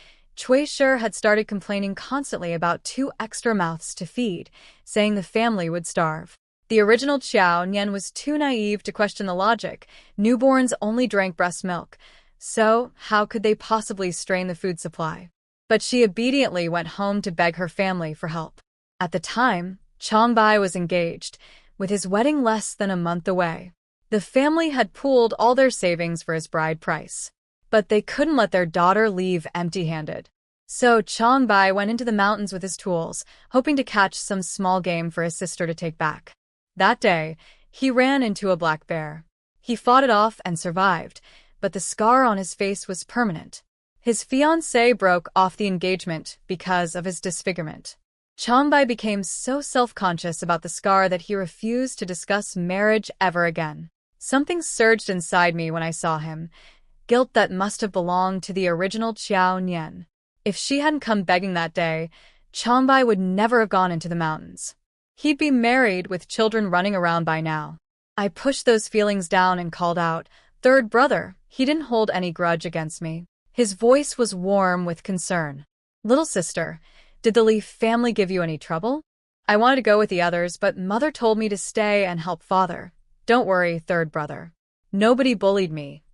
Cui Shi had started complaining constantly about 2 extra mouths to feed, saying the family would starve. The original Qiao Nian was too naive to question the logic. Newborns only drank breast milk, so how could they possibly strain the food supply? But she obediently went home to beg her family for help. At the time, Chongbai was engaged, with his wedding less than a month away. The family had pooled all their savings for his bride price. But they couldn't let their daughter leave empty-handed. So Chongbai went into the mountains with his tools, hoping to catch some small game for his sister to take back. That day, he ran into a black bear. He fought it off and survived, but the scar on his face was permanent. His fiancée broke off the engagement because of his disfigurement. Chongbai became so self-conscious about the scar that he refused to discuss marriage ever again. Something surged inside me when I saw him, guilt that must have belonged to the original Qiao Nian. If she hadn't come begging that day, Chongbai would never have gone into the mountains. He'd be married with children running around by now. I pushed those feelings down and called out, "Third brother." He didn't hold any grudge against me. His voice was warm with concern. "Little sister, did the Li family give you any trouble?" I wanted to go with the others, but Mother told me to stay and help Father. "Don't worry, third brother. Nobody bullied me."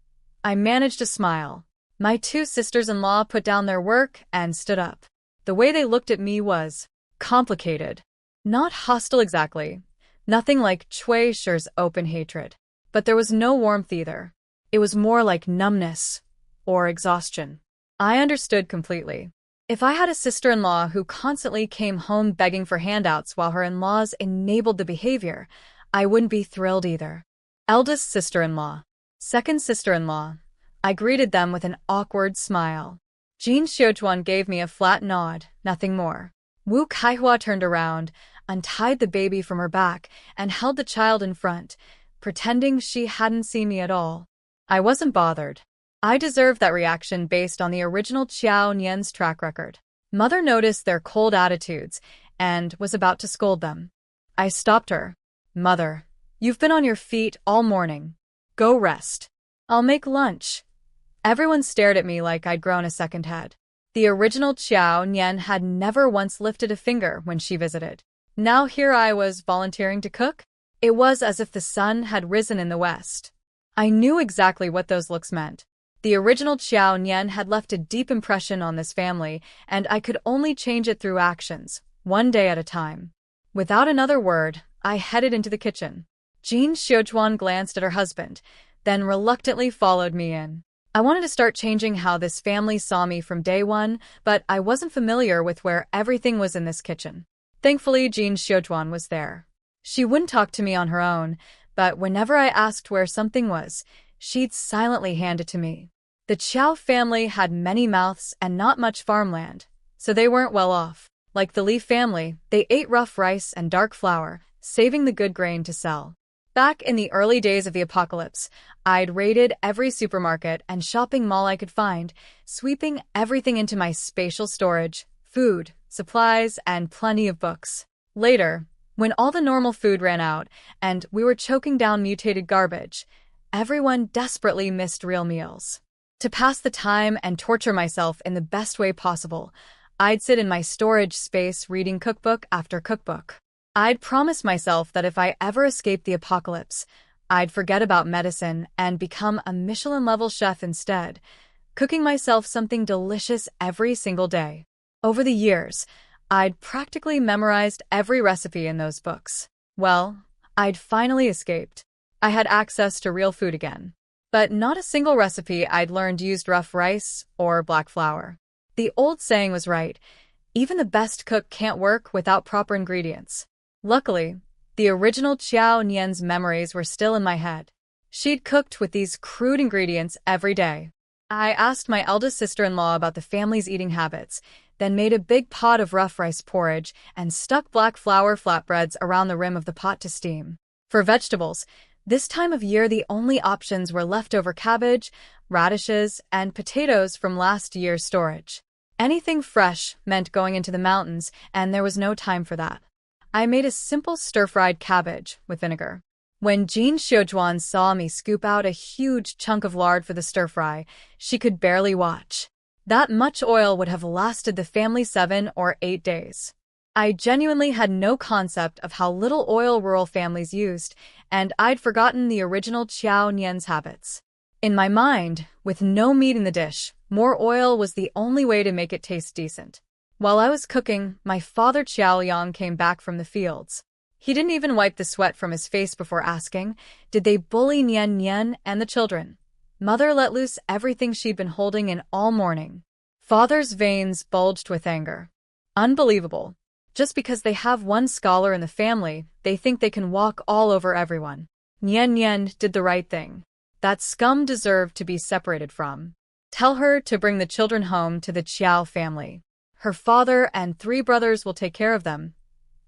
I managed to smile. My 2 sisters-in-law put down their work and stood up. The way they looked at me was complicated. Not hostile exactly. Nothing like Cui Shi's open hatred. But there was no warmth either. It was more like numbness or exhaustion. I understood completely. If I had a sister-in-law who constantly came home begging for handouts while her in-laws enabled the behavior, I wouldn't be thrilled either. Eldest sister-in-law. Second sister-in-law. I greeted them with an awkward smile. Jin Xiujuan gave me a flat nod, nothing more. Wu Kaihua turned around, untied the baby from her back, and held the child in front, pretending she hadn't seen me at all. I wasn't bothered. I deserved that reaction based on the original Qiao Nian's track record. Mother noticed their cold attitudes and was about to scold them. I stopped her. Mother, you've been on your feet all morning. Go rest. I'll make lunch. Everyone stared at me like I'd grown a second head. The original Qiao Nian had never once lifted a finger when she visited. Now here I was volunteering to cook? It was as if the sun had risen in the west. I knew exactly what those looks meant. The original Qiao Nian had left a deep impression on this family, and I could only change it through actions, one day at a time. Without another word, I headed into the kitchen. Jin Xiujuan glanced at her husband, then reluctantly followed me in. I wanted to start changing how this family saw me from day one, but I wasn't familiar with where everything was in this kitchen. Thankfully, Jin Xiujuan was there. She wouldn't talk to me on her own, but whenever I asked where something was, she'd silently hand it to me. The Qiao family had many mouths and not much farmland, so they weren't well off. Like the Li family, they ate rough rice and dark flour, saving the good grain to sell. Back in the early days of the apocalypse, I'd raided every supermarket and shopping mall I could find, sweeping everything into my spatial storage, food, supplies, and plenty of books. Later, when all the normal food ran out and we were choking down mutated garbage, everyone desperately missed real meals. To pass the time and torture myself in the best way possible, I'd sit in my storage space reading cookbook after cookbook. I'd promised myself that if I ever escaped the apocalypse, I'd forget about medicine and become a Michelin-level chef instead, cooking myself something delicious every single day. Over the years, I'd practically memorized every recipe in those books. Well, I'd finally escaped. I had access to real food again. But not a single recipe I'd learned used rough rice or black flour. The old saying was right, even the best cook can't work without proper ingredients. Luckily, the original Qiao Nian's memories were still in my head. She'd cooked with these crude ingredients every day. I asked my eldest sister-in-law about the family's eating habits, then made a big pot of rough rice porridge and stuck black flour flatbreads around the rim of the pot to steam. For vegetables, this time of year the only options were leftover cabbage, radishes, and potatoes from last year's storage. Anything fresh meant going into the mountains, and there was no time for that. I made a simple stir-fried cabbage with vinegar. When Jin Xiujuan saw me scoop out a huge chunk of lard for the stir-fry, she could barely watch. That much oil would have lasted the family 7 or 8 days. I genuinely had no concept of how little oil rural families used, and I'd forgotten the original Qiao Nian's habits. In my mind, with no meat in the dish, more oil was the only way to make it taste decent. While I was cooking, my father Qiao Yang came back from the fields. He didn't even wipe the sweat from his face before asking, did they bully Nian Nian and the children? Mother let loose everything she'd been holding in all morning. Father's veins bulged with anger. Unbelievable. Just because they have one scholar in the family, they think they can walk all over everyone. Nian Nian did the right thing. That scum deserved to be separated from. Tell her to bring the children home to the Qiao family. Her father and 3 brothers will take care of them.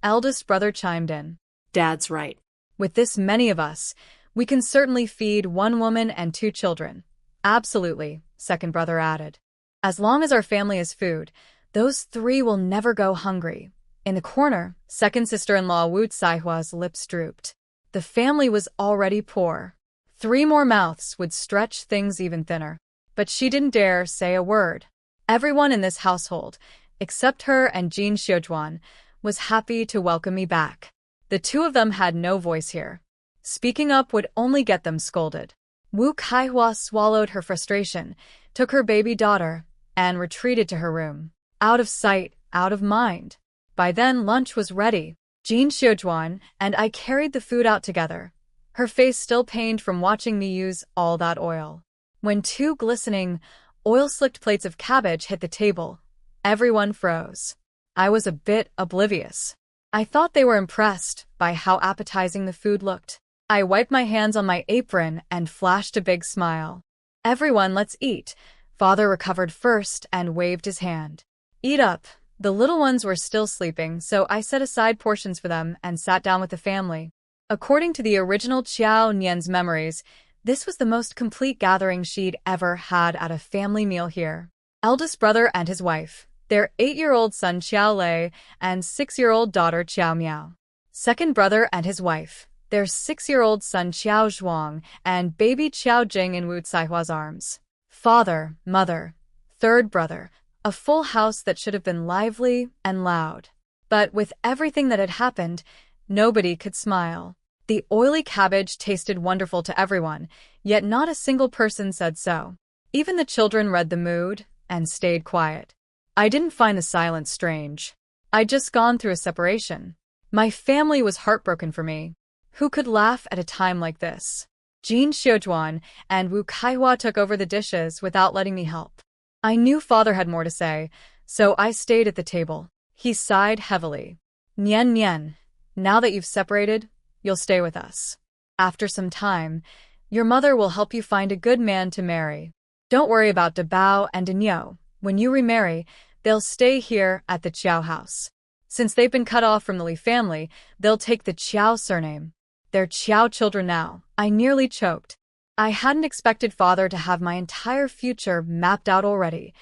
Eldest brother chimed in. Dad's right. With this many of us, we can certainly feed 1 woman and 2 children. Absolutely, second brother added. As long as our family has food, those 3 will never go hungry. In the corner, second sister-in-law Wu Caihua's lips drooped. The family was already poor. 3 more mouths would stretch things even thinner. But she didn't dare say a word. Everyone in this household, except her and Jin Xiujuan, was happy to welcome me back. The 2 of them had no voice here. Speaking up would only get them scolded. Wu Caihua swallowed her frustration, took her baby daughter, and retreated to her room. Out of sight, out of mind. By then lunch was ready. Jin Xiujuan and I carried the food out together, her face still pained from watching me use all that oil. When 2 glistening, oil-slicked plates of cabbage hit the table, everyone froze. I was a bit oblivious. I thought they were impressed by how appetizing the food looked. I wiped my hands on my apron and flashed a big smile. Everyone, let's eat. Father recovered first and waved his hand. Eat up. The little ones were still sleeping, so I set aside portions for them and sat down with the family. According to the original Qiao Nian's memories, This was the most complete gathering she'd ever had at a family meal here. Eldest brother and his wife, their 8-year-old son Xiao Lei and 6-year-old daughter Xiao Miao. Second brother and his wife, their 6-year-old son Xiao Zhuang and baby Xiao Jing in Wu Caihua's arms. Father, mother, third brother, a full house that should have been lively and loud. But with everything that had happened, nobody could smile. The oily cabbage tasted wonderful to everyone, yet not a single person said so. Even the children read the mood and stayed quiet. I didn't find the silence strange. I'd just gone through a separation. My family was heartbroken for me. Who could laugh at a time like this? Jin Xiujuan and Wu Kaihua took over the dishes without letting me help. I knew father had more to say, so I stayed at the table. He sighed heavily. Nian Nian, now that you've separated, you'll stay with us. After some time, your mother will help you find a good man to marry. Don't worry about the Bao and Da Niu. When you remarry, they'll stay here at the Qiao house. Since they've been cut off from the Li family, they'll take the Qiao surname. They're Qiao children now. I nearly choked. I hadn't expected father to have my entire future mapped out already,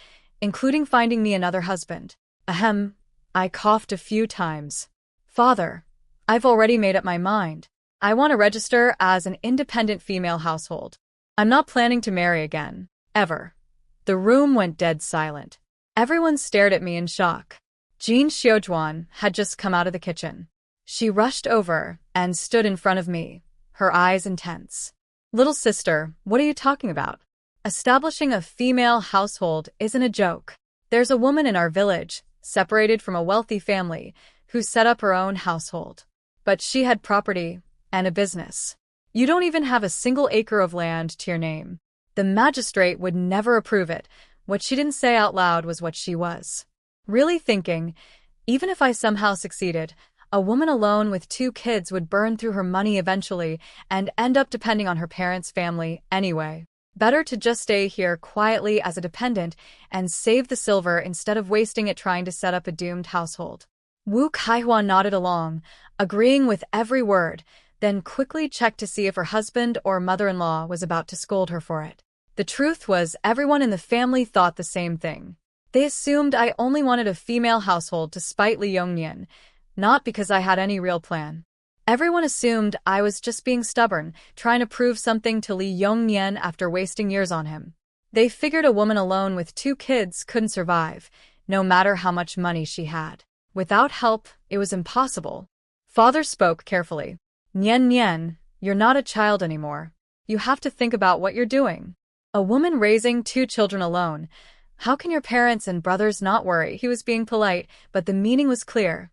including finding me another husband. Ahem. I coughed a few times. Father, I've already made up my mind. I want to register as an independent female household. I'm not planning to marry again. Ever. The room went dead silent. Everyone stared at me in shock. Jin Xiujuan had just come out of the kitchen. She rushed over and stood in front of me, her eyes intense. Little sister, what are you talking about? Establishing a female household isn't a joke. There's a woman in our village, separated from a wealthy family, who set up her own household. But she had property and a business. You don't even have a single acre of land to your name. The magistrate would never approve it. What she didn't say out loud was what she was. Really thinking, even if I somehow succeeded, a woman alone with 2 kids would burn through her money eventually and end up depending on her parents' family anyway. Better to just stay here quietly as a dependent and save the silver instead of wasting it trying to set up a doomed household. Wu Kaihua nodded along, agreeing with every word, then quickly checked to see if her husband or mother-in-law was about to scold her for it. The truth was, everyone in the family thought the same thing. They assumed I only wanted a female household to spite Li Yongnian, not because I had any real plan. Everyone assumed I was just being stubborn, trying to prove something to Li Yongnian after wasting years on him. They figured a woman alone with 2 kids couldn't survive, no matter how much money she had. Without help, it was impossible. Father spoke carefully. Nian Nian, you're not a child anymore. You have to think about what you're doing. A woman raising 2 children alone. How can your parents and brothers not worry? He was being polite, but the meaning was clear.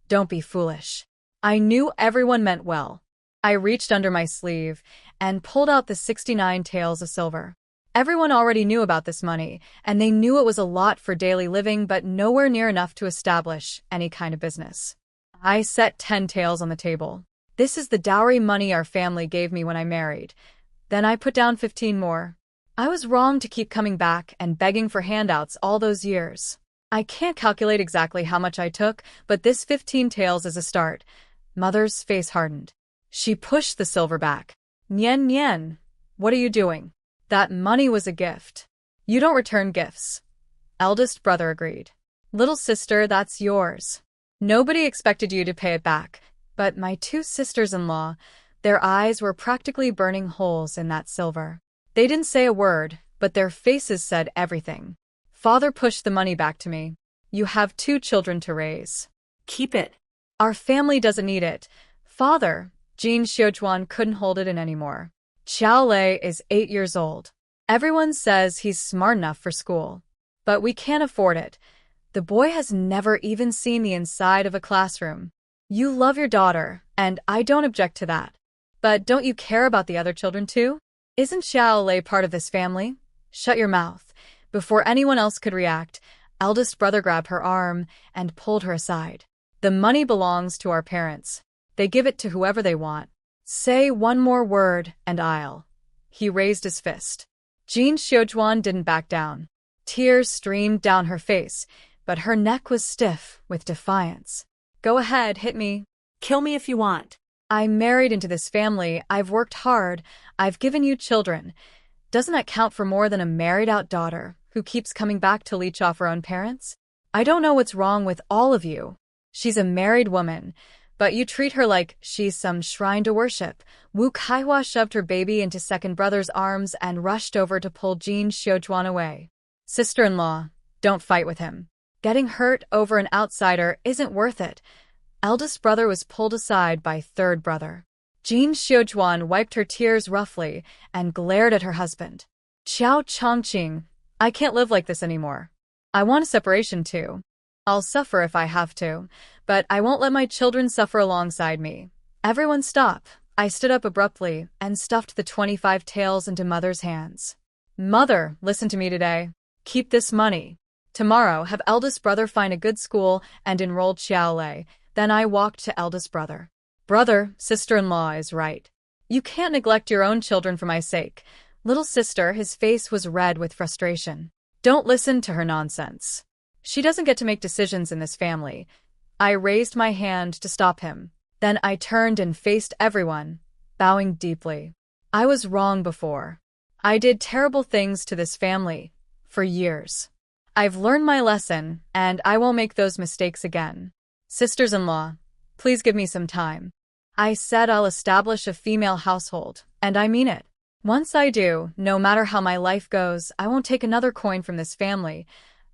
Don't be foolish. I knew everyone meant well. I reached under my sleeve and pulled out the 69 taels of silver. Everyone already knew about this money, and they knew it was a lot for daily living but nowhere near enough to establish any kind of business. I set 10 taels on the table. This is the dowry money our family gave me when I married. Then I put down 15 more. I was wrong to keep coming back and begging for handouts all those years. I can't calculate exactly how much I took, but this 15 taels is a start. Mother's face hardened. She pushed the silver back. Nian Nian, what are you doing? That money was a gift. You don't return gifts. Eldest brother agreed. Little sister, that's yours. Nobody expected you to pay it back, but my 2 sisters-in-law, their eyes were practically burning holes in that silver. They didn't say a word, but their faces said everything. Father pushed the money back to me. You have 2 children to raise. Keep it. Our family doesn't need it. Father, Jin Xiujuan couldn't hold it in anymore. Xiao Lei is 8 years old. Everyone says he's smart enough for school. But we can't afford it. The boy has never even seen the inside of a classroom. You love your daughter, and I don't object to that. But don't you care about the other children too? Isn't Xiao Lei part of this family? Shut your mouth. Before anyone else could react, eldest brother grabbed her arm and pulled her aside. The money belongs to our parents. They give it to whoever they want. Say one more word, and I'll. He raised his fist. Jin Xiujuan didn't back down. Tears streamed down her face, but her neck was stiff with defiance. Go ahead, hit me. Kill me if you want. I married into this family, I've worked hard, I've given you children. Doesn't that count for more than a married-out daughter who keeps coming back to leech off her own parents? I don't know what's wrong with all of you. She's a married woman, but you treat her like she's some shrine to worship. Wu Kaihua shoved her baby into second brother's arms and rushed over to pull Jin Xiujuan away. Sister-in-law, don't fight with him. Getting hurt over an outsider isn't worth it. Eldest brother was pulled aside by third brother. Jin Xiujuan wiped her tears roughly and glared at her husband. Qiao Chongqing, I can't live like this anymore. I want a separation too. I'll suffer if I have to, but I won't let my children suffer alongside me. Everyone stop. I stood up abruptly and stuffed the 25 taels into Mother's hands. Mother, listen to me today. Keep this money. Tomorrow, have eldest brother find a good school and enroll Xiaolei. Then I walked to eldest brother. Brother, sister-in-law is right. You can't neglect your own children for my sake. Little sister, his face was red with frustration. Don't listen to her nonsense. She doesn't get to make decisions in this family. I raised my hand to stop him. Then I turned and faced everyone, bowing deeply. I was wrong before. I did terrible things to this family, for years. I've learned my lesson, and I won't make those mistakes again. Sisters-in-law, please give me some time. I said I'll establish a female household, and I mean it. Once I do, no matter how my life goes, I won't take another coin from this family.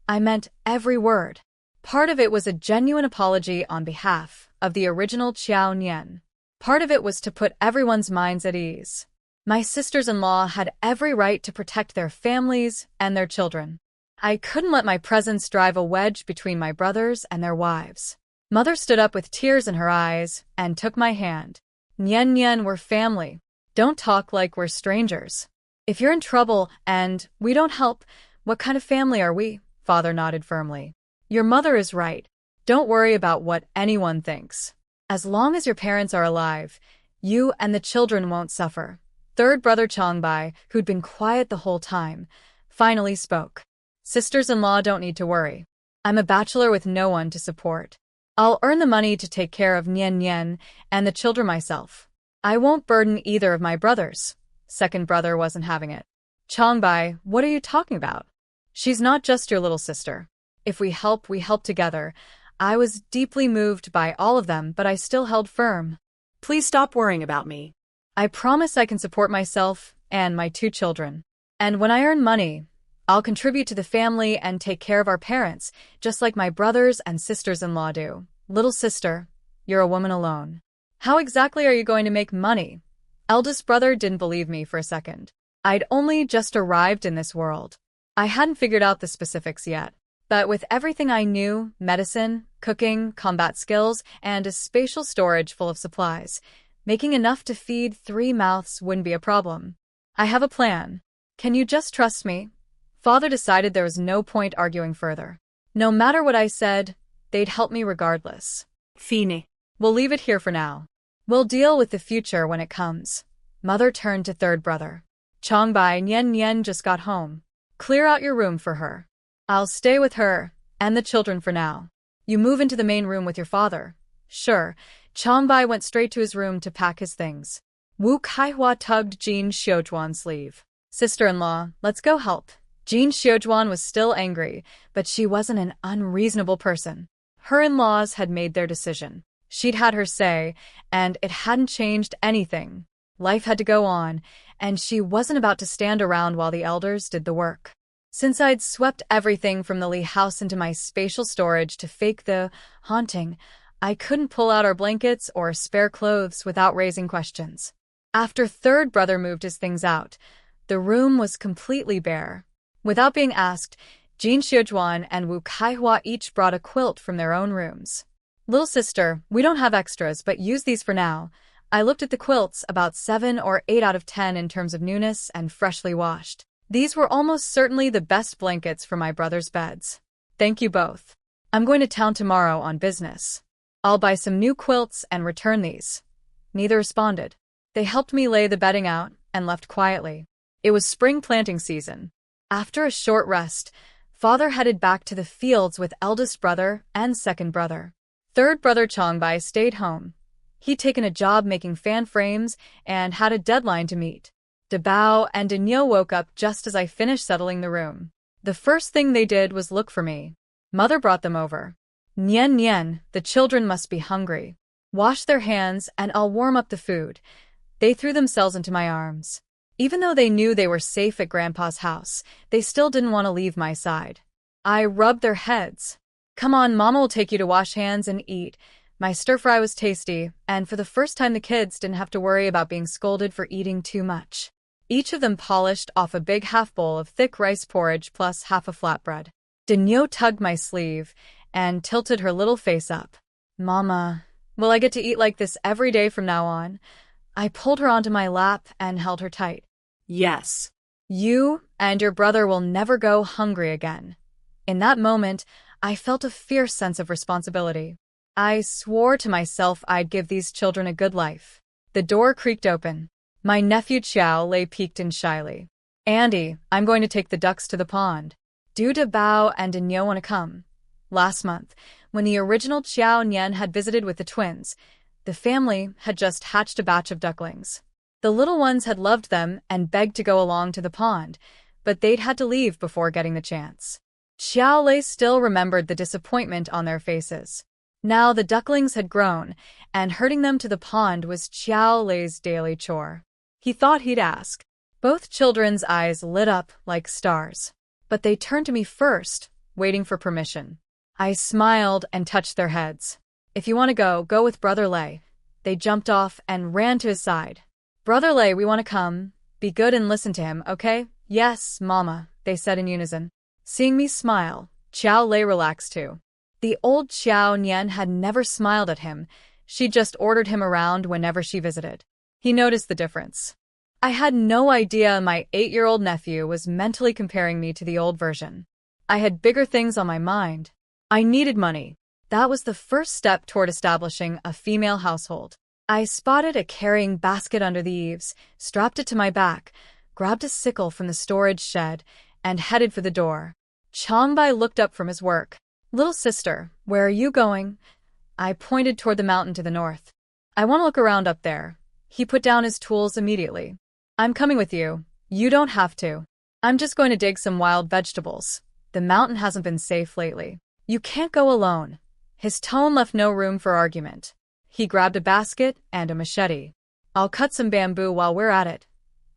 I meant every word. Part of it was a genuine apology on behalf of the original Qiao Nian. Part of it was to put everyone's minds at ease. My sisters-in-law had every right to protect their families and their children. I couldn't let my presence drive a wedge between my brothers and their wives. Mother stood up with tears in her eyes and took my hand. Nian Nian, we're family. Don't talk like we're strangers. If you're in trouble and we don't help, what kind of family are we? Father nodded firmly. Your mother is right. Don't worry about what anyone thinks. As long as your parents are alive, you and the children won't suffer. Third brother Chongbai, who'd been quiet the whole time, finally spoke. Sisters-in-law don't need to worry. I'm a bachelor with no one to support. I'll earn the money to take care of Nian Nian and the children myself. I won't burden either of my brothers. Second brother wasn't having it. Chongbai, what are you talking about? She's not just your little sister. If we help together. I was deeply moved by all of them, but I still held firm. Please stop worrying about me. I promise I can support myself and my 2 children. And when I earn money, I'll contribute to the family and take care of our parents, just like my brothers and sisters-in-law do. Little sister, you're a woman alone. How exactly are you going to make money? Eldest brother didn't believe me for a second. I'd only just arrived in this world. I hadn't figured out the specifics yet. But with everything I knew, medicine, cooking, combat skills, and a spatial storage full of supplies, making enough to feed 3 mouths wouldn't be a problem. I have a plan. Can you just trust me? Father decided there was no point arguing further. No matter what I said, they'd help me regardless. Fine. We'll leave it here for now. We'll deal with the future when it comes. Mother turned to third brother. Chongbai, Nian Nian just got home. Clear out your room for her. I'll stay with her and the children for now. You move into the main room with your father. Sure. Chongbai went straight to his room to pack his things. Wu Kaihua tugged Jin Xiujuan's sleeve. Sister-in-law, let's go help. Jin Xiujuan was still angry, but she wasn't an unreasonable person. Her in-laws had made their decision. She'd had her say, and it hadn't changed anything. Life had to go on, and she wasn't about to stand around while the elders did the work. Since I'd swept everything from the Lee house into my spatial storage to fake the haunting, I couldn't pull out our blankets or spare clothes without raising questions. After third brother moved his things out, the room was completely bare. Without being asked, Jin Xiujuan and Wu Kaihua each brought a quilt from their own rooms. Little sister, we don't have extras, but use these for now. I looked at the quilts, about 7 or 8 out of 10 in terms of newness and freshly washed. These were almost certainly the best blankets for my brother's beds. Thank you both. I'm going to town tomorrow on business. I'll buy some new quilts and return these. Neither responded. They helped me lay the bedding out and left quietly. It was spring planting season. After a short rest, father headed back to the fields with eldest brother and second brother. Third brother Chongbai stayed home. He'd taken a job making fan frames and had a deadline to meet. Bao and Da Niu woke up just as I finished settling the room. The first thing they did was look for me. Mother brought them over. Nian Nian, the children must be hungry. Wash their hands and I'll warm up the food. They threw themselves into my arms. Even though they knew they were safe at Grandpa's house, they still didn't want to leave my side. I rubbed their heads. Come on, Mama will take you to wash hands and eat. My stir-fry was tasty, and for the first time the kids didn't have to worry about being scolded for eating too much. Each of them polished off a big half bowl of thick rice porridge plus half a flatbread. Da Niu tugged my sleeve and tilted her little face up. Mama, will I get to eat like this every day from now on? I pulled her onto my lap and held her tight. Yes. You and your brother will never go hungry again. In that moment, I felt a fierce sense of responsibility. I swore to myself I'd give these children a good life. The door creaked open. My nephew Qiao lay peeked in shyly. Andy, I'm going to take the ducks to the pond. Do Bao and Da Niu want to come? Last month, when the original Qiao Nian had visited with the twins, the family had just hatched a batch of ducklings. The little ones had loved them and begged to go along to the pond, but they'd had to leave before getting the chance. Qiao Lei still remembered the disappointment on their faces. Now the ducklings had grown, and herding them to the pond was Qiao Lei's daily chore. He thought he'd ask. Both children's eyes lit up like stars. But they turned to me first, waiting for permission. I smiled and touched their heads. If you want to go with Brother Lei. They jumped off and ran to his side. Brother Lei, we want to come. Be good and listen to him, okay? Yes, Mama, they said in unison. Seeing me smile, Qiao Lei relaxed too. The old Qiao Nian had never smiled at him. She just ordered him around whenever she visited. He noticed the difference. I had no idea my 8-year-old nephew was mentally comparing me to the old version. I had bigger things on my mind. I needed money. That was the first step toward establishing a female household. I spotted a carrying basket under the eaves, strapped it to my back, grabbed a sickle from the storage shed, and headed for the door. Changbai looked up from his work. Little sister, where are you going? I pointed toward the mountain to the north. I want to look around up there. He put down his tools immediately. I'm coming with you. You don't have to. I'm just going to dig some wild vegetables. The mountain hasn't been safe lately. You can't go alone. His tone left no room for argument. He grabbed a basket and a machete. I'll cut some bamboo while we're at it.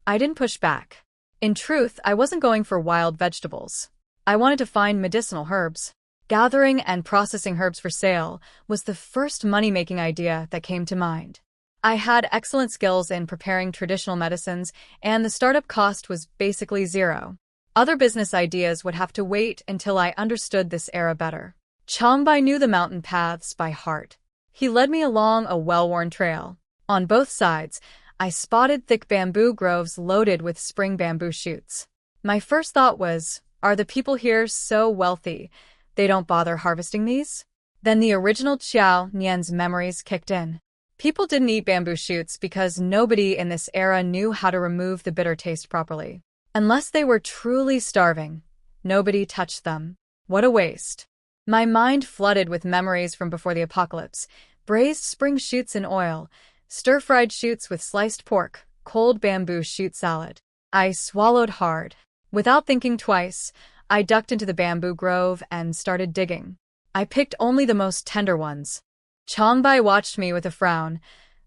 I didn't push back. In truth, I wasn't going for wild vegetables. I wanted to find medicinal herbs. Gathering and processing herbs for sale was the first money-making idea that came to mind. I had excellent skills in preparing traditional medicines, and the startup cost was basically zero. Other business ideas would have to wait until I understood this era better. Changbai knew the mountain paths by heart. He led me along a well-worn trail. On both sides, I spotted thick bamboo groves loaded with spring bamboo shoots. My first thought was, are the people here so wealthy they don't bother harvesting these? Then the original Qiao Nian's memories kicked in. People didn't eat bamboo shoots because nobody in this era knew how to remove the bitter taste properly. Unless they were truly starving, nobody touched them. What a waste. My mind flooded with memories from before the apocalypse. Braised spring shoots in oil, stir-fried shoots with sliced pork, cold bamboo shoot salad. I swallowed hard. Without thinking twice, I ducked into the bamboo grove and started digging. I picked only the most tender ones. Changbai watched me with a frown,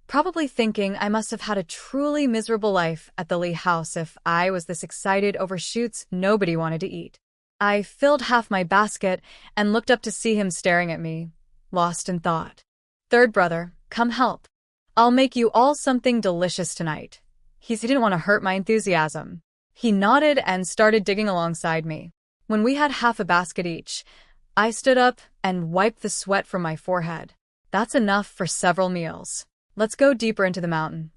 probably thinking I must have had a truly miserable life at the Li house if I was this excited over shoots nobody wanted to eat. I filled half my basket and looked up to see him staring at me, lost in thought. Third brother, come help. I'll make you all something delicious tonight. He didn't want to hurt my enthusiasm. He nodded and started digging alongside me. When we had half a basket each, I stood up and wiped the sweat from my forehead. That's enough for several meals. Let's go deeper into the mountain.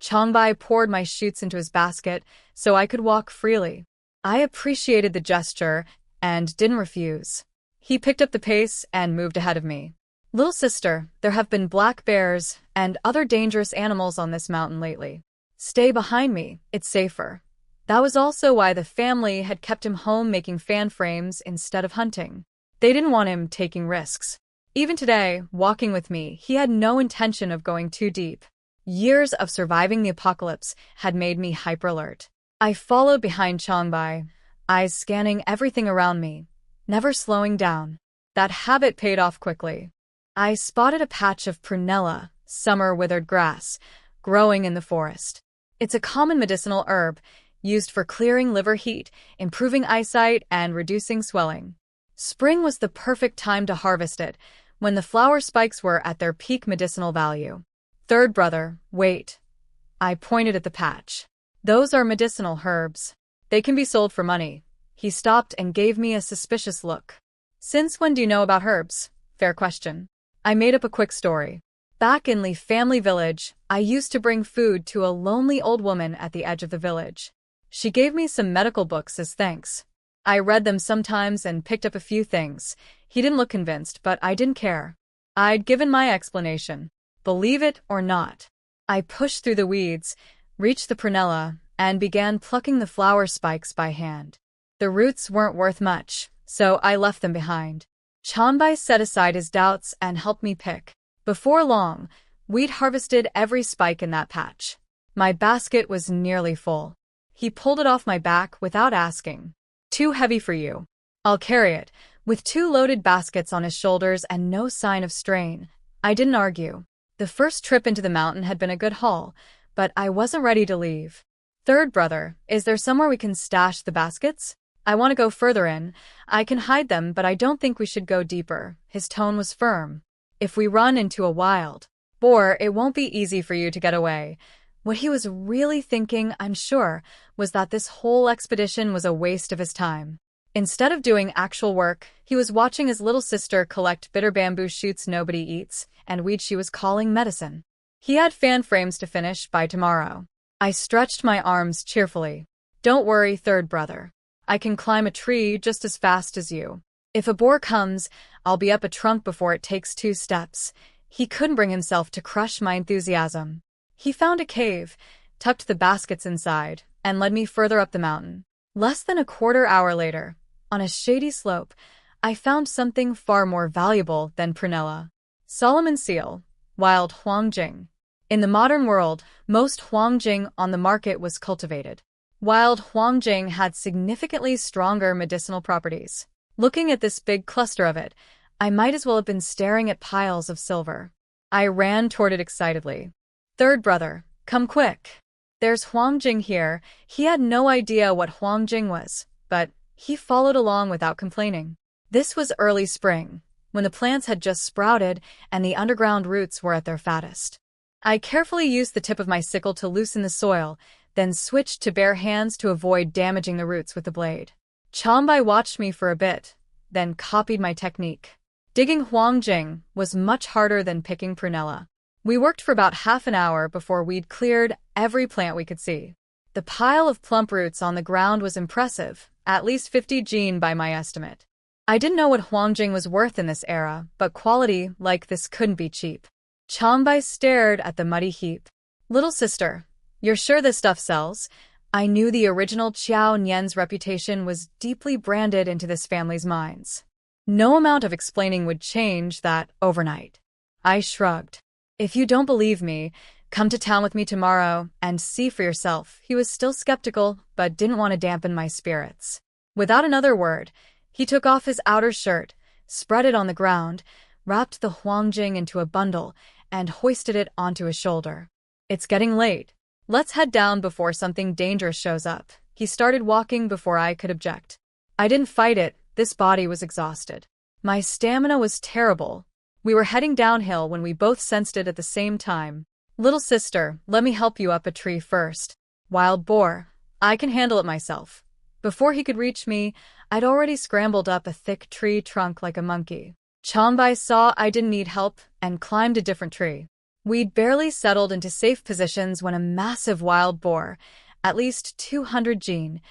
Changbai poured my shoots into his basket so I could walk freely. I appreciated the gesture and didn't refuse. He picked up the pace and moved ahead of me. Little sister, there have been black bears and other dangerous animals on this mountain lately. Stay behind me, it's safer. That was also why the family had kept him home making fan frames instead of hunting. They didn't want him taking risks. Even today, walking with me, he had no intention of going too deep. Years of surviving the apocalypse had made me hyper-alert. I followed behind Changbai, eyes scanning everything around me, never slowing down. That habit paid off quickly. I spotted a patch of prunella, summer withered grass, growing in the forest. It's a common medicinal herb, used for clearing liver heat, improving eyesight, and reducing swelling. Spring was the perfect time to harvest it, when the flower spikes were at their peak medicinal value. Third brother, wait. I pointed at the patch. Those are medicinal herbs. They can be sold for money. He stopped and gave me a suspicious look. Since when do you know about herbs? Fair question. I made up a quick story. Back in Li family village, I used to bring food to a lonely old woman at the edge of the village. She gave me some medical books as thanks. I read them sometimes and picked up a few things. He didn't look convinced, but I didn't care. I'd given my explanation. Believe it or not. I pushed through the weeds, reached the prunella, and began plucking the flower spikes by hand. The roots weren't worth much, so I left them behind. Chanbai set aside his doubts and helped me pick. Before long, we'd harvested every spike in that patch. My basket was nearly full. He pulled it off my back without asking. Too heavy for you. I'll carry it. With 2 loaded baskets on his shoulders and no sign of strain, I didn't argue. The first trip into the mountain had been a good haul, but I wasn't ready to leave. Third brother, is there somewhere we can stash the baskets? I want to go further in. I can hide them, but I don't think we should go deeper. His tone was firm. If we run into a wild boar, it won't be easy for you to get away. What he was really thinking, I'm sure, was that this whole expedition was a waste of his time. Instead of doing actual work, he was watching his little sister collect bitter bamboo shoots nobody eats, and weed she was calling medicine. He had fan frames to finish by tomorrow. I stretched my arms cheerfully. Don't worry, third brother. I can climb a tree just as fast as you. If a boar comes, I'll be up a trunk before it takes 2 steps. He couldn't bring himself to crush my enthusiasm. He found a cave, tucked the baskets inside, and led me further up the mountain. Less than a quarter hour later, on a shady slope, I found something far more valuable than prunella. Solomon seal, wild huangjing. In the modern world, most huangjing on the market was cultivated. Wild huangjing had significantly stronger medicinal properties. Looking at this big cluster of it, I might as well have been staring at piles of silver. I ran toward it excitedly. Third brother, come quick. There's huangjing here. He had no idea what huangjing was, but he followed along without complaining. This was early spring, when the plants had just sprouted and the underground roots were at their fattest. I carefully used the tip of my sickle to loosen the soil, then switched to bare hands to avoid damaging the roots with the blade. Chambai watched me for a bit, then copied my technique. Digging huangjing was much harder than picking prunella. We worked for about half an hour before we'd cleared every plant we could see. The pile of plump roots on the ground was impressive, at least 50 gene by my estimate. I didn't know what huangjing was worth in this era, but quality like this couldn't be cheap. Chambai stared at the muddy heap. Little sister, you're sure this stuff sells? I knew the original Qiao Nian's reputation was deeply branded into this family's minds. No amount of explaining would change that overnight. I shrugged. If you don't believe me, come to town with me tomorrow and see for yourself. He was still skeptical, but didn't want to dampen my spirits. Without another word, he took off his outer shirt, spread it on the ground, wrapped the huangjing into a bundle, and hoisted it onto his shoulder. It's getting late. Let's head down before something dangerous shows up. He started walking before I could object. I didn't fight it. This body was exhausted. My stamina was terrible. We were heading downhill when we both sensed it at the same time. Little sister, let me help you up a tree first. Wild boar, I can handle it myself. Before he could reach me, I'd already scrambled up a thick tree trunk like a monkey. Chambai saw I didn't need help and climbed a different tree. We'd barely settled into safe positions when a massive wild boar, at least 200 gene,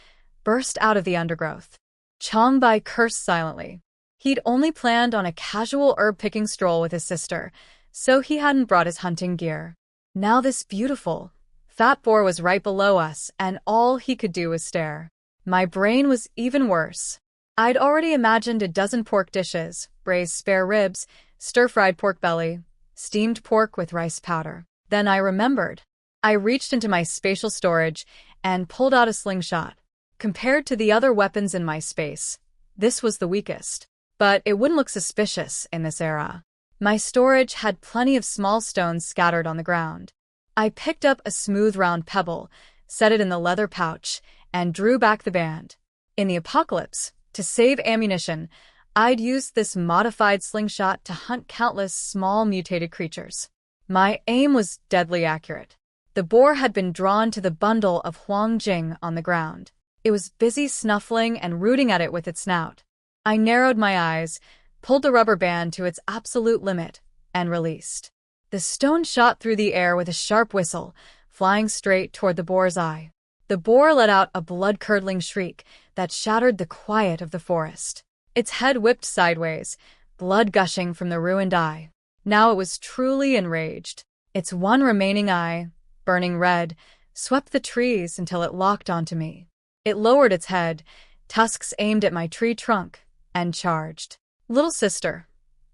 burst out of the undergrowth. Chambai cursed silently. He'd only planned on a casual herb-picking stroll with his sister, so he hadn't brought his hunting gear. Now this beautiful, fat boar was right below us, and all he could do was stare. My brain was even worse. I'd already imagined a dozen pork dishes, braised spare ribs, stir-fried pork belly, steamed pork with rice powder. Then I remembered. I reached into my spatial storage and pulled out a slingshot. Compared to the other weapons in my space, this was the weakest. But it wouldn't look suspicious in this era. My storage had plenty of small stones scattered on the ground. I picked up a smooth round pebble, set it in the leather pouch, and drew back the band. In the apocalypse, to save ammunition, I'd used this modified slingshot to hunt countless small mutated creatures. My aim was deadly accurate. The boar had been drawn to the bundle of Huang Jing on the ground. It was busy snuffling and rooting at it with its snout. I narrowed my eyes, pulled the rubber band to its absolute limit, and released. The stone shot through the air with a sharp whistle, flying straight toward the boar's eye. The boar let out a blood-curdling shriek that shattered the quiet of the forest. Its head whipped sideways, blood gushing from the ruined eye. Now it was truly enraged. Its one remaining eye, burning red, swept the trees until it locked onto me. It lowered its head, tusks aimed at my tree trunk, and charged. Little sister.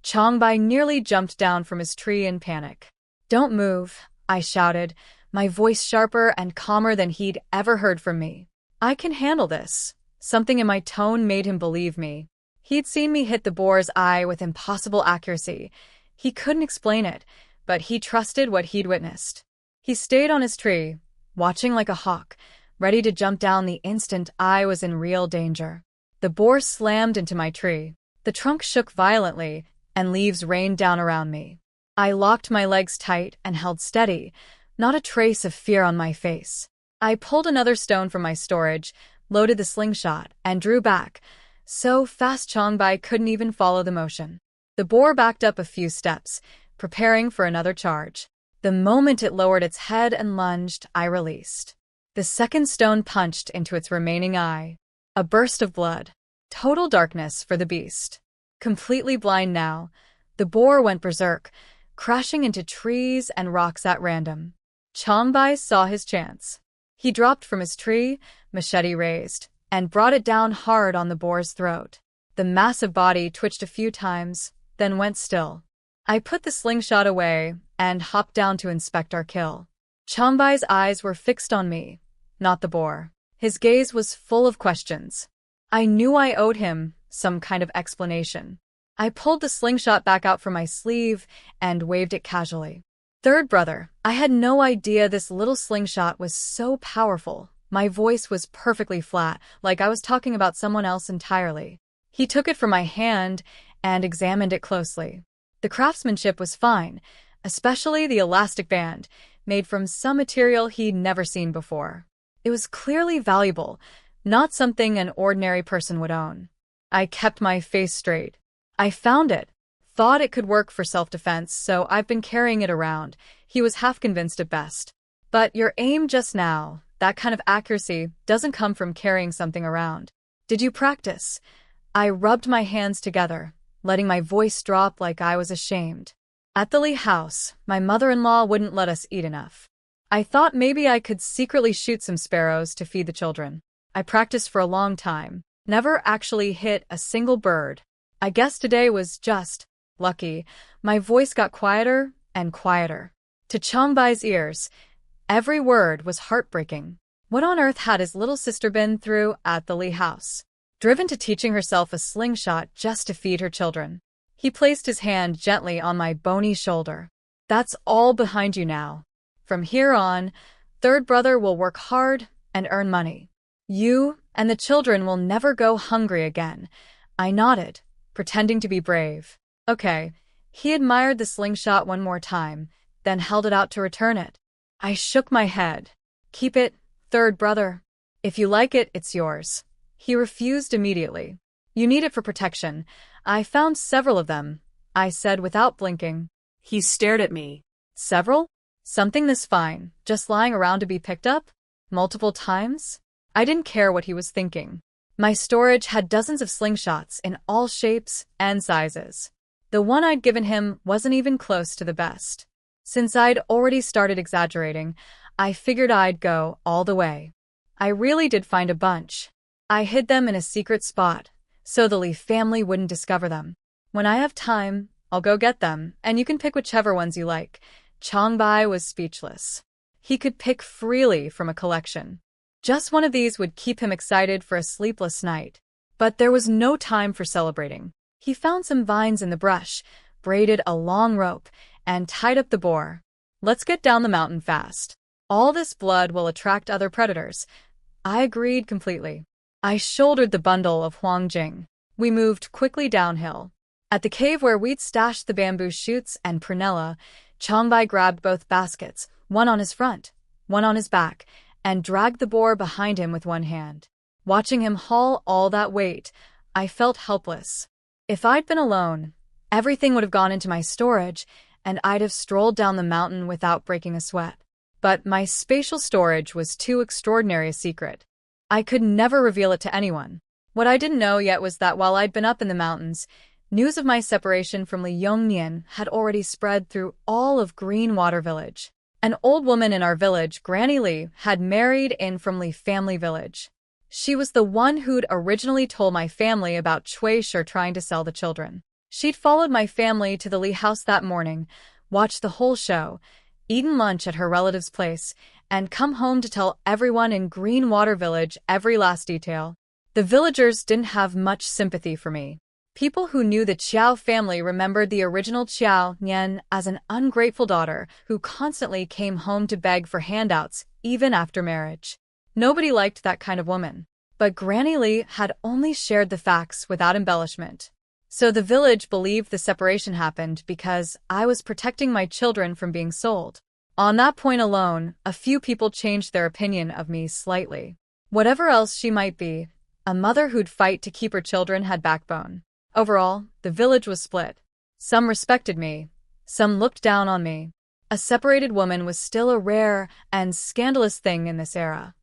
Changbai nearly jumped down from his tree in panic. Don't move, I shouted, my voice sharper and calmer than he'd ever heard from me. I can handle this. Something in my tone made him believe me. He'd seen me hit the boar's eye with impossible accuracy. He couldn't explain it, but he trusted what he'd witnessed. He stayed on his tree, watching like a hawk, ready to jump down the instant I was in real danger. The boar slammed into my tree. The trunk shook violently, and leaves rained down around me. I locked my legs tight and held steady, not a trace of fear on my face. I pulled another stone from my storage, loaded the slingshot, and drew back, so fast Changbai couldn't even follow the motion. The boar backed up a few steps, preparing for another charge. The moment it lowered its head and lunged, I released. The second stone punched into its remaining eye. A burst of blood. Total darkness for the beast. Completely blind now, the boar went berserk, crashing into trees and rocks at random. Changbai saw his chance. He dropped from his tree, machete raised, and brought it down hard on the boar's throat. The massive body twitched a few times, then went still. I put the slingshot away and hopped down to inspect our kill. Changbai's eyes were fixed on me, not the boar. His gaze was full of questions. I knew I owed him some kind of explanation. I pulled the slingshot back out from my sleeve and waved it casually. Third brother, I had no idea this little slingshot was so powerful. My voice was perfectly flat, like I was talking about someone else entirely. He took it from my hand and examined it closely. The craftsmanship was fine, especially the elastic band, made from some material he'd never seen before. It was clearly valuable, not something an ordinary person would own. I kept my face straight. I found it, thought it could work for self-defense, so I've been carrying it around. He was half convinced at best. But your aim just now, that kind of accuracy, doesn't come from carrying something around. Did you practice? I rubbed my hands together, letting my voice drop like I was ashamed. At the Lee house, my mother-in-law wouldn't let us eat enough. I thought maybe I could secretly shoot some sparrows to feed the children. I practiced for a long time, never actually hit a single bird. I guess today was just lucky. My voice got quieter and quieter. To Changbai's ears, every word was heartbreaking. What on earth had his little sister been through at the Lee house? Driven to teaching herself a slingshot just to feed her children. He placed his hand gently on my bony shoulder. That's all behind you now. From here on, third brother will work hard and earn money. You and the children will never go hungry again. I nodded, pretending to be brave. Okay. He admired the slingshot one more time, then held it out to return it. I shook my head. Keep it, third brother. If you like it, it's yours. He refused immediately. You need it for protection. I found several of them, I said without blinking. He stared at me. Several? Something this fine, just lying around to be picked up? Multiple times? I didn't care what he was thinking. My storage had dozens of slingshots in all shapes and sizes. The one I'd given him wasn't even close to the best. Since I'd already started exaggerating, I figured I'd go all the way. I really did find a bunch. I hid them in a secret spot, so the Lee family wouldn't discover them. When I have time, I'll go get them, and you can pick whichever ones you like. Changbai was speechless. He could pick freely from a collection. Just one of these would keep him excited for a sleepless night. But there was no time for celebrating. He found some vines in the brush, braided a long rope, and tied up the boar. Let's get down the mountain fast. All this blood will attract other predators. I agreed completely. I shouldered the bundle of Huangjing. We moved quickly downhill. At the cave where we'd stashed the bamboo shoots and prunella, Changbai grabbed both baskets, one on his front, one on his back, and dragged the boar behind him with one hand. Watching him haul all that weight, I felt helpless. If I'd been alone, everything would have gone into my storage, and I'd have strolled down the mountain without breaking a sweat. But my spatial storage was too extraordinary a secret. I could never reveal it to anyone. What I didn't know yet was that while I'd been up in the mountains, news of my separation from Li Yongnian had already spread through all of Greenwater Village. An old woman in our village, Granny Li, had married in from Li family village. She was the one who'd originally told my family about Cui Shi trying to sell the children. She'd followed my family to the Li house that morning, watched the whole show, eaten lunch at her relative's place, and come home to tell everyone in Greenwater Village every last detail. The villagers didn't have much sympathy for me. People who knew the Qiao family remembered the original Qiao Nian as an ungrateful daughter who constantly came home to beg for handouts, even after marriage. Nobody liked that kind of woman. But Granny Li had only shared the facts without embellishment. So the village believed the separation happened because I was protecting my children from being sold. On that point alone, a few people changed their opinion of me slightly. Whatever else she might be, a mother who'd fight to keep her children had backbone. Overall, the village was split. Some respected me, some looked down on me. A separated woman was still a rare and scandalous thing in this era.